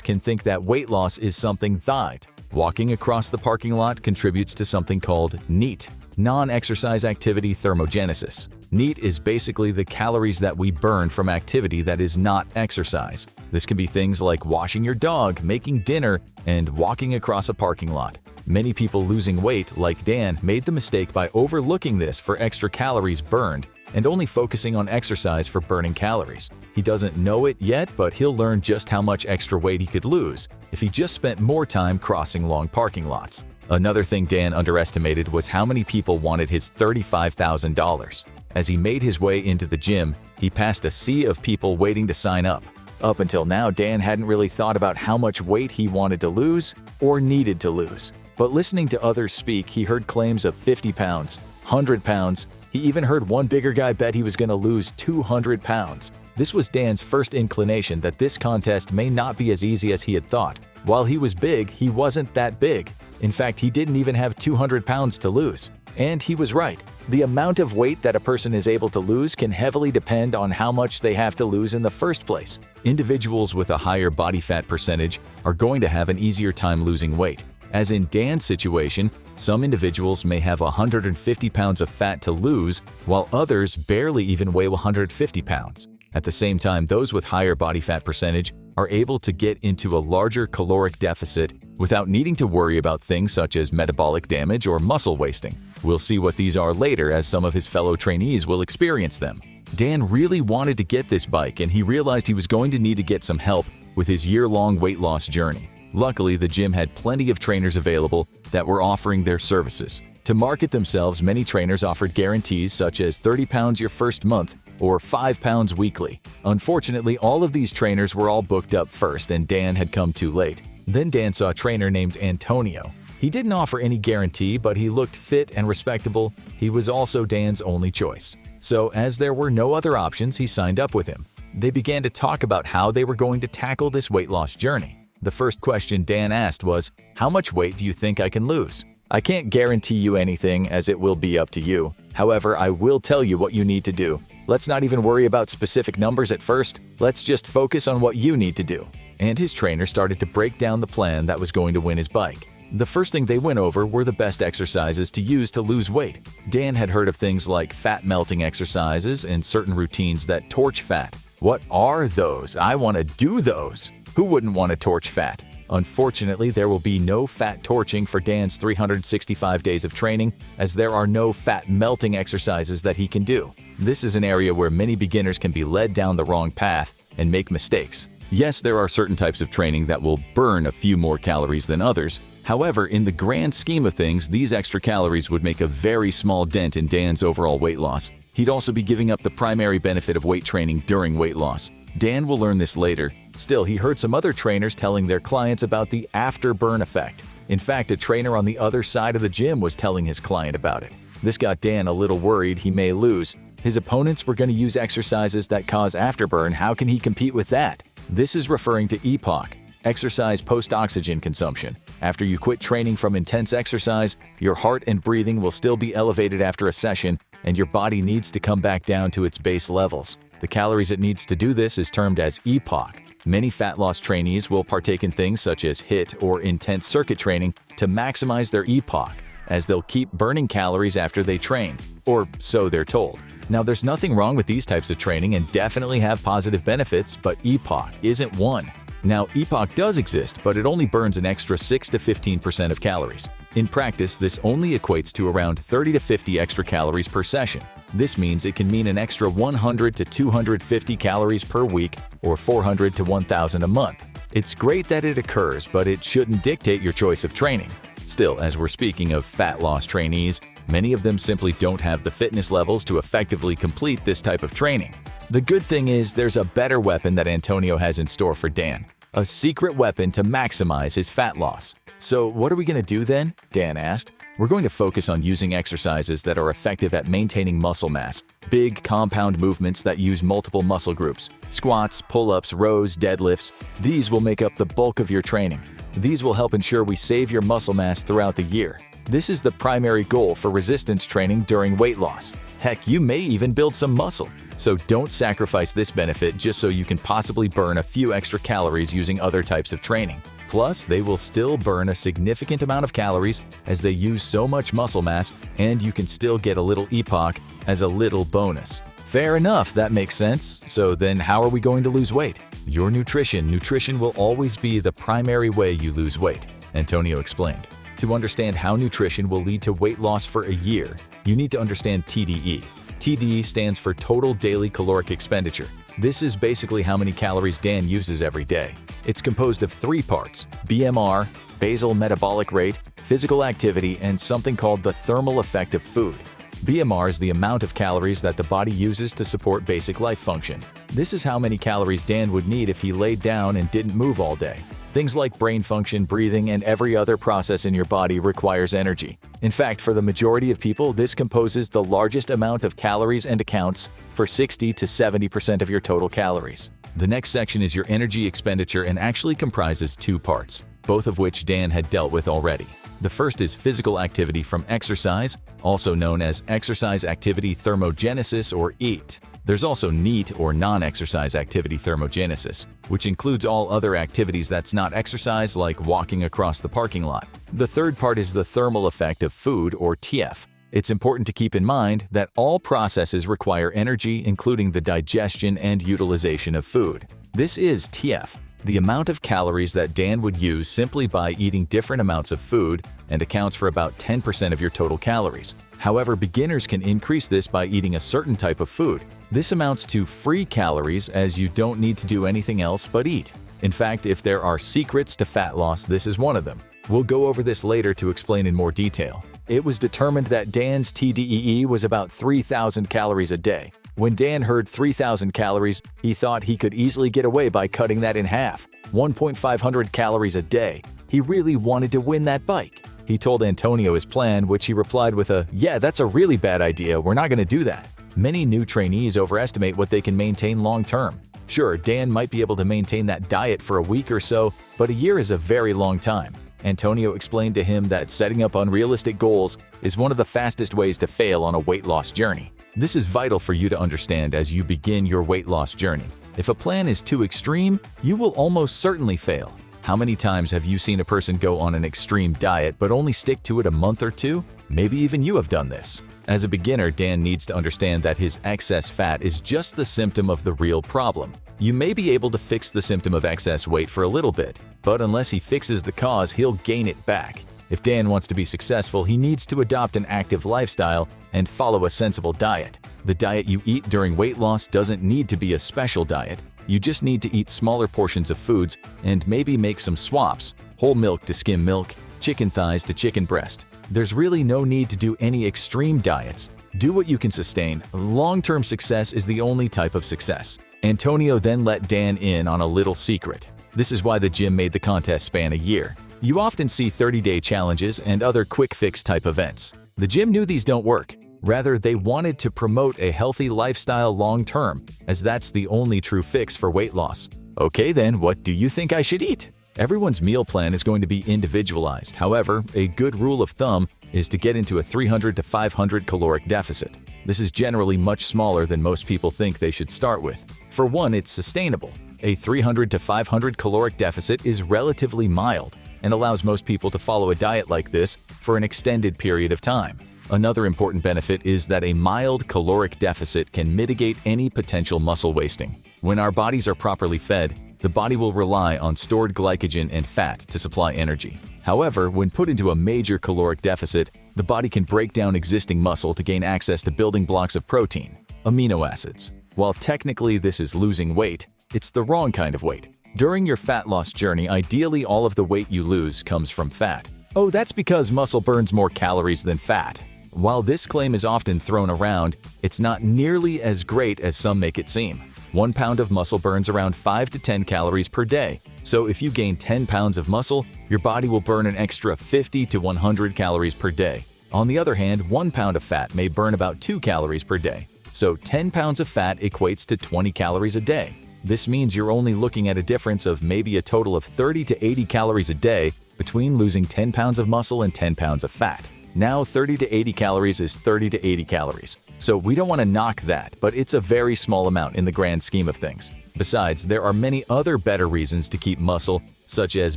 can think that weight loss is something that walking across the parking lot contributes to something called NEAT, non-exercise activity thermogenesis. NEAT is basically the calories that we burn from activity that is not exercise. This can be things like washing your dog, making dinner, and walking across a parking lot. Many people losing weight, like Dan, made the mistake by overlooking this for extra calories burned and only focusing on exercise for burning calories. He doesn't know it yet, but he'll learn just how much extra weight he could lose if he just spent more time crossing long parking lots. Another thing Dan underestimated was how many people wanted his $35,000. As he made his way into the gym, he passed a sea of people waiting to sign up. Up until now, Dan hadn't really thought about how much weight he wanted to lose or needed to lose. But listening to others speak, he heard claims of 50 pounds, 100 pounds. He even heard one bigger guy bet he was going to lose 200 pounds. This was Dan's first inclination that this contest may not be as easy as he had thought. While he was big, he wasn't that big. In fact, he didn't even have 200 pounds to lose. And he was right. The amount of weight that a person is able to lose can heavily depend on how much they have to lose in the first place. Individuals with a higher body fat percentage are going to have an easier time losing weight. As in Dan's situation, some individuals may have 150 pounds of fat to lose, while others barely even weigh 150 pounds. At the same time, those with higher body fat percentage are able to get into a larger caloric deficit without needing to worry about things such as metabolic damage or muscle wasting. We'll see what these are later, as some of his fellow trainees will experience them. Dan really wanted to get this bike, and he realized he was going to need to get some help with his year-long weight loss journey. Luckily, the gym had plenty of trainers available that were offering their services. To market themselves, many trainers offered guarantees such as 30 pounds your first month or 5 pounds weekly. Unfortunately, all of these trainers were all booked up first, and Dan had come too late. Then Dan saw a trainer named Antonio. He didn't offer any guarantee, but he looked fit and respectable. He was also Dan's only choice. So, as there were no other options, he signed up with him. They began to talk about how they were going to tackle this weight loss journey. The first question Dan asked was, "How much weight do you think I can lose?" "I can't guarantee you anything, as it will be up to you. However, I will tell you what you need to do. Let's not even worry about specific numbers at first. Let's just focus on what you need to do." And his trainer started to break down the plan that was going to win his bike. The first thing they went over were the best exercises to use to lose weight. Dan had heard of things like fat-melting exercises and certain routines that torch fat. What are those? I want to do those. Who wouldn't want to torch fat? Unfortunately, there will be no fat torching for Dan's 365 days of training, as there are no fat-melting exercises that he can do. This is an area where many beginners can be led down the wrong path and make mistakes. Yes, there are certain types of training that will burn a few more calories than others. However, in the grand scheme of things, these extra calories would make a very small dent in Dan's overall weight loss. He'd also be giving up the primary benefit of weight training during weight loss. Dan will learn this later. Still, he heard some other trainers telling their clients about the afterburn effect. In fact, a trainer on the other side of the gym was telling his client about it. This got Dan a little worried he may lose. His opponents were going to use exercises that cause afterburn. How can he compete with that? This is referring to EPOC. Exercise post-oxygen consumption. After you quit training from intense exercise, your heart and breathing will still be elevated after a session, and your body needs to come back down to its base levels. The calories it needs to do this is termed as EPOC. Many fat loss trainees will partake in things such as HIIT or intense circuit training to maximize their EPOC, as they'll keep burning calories after they train, or so they're told. Now, there's nothing wrong with these types of training and definitely have positive benefits, but EPOC isn't one. Now, EPOC does exist, but it only burns an extra 6 to 15% of calories. In practice, this only equates to around 30 to 50 extra calories per session. This means it can mean an extra 100 to 250 calories per week or 400 to 1,000 a month. It's great that it occurs, but it shouldn't dictate your choice of training. Still, as we're speaking of fat loss trainees, many of them simply don't have the fitness levels to effectively complete this type of training. The good thing is there's a better weapon that Antonio has in store for Dan. A secret weapon to maximize his fat loss. So what are we going to do then? Dan asked. We're going to focus on using exercises that are effective at maintaining muscle mass. Big compound movements that use multiple muscle groups. Squats, pull-ups, rows, deadlifts. These will make up the bulk of your training. These will help ensure we save your muscle mass throughout the year. This is the primary goal for resistance training during weight loss. Heck, you may even build some muscle. So don't sacrifice this benefit just so you can possibly burn a few extra calories using other types of training. Plus, they will still burn a significant amount of calories as they use so much muscle mass, and you can still get a little EPOC as a little bonus. Fair enough, that makes sense. So then how are we going to lose weight? Your nutrition. Nutrition will always be the primary way you lose weight, Antonio explained. To understand how nutrition will lead to weight loss for a year, you need to understand TDE. TDE stands for Total Daily Caloric Expenditure. This is basically how many calories Dan uses every day. It's composed of 3 parts: BMR, basal metabolic rate, physical activity, and something called the thermal effect of food. BMR is the amount of calories that the body uses to support basic life function. This is how many calories Dan would need if he laid down and didn't move all day. Things like brain function, breathing, and every other process in your body requires energy. In fact, for the majority of people, this composes the largest amount of calories and accounts for 60 to 70% of your total calories. The next section is your energy expenditure and actually comprises 2 parts, both of which Dan had dealt with already. The first is physical activity from exercise, also known as exercise activity thermogenesis or EAT. There's also NEAT or non-exercise activity thermogenesis, which includes all other activities that's not exercise like walking across the parking lot. The third part is the thermal effect of food or TF. It's important to keep in mind that all processes require energy, including the digestion and utilization of food. This is TF, the amount of calories that Dan would use simply by eating different amounts of food, and accounts for about 10% of your total calories. However, beginners can increase this by eating a certain type of food. This amounts to free calories, as you don't need to do anything else but eat. In fact, if there are secrets to fat loss, this is one of them. We'll go over this later to explain in more detail. It was determined that Dan's TDEE was about 3,000 calories a day. When Dan heard 3,000 calories, he thought he could easily get away by cutting that in half, 1,500 calories a day. He really wanted to win that bike. He told Antonio his plan, which he replied with a, "Yeah, that's a really bad idea, we're not going to do that." Many new trainees overestimate what they can maintain long-term. Sure, Dan might be able to maintain that diet for a week or so, but a year is a very long time. Antonio explained to him that setting up unrealistic goals is one of the fastest ways to fail on a weight loss journey. This is vital for you to understand as you begin your weight loss journey. If a plan is too extreme, you will almost certainly fail. How many times have you seen a person go on an extreme diet but only stick to it a month or two? Maybe even you have done this. As a beginner, Dan needs to understand that his excess fat is just the symptom of the real problem. You may be able to fix the symptom of excess weight for a little bit, but unless he fixes the cause, he'll gain it back. If Dan wants to be successful, he needs to adopt an active lifestyle and follow a sensible diet. The diet you eat during weight loss doesn't need to be a special diet. You just need to eat smaller portions of foods and maybe make some swaps: whole milk to skim milk, chicken thighs to chicken breast. There's really no need to do any extreme diets. Do what you can sustain. Long-term success is the only type of success. Antonio then let Dan in on a little secret. This is why the gym made the contest span a year. You often see 30-day challenges and other quick-fix type events. The gym knew these don't work. Rather, they wanted to promote a healthy lifestyle long-term, as that's the only true fix for weight loss. Okay then, what do you think I should eat? Everyone's meal plan is going to be individualized. However, a good rule of thumb is to get into a 300 to 500 caloric deficit. This is generally much smaller than most people think they should start with. For one, it's sustainable. A 300 to 500 caloric deficit is relatively mild and allows most people to follow a diet like this for an extended period of time. Another important benefit is that a mild caloric deficit can mitigate any potential muscle wasting. When our bodies are properly fed, the body will rely on stored glycogen and fat to supply energy. However, when put into a major caloric deficit, the body can break down existing muscle to gain access to building blocks of protein, amino acids. While technically this is losing weight, it's the wrong kind of weight. During your fat loss journey, ideally all of the weight you lose comes from fat. Oh, that's because muscle burns more calories than fat. While this claim is often thrown around, it's not nearly as great as some make it seem. 1 pound of muscle burns around 5 to 10 calories per day. So if you gain 10 pounds of muscle, your body will burn an extra 50 to 100 calories per day. On the other hand, 1 pound of fat may burn about 2 calories per day. So 10 pounds of fat equates to 20 calories a day. This means you're only looking at a difference of maybe a total of 30 to 80 calories a day between losing 10 pounds of muscle and 10 pounds of fat. Now 30 to 80 calories is 30 to 80 calories. So we don't want to knock that, but it's a very small amount in the grand scheme of things. Besides, there are many other better reasons to keep muscle, such as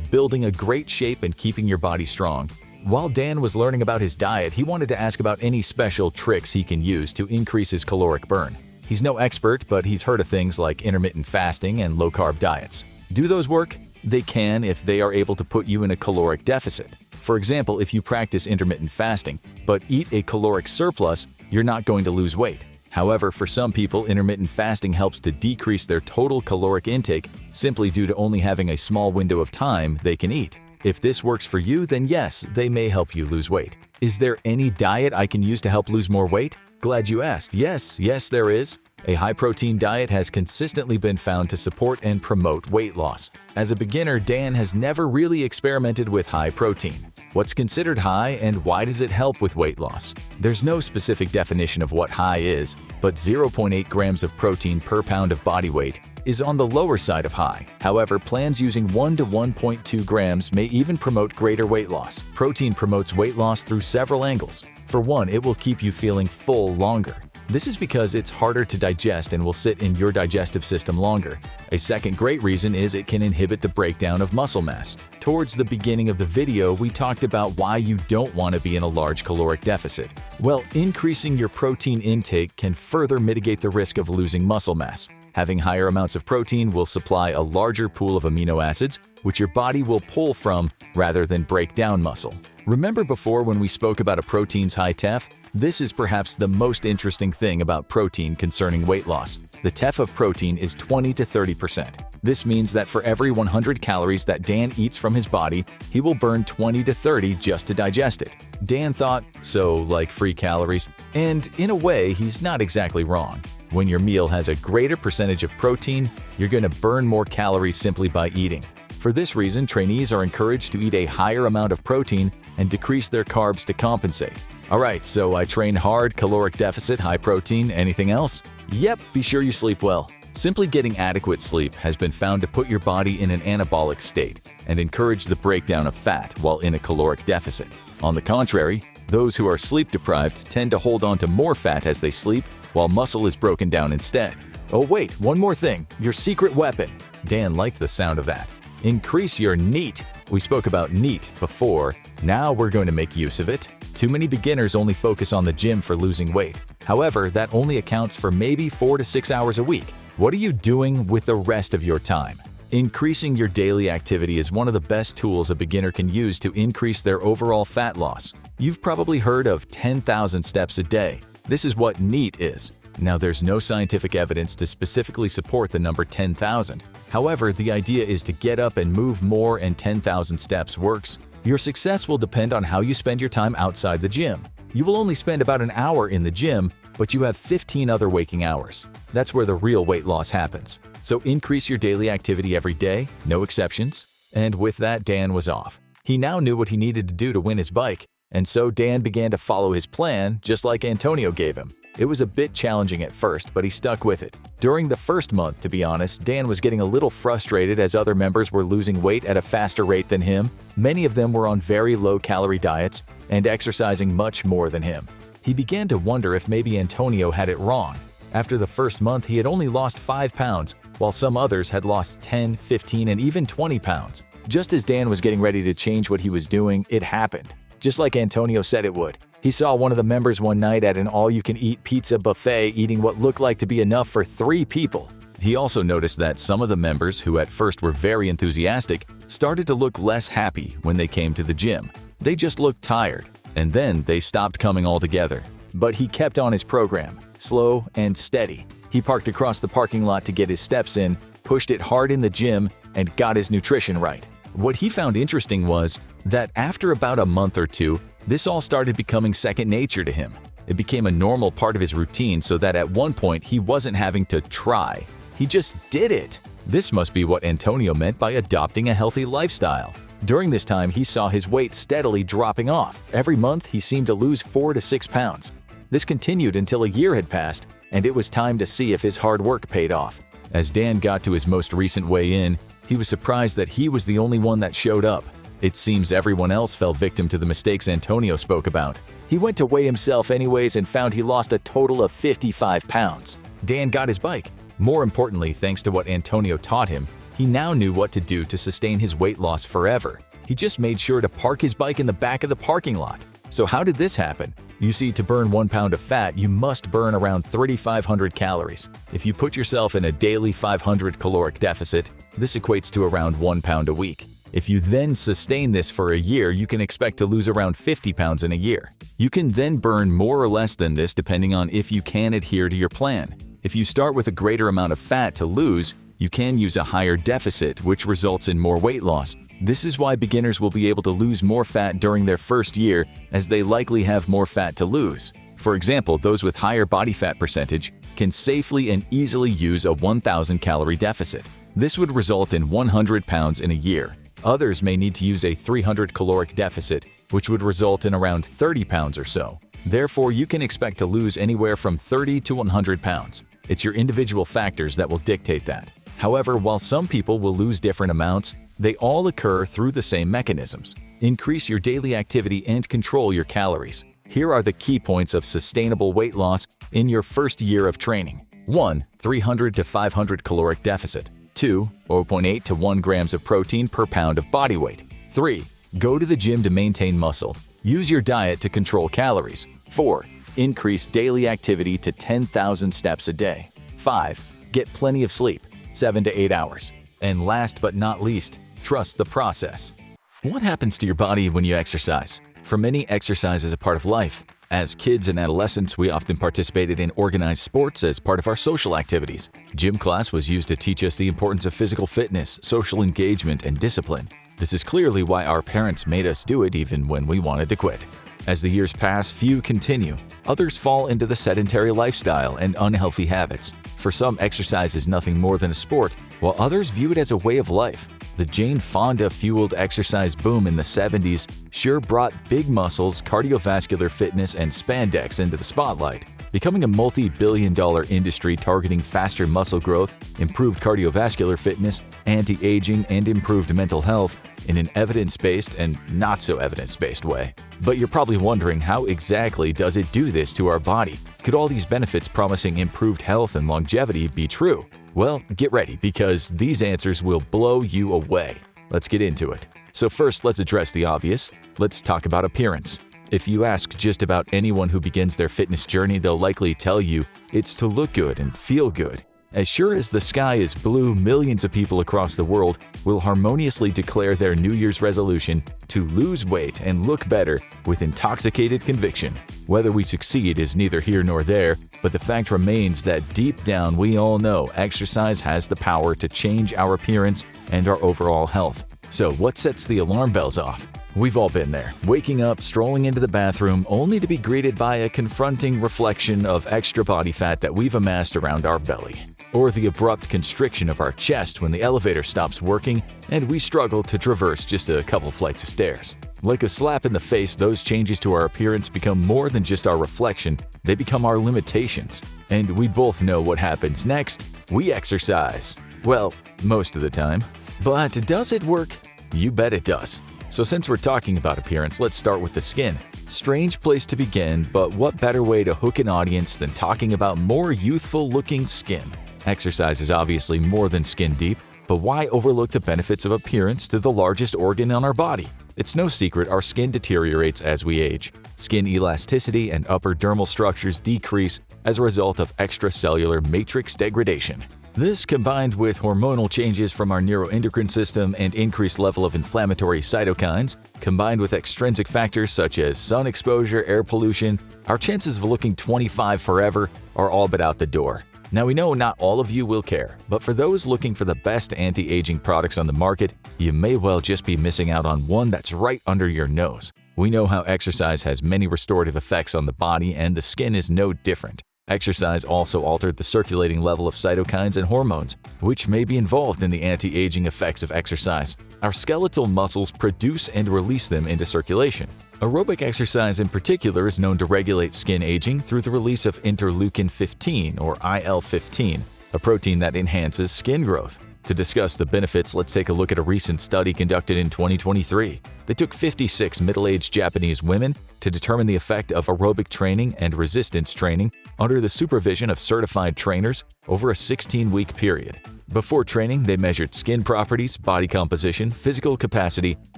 building a great shape and keeping your body strong. While Dan was learning about his diet, he wanted to ask about any special tricks he can use to increase his caloric burn. He's no expert, but he's heard of things like intermittent fasting and low-carb diets. Do those work? They can if they are able to put you in a caloric deficit. For example, if you practice intermittent fasting, but eat a caloric surplus, you're not going to lose weight. However, for some people, intermittent fasting helps to decrease their total caloric intake simply due to only having a small window of time they can eat. If this works for you, then yes, they may help you lose weight. Is there any diet I can use to help lose more weight? Glad you asked. Yes, there is. A high-protein diet has consistently been found to support and promote weight loss. As a beginner, Dan has never really experimented with high protein. What's considered high and why does it help with weight loss? There's no specific definition of what high is, but 0.8 grams of protein per pound of body weight is on the lower side of high. However, plans using 1 to 1.2 grams may even promote greater weight loss. Protein promotes weight loss through several angles. For one, it will keep you feeling full longer. This is because it's harder to digest and will sit in your digestive system longer. A second great reason is it can inhibit the breakdown of muscle mass. Towards the beginning of the video, we talked about why you don't want to be in a large caloric deficit. Well, increasing your protein intake can further mitigate the risk of losing muscle mass. Having higher amounts of protein will supply a larger pool of amino acids, which your body will pull from rather than break down muscle. Remember before when we spoke about a protein's high TEF? This is perhaps the most interesting thing about protein concerning weight loss. The TEF of protein is 20 to 30%. This means that for every 100 calories that Dan eats from his body, he will burn 20 to 30 just to digest it. Dan thought, so like free calories? And in a way, he's not exactly wrong. When your meal has a greater percentage of protein, you're going to burn more calories simply by eating. For this reason, trainees are encouraged to eat a higher amount of protein and decrease their carbs to compensate. Alright, so I train hard, caloric deficit, high protein, anything else? Yep, be sure you sleep well. Simply getting adequate sleep has been found to put your body in an anabolic state and encourage the breakdown of fat while in a caloric deficit. On the contrary, those who are sleep deprived tend to hold on to more fat as they sleep while muscle is broken down instead. Oh wait, one more thing, your secret weapon. Dan liked the sound of that. Increase your NEAT. We spoke about NEAT before, now we're going to make use of it. Too many beginners only focus on the gym for losing weight. However, that only accounts for maybe 4 to 6 hours a week. What are you doing with the rest of your time? Increasing your daily activity is one of the best tools a beginner can use to increase their overall fat loss. You've probably heard of 10,000 steps a day. This is what NEAT is. Now, there's no scientific evidence to specifically support the number 10,000. However, the idea is to get up and move more, and 10,000 steps works. Your success will depend on how you spend your time outside the gym. You will only spend about an hour in the gym, but you have 15 other waking hours. That's where the real weight loss happens. So increase your daily activity every day, no exceptions. And with that, Dan was off. He now knew what he needed to do to win his bike, and so Dan began to follow his plan just like Antonio gave him. It was a bit challenging at first, but he stuck with it. During the first month, to be honest, Dan was getting a little frustrated as other members were losing weight at a faster rate than him. Many of them were on very low-calorie diets and exercising much more than him. He began to wonder if maybe Antonio had it wrong. After the first month, he had only lost 5 pounds, while some others had lost 10, 15, and even 20 pounds. Just as Dan was getting ready to change what he was doing, it happened. Just like Antonio said it would. He saw one of the members one night at an all-you-can-eat pizza buffet eating what looked like to be enough for 3 people. He also noticed that some of the members, who at first were very enthusiastic, started to look less happy when they came to the gym. They just looked tired, and then they stopped coming altogether. But he kept on his program, slow and steady. He parked across the parking lot to get his steps in, pushed it hard in the gym, and got his nutrition right. What he found interesting was that after about a month or two, this all started becoming second nature to him. It became a normal part of his routine so that at one point he wasn't having to try. He just did it. This must be what Antonio meant by adopting a healthy lifestyle. During this time, he saw his weight steadily dropping off. Every month, he seemed to lose 4 to 6 pounds. This continued until a year had passed, and it was time to see if his hard work paid off. As Dan got to his most recent weigh-in, he was surprised that he was the only one that showed up. It seems everyone else fell victim to the mistakes Antonio spoke about. He went to weigh himself anyways and found he lost a total of 55 pounds. Dan got his bike. More importantly, thanks to what Antonio taught him, he now knew what to do to sustain his weight loss forever. He just made sure to park his bike in the back of the parking lot. So how did this happen? You see, to burn 1 pound of fat, you must burn around 3,500 calories. If you put yourself in a daily 500 caloric deficit, this equates to around 1 pound a week. If you then sustain this for a year, you can expect to lose around 50 pounds in a year. You can then burn more or less than this depending on if you can adhere to your plan. If you start with a greater amount of fat to lose, you can use a higher deficit, which results in more weight loss. This is why beginners will be able to lose more fat during their first year, as they likely have more fat to lose. For example, those with higher body fat percentage can safely and easily use a 1,000 calorie deficit. This would result in 100 pounds in a year. Others may need to use a 300 caloric deficit, which would result in around 30 pounds or so. Therefore, you can expect to lose anywhere from 30 to 100 pounds. It's your individual factors that will dictate that. However, while some people will lose different amounts, they all occur through the same mechanisms. Increase your daily activity and control your calories. Here are the key points of sustainable weight loss in your first year of training. 1. 300 to 500 caloric deficit. 2. 0.8 to 1 grams of protein per pound of body weight. 3. Go to the gym to maintain muscle. Use your diet to control calories. 4. Increase daily activity to 10,000 steps a day. 5. Get plenty of sleep, 7 to 8 hours. And last but not least, trust the process. What happens to your body when you exercise? For many, exercise is a part of life. As kids and adolescents, we often participated in organized sports as part of our social activities. Gym class was used to teach us the importance of physical fitness, social engagement, and discipline. This is clearly why our parents made us do it even when we wanted to quit. As the years pass, few continue. Others fall into the sedentary lifestyle and unhealthy habits. For some, exercise is nothing more than a sport, while others view it as a way of life. The Jane Fonda-fueled exercise boom in the 70s sure brought big muscles, cardiovascular fitness, and spandex into the spotlight. Becoming a multi-billion-dollar industry targeting faster muscle growth, improved cardiovascular fitness, anti-aging, and improved mental health in an evidence-based and not-so-evidence-based way. But you're probably wondering, how exactly does it do this to our body? Could all these benefits promising improved health and longevity be true? Well, get ready, because these answers will blow you away. Let's get into it. So first, let's address the obvious. Let's talk about appearance. If you ask just about anyone who begins their fitness journey, they'll likely tell you it's to look good and feel good. As sure as the sky is blue, millions of people across the world will harmoniously declare their New Year's resolution to lose weight and look better with intoxicated conviction. Whether we succeed is neither here nor there, but the fact remains that deep down we all know exercise has the power to change our appearance and our overall health. So what sets the alarm bells off? We've all been there, waking up, strolling into the bathroom, only to be greeted by a confronting reflection of extra body fat that we've amassed around our belly. or the abrupt constriction of our chest when the elevator stops working and we struggle to traverse just a couple flights of stairs. Like a slap in the face, those changes to our appearance become more than just our reflection, they become our limitations. And we both know what happens next. We exercise. Well, most of the time. But does it work? You bet it does. So since we're talking about appearance, let's start with the skin. Strange place to begin, but what better way to hook an audience than talking about more youthful-looking skin? Exercise is obviously more than skin deep, but why overlook the benefits of appearance to the largest organ on our body? It's no secret our skin deteriorates as we age. Skin elasticity and upper dermal structures decrease as a result of extracellular matrix degradation. This, combined with hormonal changes from our neuroendocrine system and increased level of inflammatory cytokines, combined with extrinsic factors such as sun exposure, air pollution, our chances of looking 25 forever are all but out the door. Now we know not all of you will care, but for those looking for the best anti-aging products on the market, you may well just be missing out on one that's right under your nose. We know how exercise has many restorative effects on the body, and the skin is no different. Exercise also altered the circulating level of cytokines and hormones, which may be involved in the anti-aging effects of exercise. Our skeletal muscles produce and release them into circulation. Aerobic exercise in particular is known to regulate skin aging through the release of interleukin-15 or IL-15, a protein that enhances skin growth. To discuss the benefits, let's take a look at a recent study conducted in 2023. They took 56 middle-aged Japanese women to determine the effect of aerobic training and resistance training under the supervision of certified trainers over a 16-week period. Before training, they measured skin properties, body composition, physical capacity,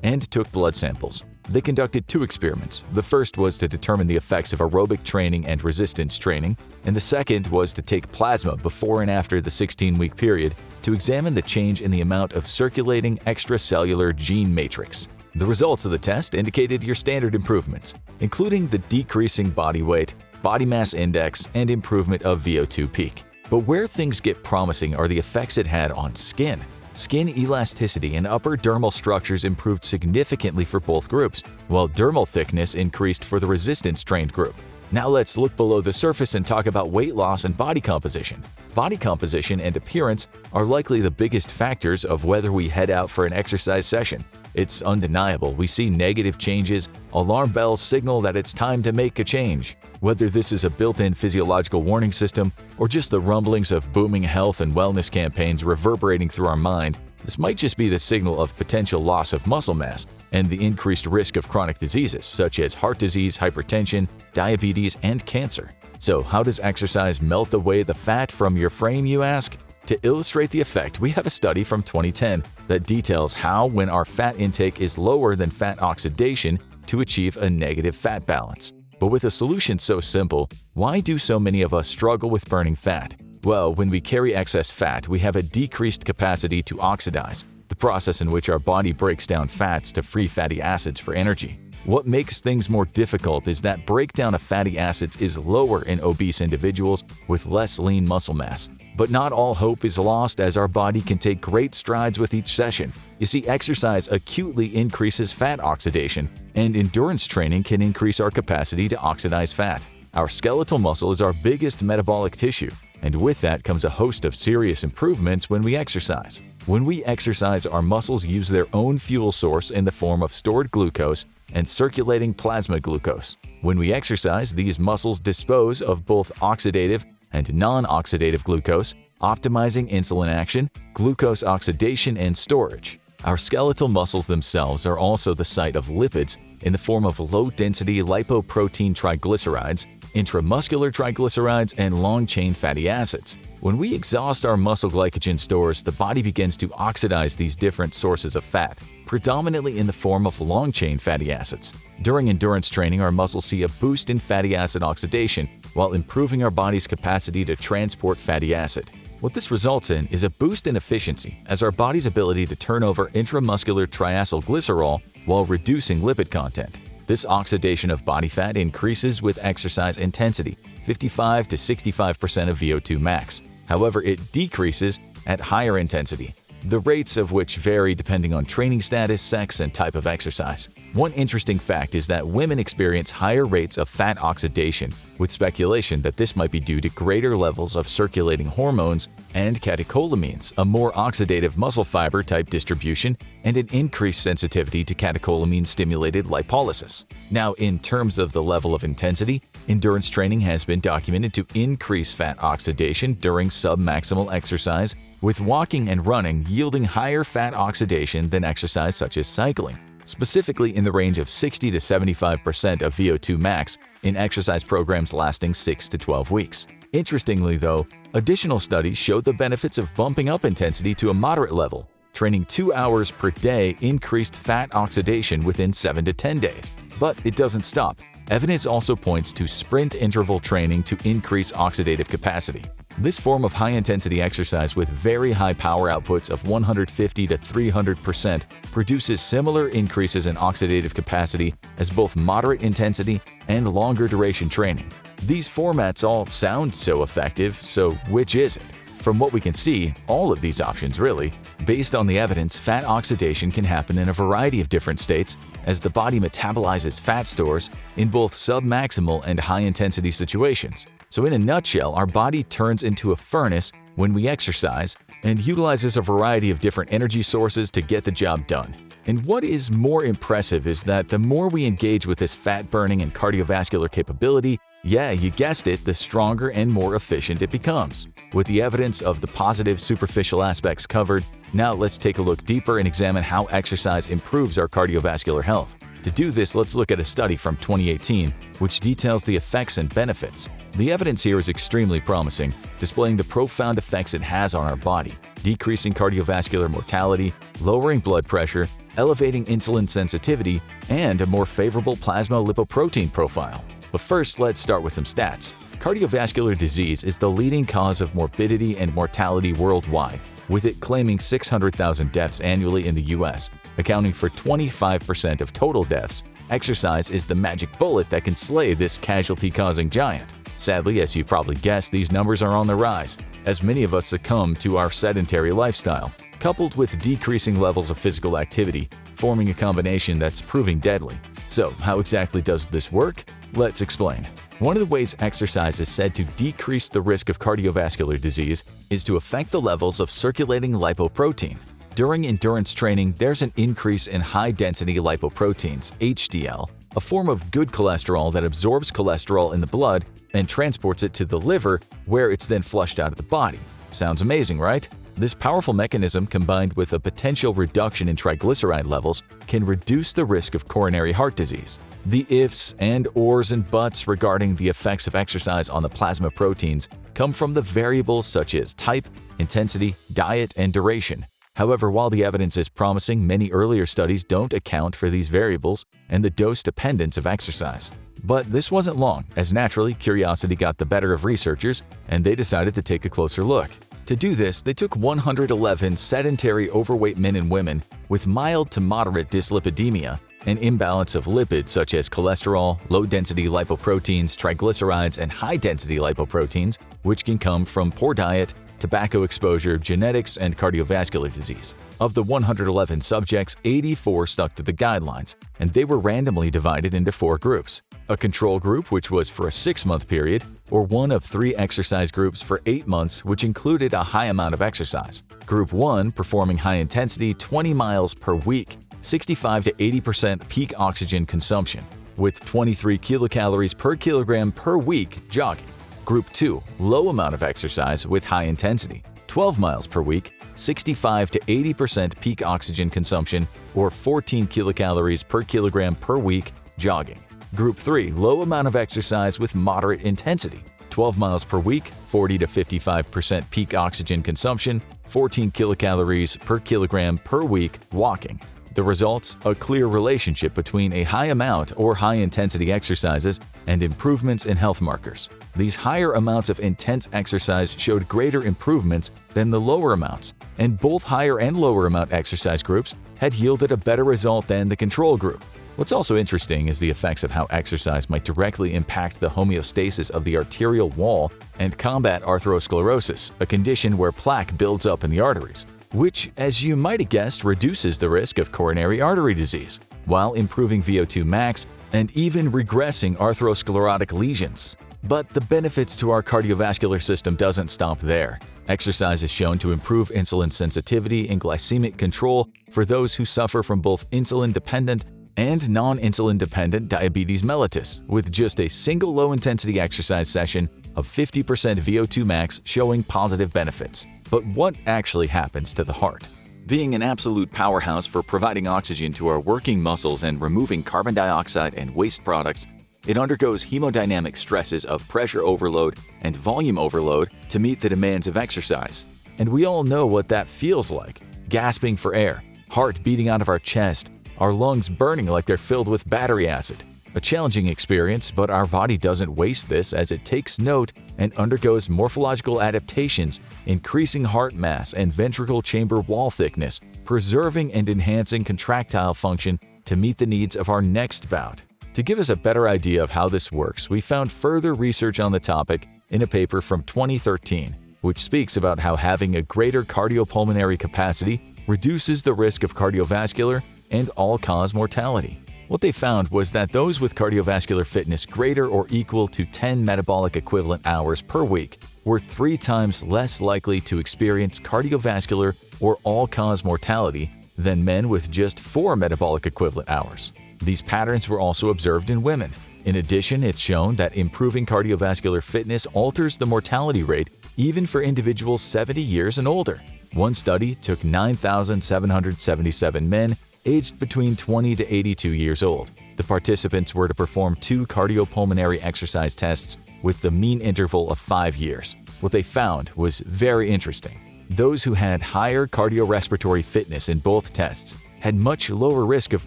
and took blood samples. They conducted 2 experiments. The first was to determine the effects of aerobic training and resistance training, and the second was to take plasma before and after the 16-week period to examine the change in the amount of circulating extracellular gene matrix. The results of the test indicated your standard improvements, including the decreasing body weight, body mass index, and improvement of VO2 peak. But where things get promising are the effects it had on skin. Skin elasticity and upper dermal structures improved significantly for both groups, while dermal thickness increased for the resistance-trained group. Now let's look below the surface and talk about weight loss and body composition. Body composition and appearance are likely the biggest factors of whether we head out for an exercise session. It's undeniable we see negative changes, alarm bells signal that it's time to make a change. Whether this is a built-in physiological warning system or just the rumblings of booming health and wellness campaigns reverberating through our mind, this might just be the signal of potential loss of muscle mass and the increased risk of chronic diseases such as heart disease, hypertension, diabetes, and cancer. So how does exercise melt away the fat from your frame, you ask? To illustrate the effect, we have a study from 2010 that details how, when our fat intake is lower than fat oxidation, to achieve a negative fat balance. But with a solution so simple, why do so many of us struggle with burning fat? Well, when we carry excess fat, we have a decreased capacity to oxidize, the process in which our body breaks down fats to free fatty acids for energy. What makes things more difficult is that breakdown of fatty acids is lower in obese individuals with less lean muscle mass. But not all hope is lost, as our body can take great strides with each session. You see, exercise acutely increases fat oxidation, and endurance training can increase our capacity to oxidize fat. Our skeletal muscle is our biggest metabolic tissue, and with that comes a host of serious improvements when we exercise. When we exercise, our muscles use their own fuel source in the form of stored glucose and circulating plasma glucose. When we exercise, these muscles dispose of both oxidative and non-oxidative glucose, optimizing insulin action, glucose oxidation, and storage. Our skeletal muscles themselves are also the site of lipids in the form of low-density lipoprotein triglycerides, intramuscular triglycerides, and long-chain fatty acids. When we exhaust our muscle glycogen stores, the body begins to oxidize these different sources of fat, predominantly in the form of long-chain fatty acids. During endurance training, our muscles see a boost in fatty acid oxidation while improving our body's capacity to transport fatty acid. What this results in is a boost in efficiency, as our body's ability to turn over intramuscular triacylglycerol while reducing lipid content. This oxidation of body fat increases with exercise intensity, 55 to 65% of VO2 max. However, it decreases at higher intensity, the rates of which vary depending on training status, sex, and type of exercise. One interesting fact is that women experience higher rates of fat oxidation, with speculation that this might be due to greater levels of circulating hormones and catecholamines, a more oxidative muscle fiber type distribution, and an increased sensitivity to catecholamine-stimulated lipolysis. Now, in terms of the level of intensity, endurance training has been documented to increase fat oxidation during submaximal exercise, with walking and running yielding higher fat oxidation than exercise such as cycling, specifically in the range of 60 to 75% of VO2 max in exercise programs lasting 6 to 12 weeks. Interestingly though, additional studies showed the benefits of bumping up intensity to a moderate level. Training 2 hours per day increased fat oxidation within 7 to 10 days. But it doesn't stop. Evidence also points to sprint interval training to increase oxidative capacity. This form of high-intensity exercise with very high power outputs of 150 to 300% produces similar increases in oxidative capacity as both moderate intensity and longer duration training. These formats all sound so effective, so which is it? From what we can see, all of these options really. Based on the evidence, fat oxidation can happen in a variety of different states as the body metabolizes fat stores in both submaximal and high-intensity situations. So in a nutshell, our body turns into a furnace when we exercise and utilizes a variety of different energy sources to get the job done. And what is more impressive is that the more we engage with this fat burning and cardiovascular capability, yeah, you guessed it, the stronger and more efficient it becomes. With the evidence of the positive superficial aspects covered, now let's take a look deeper and examine how exercise improves our cardiovascular health. To do this, let's look at a study from 2018, which details the effects and benefits. The evidence here is extremely promising, displaying the profound effects it has on our body, decreasing cardiovascular mortality, lowering blood pressure, elevating insulin sensitivity, and a more favorable plasma lipoprotein profile. But first, let's start with some stats. Cardiovascular disease is the leading cause of morbidity and mortality worldwide, with it claiming 600,000 deaths annually in the US, accounting for 25% of total deaths. Exercise is the magic bullet that can slay this casualty-causing giant. Sadly, as you probably guessed, these numbers are on the rise, as many of us succumb to our sedentary lifestyle, coupled with decreasing levels of physical activity, forming a combination that's proving deadly. So, how exactly does this work? Let's explain. One of the ways exercise is said to decrease the risk of cardiovascular disease is to affect the levels of circulating lipoprotein. During endurance training, there's an increase in high-density lipoproteins, HDL, a form of good cholesterol that absorbs cholesterol in the blood and transports it to the liver, where it's then flushed out of the body. Sounds amazing, right? This powerful mechanism, combined with a potential reduction in triglyceride levels, can reduce the risk of coronary heart disease. The ifs and ors and buts regarding the effects of exercise on the plasma proteins come from the variables such as type, intensity, diet, and duration. However, while the evidence is promising, many earlier studies don't account for these variables and the dose dependence of exercise. But this wasn't long, as naturally, curiosity got the better of researchers, and they decided to take a closer look. To do this, they took 111 sedentary overweight men and women with mild to moderate dyslipidemia, an imbalance of lipids such as cholesterol, low-density lipoproteins, triglycerides, and high-density lipoproteins, which can come from poor diet, tobacco exposure, genetics, and cardiovascular disease. Of the 111 subjects, 84 stuck to the guidelines, and they were randomly divided into 4 groups. A control group, which was for a 6-month period, or one of 3 exercise groups for 8 months, which included a high amount of exercise. Group 1, performing high-intensity 20 miles per week, 65 to 80% peak oxygen consumption, with 23 kilocalories per kilogram per week jogging. Group 2, low amount of exercise with high intensity, 12 miles per week, 65 to 80% peak oxygen consumption, or 14 kilocalories per kilogram per week jogging. Group 3, low amount of exercise with moderate intensity, 12 miles per week, 40 to 55% peak oxygen consumption, 14 kilocalories per kilogram per week walking. The results? A clear relationship between a high amount or high-intensity exercises and improvements in health markers. These higher amounts of intense exercise showed greater improvements than the lower amounts, and both higher and lower amount exercise groups had yielded a better result than the control group. What's also interesting is the effects of how exercise might directly impact the homeostasis of the arterial wall and combat atherosclerosis, a condition where plaque builds up in the arteries. which, as you might have guessed, reduces the risk of coronary artery disease, while improving VO2 max and even regressing atherosclerotic lesions. But the benefits to our cardiovascular system doesn't stop there. Exercise is shown to improve insulin sensitivity and glycemic control for those who suffer from both insulin-dependent and non-insulin-dependent diabetes mellitus, with just a single low-intensity exercise session of 50% VO2 max showing positive benefits. But what actually happens to the heart? Being an absolute powerhouse for providing oxygen to our working muscles and removing carbon dioxide and waste products, it undergoes hemodynamic stresses of pressure overload and volume overload to meet the demands of exercise. And we all know what that feels like: gasping for air, heart beating out of our chest, our lungs burning like they're filled with battery acid. A challenging experience, but our body doesn't waste this as it takes note and undergoes morphological adaptations, increasing heart mass and ventricle chamber wall thickness, preserving and enhancing contractile function to meet the needs of our next bout. To give us a better idea of how this works, we found further research on the topic in a paper from 2013, which speaks about how having a greater cardiopulmonary capacity reduces the risk of cardiovascular and all-cause mortality. What they found was that those with cardiovascular fitness greater or equal to 10 metabolic equivalent hours per week were 3 times less likely to experience cardiovascular or all-cause mortality than men with just 4 metabolic equivalent hours. These patterns were also observed in women. In addition, it's shown that improving cardiovascular fitness alters the mortality rate even for individuals 70 years and older. One study took 9,777 men aged between 20 to 82 years old. The participants were to perform 2 cardiopulmonary exercise tests with the mean interval of 5 years. What they found was very interesting. Those who had higher cardiorespiratory fitness in both tests had much lower risk of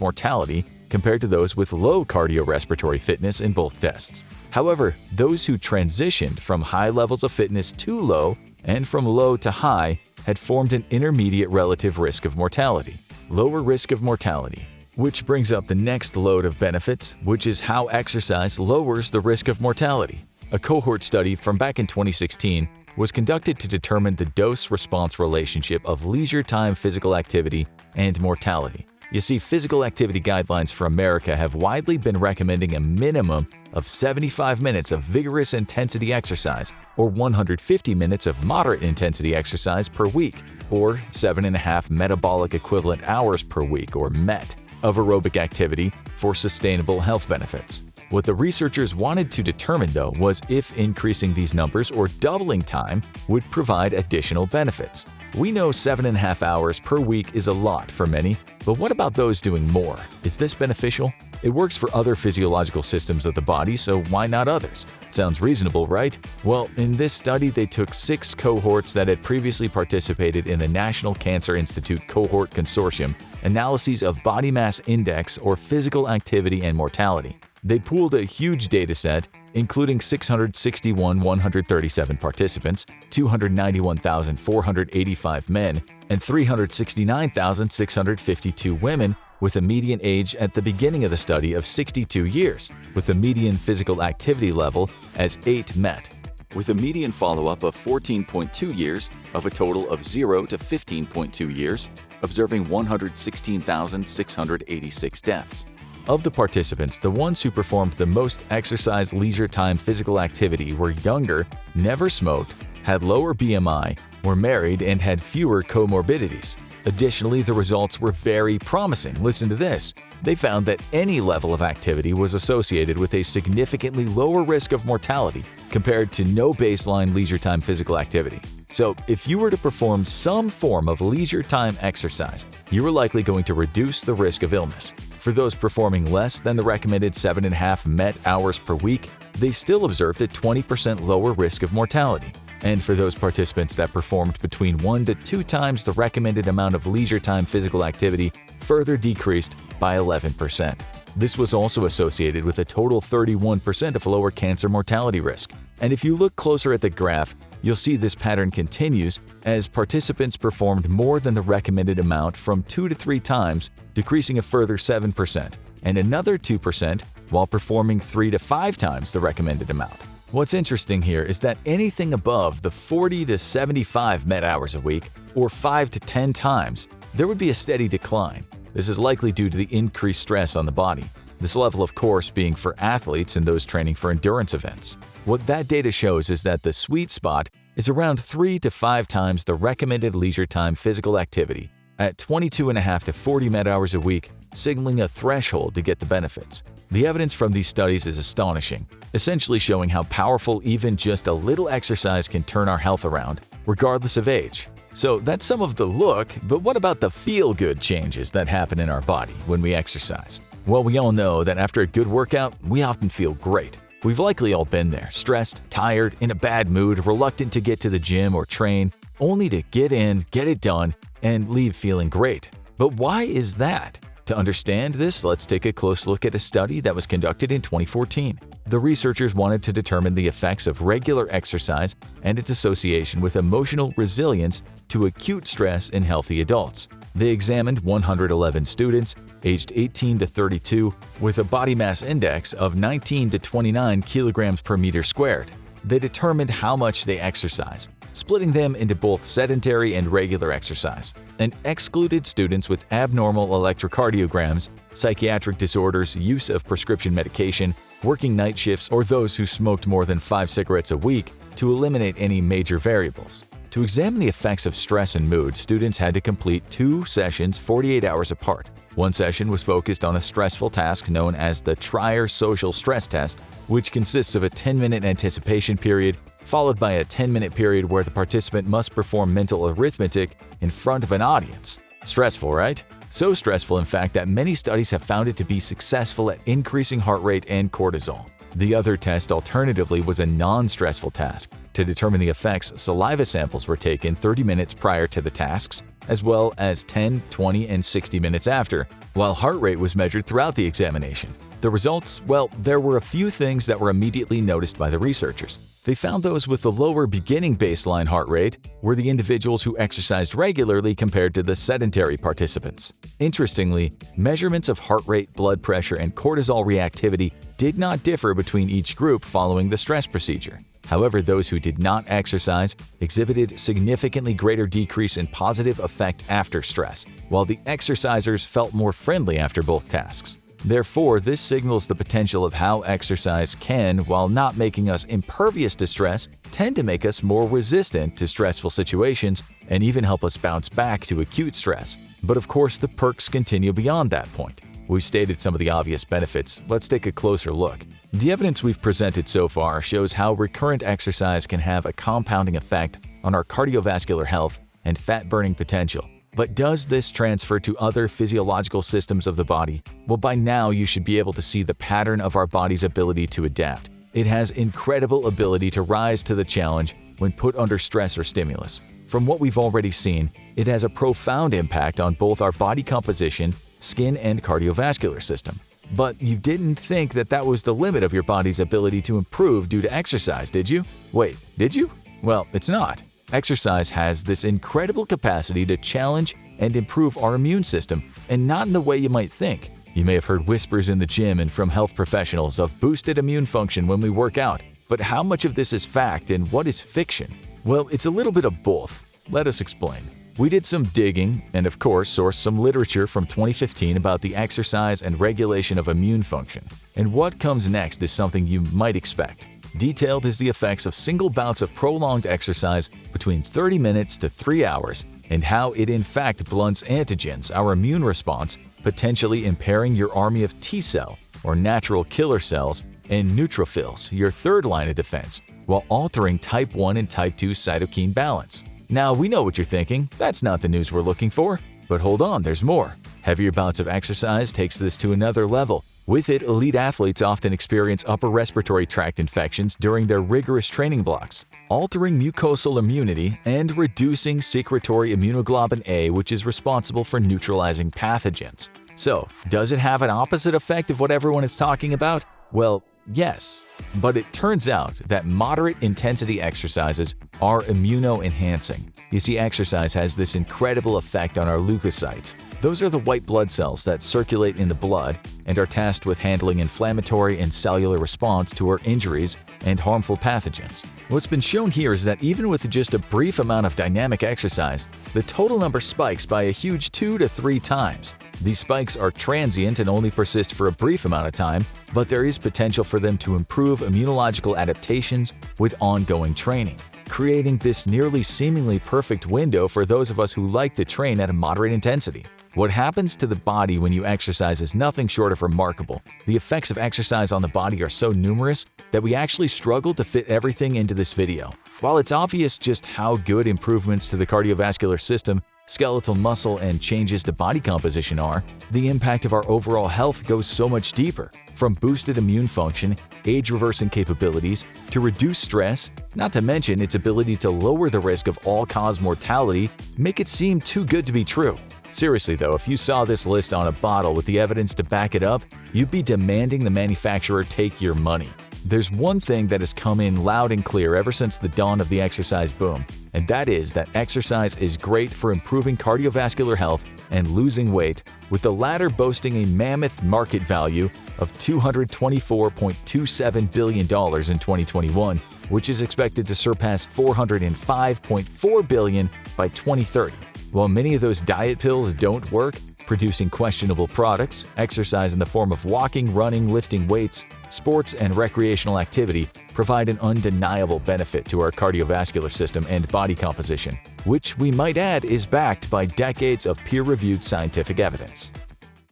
mortality compared to those with low cardiorespiratory fitness in both tests. However, those who transitioned from high levels of fitness to low and from low to high had formed an intermediate relative risk of mortality. Lower risk of mortality. Which brings up the next load of benefits, which is how exercise lowers the risk of mortality. A cohort study from back in 2016 was conducted to determine the dose-response relationship of leisure time physical activity and mortality. You see, physical activity guidelines for America have widely been recommending a minimum of 75 minutes of vigorous intensity exercise or 150 minutes of moderate intensity exercise per week, or 7.5 metabolic equivalent hours per week, or MET, of aerobic activity for sustainable health benefits. What the researchers wanted to determine, though, was if increasing these numbers or doubling time would provide additional benefits. We know 7.5 hours per week is a lot for many, but what about those doing more? Is this beneficial? It works for other physiological systems of the body, so why not others? Sounds reasonable, right? Well, in this study, they took 6 cohorts that had previously participated in the National Cancer Institute Cohort Consortium analyses of body mass index or physical activity and mortality. They pooled a huge data set, including 661,137 participants, 291,485 men, and 369,652 women, with a median age at the beginning of the study of 62 years, with the median physical activity level as 8 MET, with a median follow-up of 14.2 years of a total of 0 to 15.2 years, observing 116,686 deaths. Of the participants, the ones who performed the most exercise leisure time physical activity were younger, never smoked, had lower BMI, were married, and had fewer comorbidities. Additionally, the results were very promising. Listen to this. They found that any level of activity was associated with a significantly lower risk of mortality compared to no baseline leisure time physical activity. So, if you were to perform some form of leisure time exercise, you were likely going to reduce the risk of illness. For those performing less than the recommended 7.5 MET hours per week, they still observed a 20% lower risk of mortality. And for those participants that performed between 1 to 2 times the recommended amount of leisure time physical activity, further decreased by 11%. This was also associated with a total 31% of lower cancer mortality risk. And if you look closer at the graph, you'll see this pattern continues as participants performed more than the recommended amount from 2 to 3 times, decreasing a further 7%, and another 2% while performing 3 to 5 times the recommended amount. What's interesting here is that anything above the 40 to 75 met hours a week, or 5 to 10 times, there would be a steady decline. This is likely due to the increased stress on the body. This level, of course, being for athletes and those training for endurance events. What that data shows is that the sweet spot is around 3 to 5 times the recommended leisure time physical activity, at 22.5 to 40 met hours a week, signaling a threshold to get the benefits. The evidence from these studies is astonishing, essentially showing how powerful even just a little exercise can turn our health around, regardless of age. So that's some of the look, but what about the feel-good changes that happen in our body when we exercise? Well, we all know that after a good workout, we often feel great. We've likely all been there, stressed, tired, in a bad mood, reluctant to get to the gym or train, only to get in, get it done, and leave feeling great. But why is that? To understand this, let's take a close look at a study that was conducted in 2014. The researchers wanted to determine the effects of regular exercise and its association with emotional resilience to acute stress in healthy adults. They examined 111 students aged 18 to 32 with a body mass index of 19 to 29 kilograms per meter squared. They determined how much they exercise, splitting them into both sedentary and regular exercise, and excluded students with abnormal electrocardiograms, psychiatric disorders, use of prescription medication, working night shifts, or those who smoked more than 5 cigarettes a week to eliminate any major variables. To examine the effects of stress and mood, students had to complete 2 sessions 48 hours apart. One session was focused on a stressful task known as the Trier Social Stress Test, which consists of a 10-minute anticipation period, followed by a 10-minute period where the participant must perform mental arithmetic in front of an audience. Stressful, right? So stressful, in fact, that many studies have found it to be successful at increasing heart rate and cortisol. The other test, alternatively, was a non-stressful task. To determine the effects, saliva samples were taken 30 minutes prior to the tasks, as well as 10, 20, and 60 minutes after, while heart rate was measured throughout the examination. The results? Well, there were a few things that were immediately noticed by the researchers. They found those with the lower beginning baseline heart rate were the individuals who exercised regularly compared to the sedentary participants. Interestingly, measurements of heart rate, blood pressure, and cortisol reactivity did not differ between each group following the stress procedure. However, those who did not exercise exhibited significantly greater decrease in positive effect after stress, while the exercisers felt more friendly after both tasks. Therefore, this signals the potential of how exercise can, while not making us impervious to stress, tend to make us more resistant to stressful situations and even help us bounce back to acute stress. But of course, the perks continue beyond that point. We've stated some of the obvious benefits. Let's take a closer look. The evidence we've presented so far shows how recurrent exercise can have a compounding effect on our cardiovascular health and fat-burning potential. But does this transfer to other physiological systems of the body? Well, by now you should be able to see the pattern of our body's ability to adapt. It has incredible ability to rise to the challenge when put under stress or stimulus. From what we've already seen, it has a profound impact on both our body composition, skin, and cardiovascular system. But you didn't think that that was the limit of your body's ability to improve due to exercise, did you? Wait, did you? Well, it's not. Exercise has this incredible capacity to challenge and improve our immune system, and not in the way you might think. You may have heard whispers in the gym and from health professionals of boosted immune function when we work out, but how much of this is fact and what is fiction? Well, it's a little bit of both. Let us explain. We did some digging and, of course, sourced some literature from 2015 about the exercise and regulation of immune function. And what comes next is something you might expect. Detailed is the effects of single bouts of prolonged exercise between 30 minutes to 3 hours and how it in fact blunts antigens, our immune response, potentially impairing your army of T-cell or natural killer cells and neutrophils, your third line of defense, while altering type 1 and type 2 cytokine balance. Now, we know what you're thinking, that's not the news we're looking for. But hold on, there's more. Heavier bouts of exercise takes this to another level. With it, elite athletes often experience upper respiratory tract infections during their rigorous training blocks, altering mucosal immunity and reducing secretory immunoglobulin A, which is responsible for neutralizing pathogens. So, does it have an opposite effect of what everyone is talking about? Well, Yes, but it turns out that moderate intensity exercises are immuno-enhancing. You see, exercise has this incredible effect on our leukocytes. Those are the white blood cells that circulate in the blood and are tasked with handling inflammatory and cellular response to our injuries and harmful pathogens. What's been shown here is that even with just a brief amount of dynamic exercise, the total number spikes by a huge 2 to 3 times. These spikes are transient and only persist for a brief amount of time, but there is potential for them to improve immunological adaptations with ongoing training, creating this nearly seemingly perfect window for those of us who like to train at a moderate intensity. What happens to the body when you exercise is nothing short of remarkable. The effects of exercise on the body are so numerous that we actually struggle to fit everything into this video. While it's obvious just how good improvements to the cardiovascular system, skeletal muscle, and changes to body composition are, the impact of our overall health goes so much deeper. From boosted immune function, age-reversing capabilities, to reduced stress, not to mention its ability to lower the risk of all-cause mortality, make it seem too good to be true. Seriously though, if you saw this list on a bottle with the evidence to back it up, you'd be demanding the manufacturer take your money. There's one thing that has come in loud and clear ever since the dawn of the exercise boom, and that is that exercise is great for improving cardiovascular health and losing weight, with the latter boasting a mammoth market value of $224.27 billion in 2021, which is expected to surpass $405.4 billion by 2030. While many of those diet pills don't work, producing questionable products, exercise in the form of walking, running, lifting weights, sports, and recreational activity provide an undeniable benefit to our cardiovascular system and body composition, which we might add is backed by decades of peer-reviewed scientific evidence.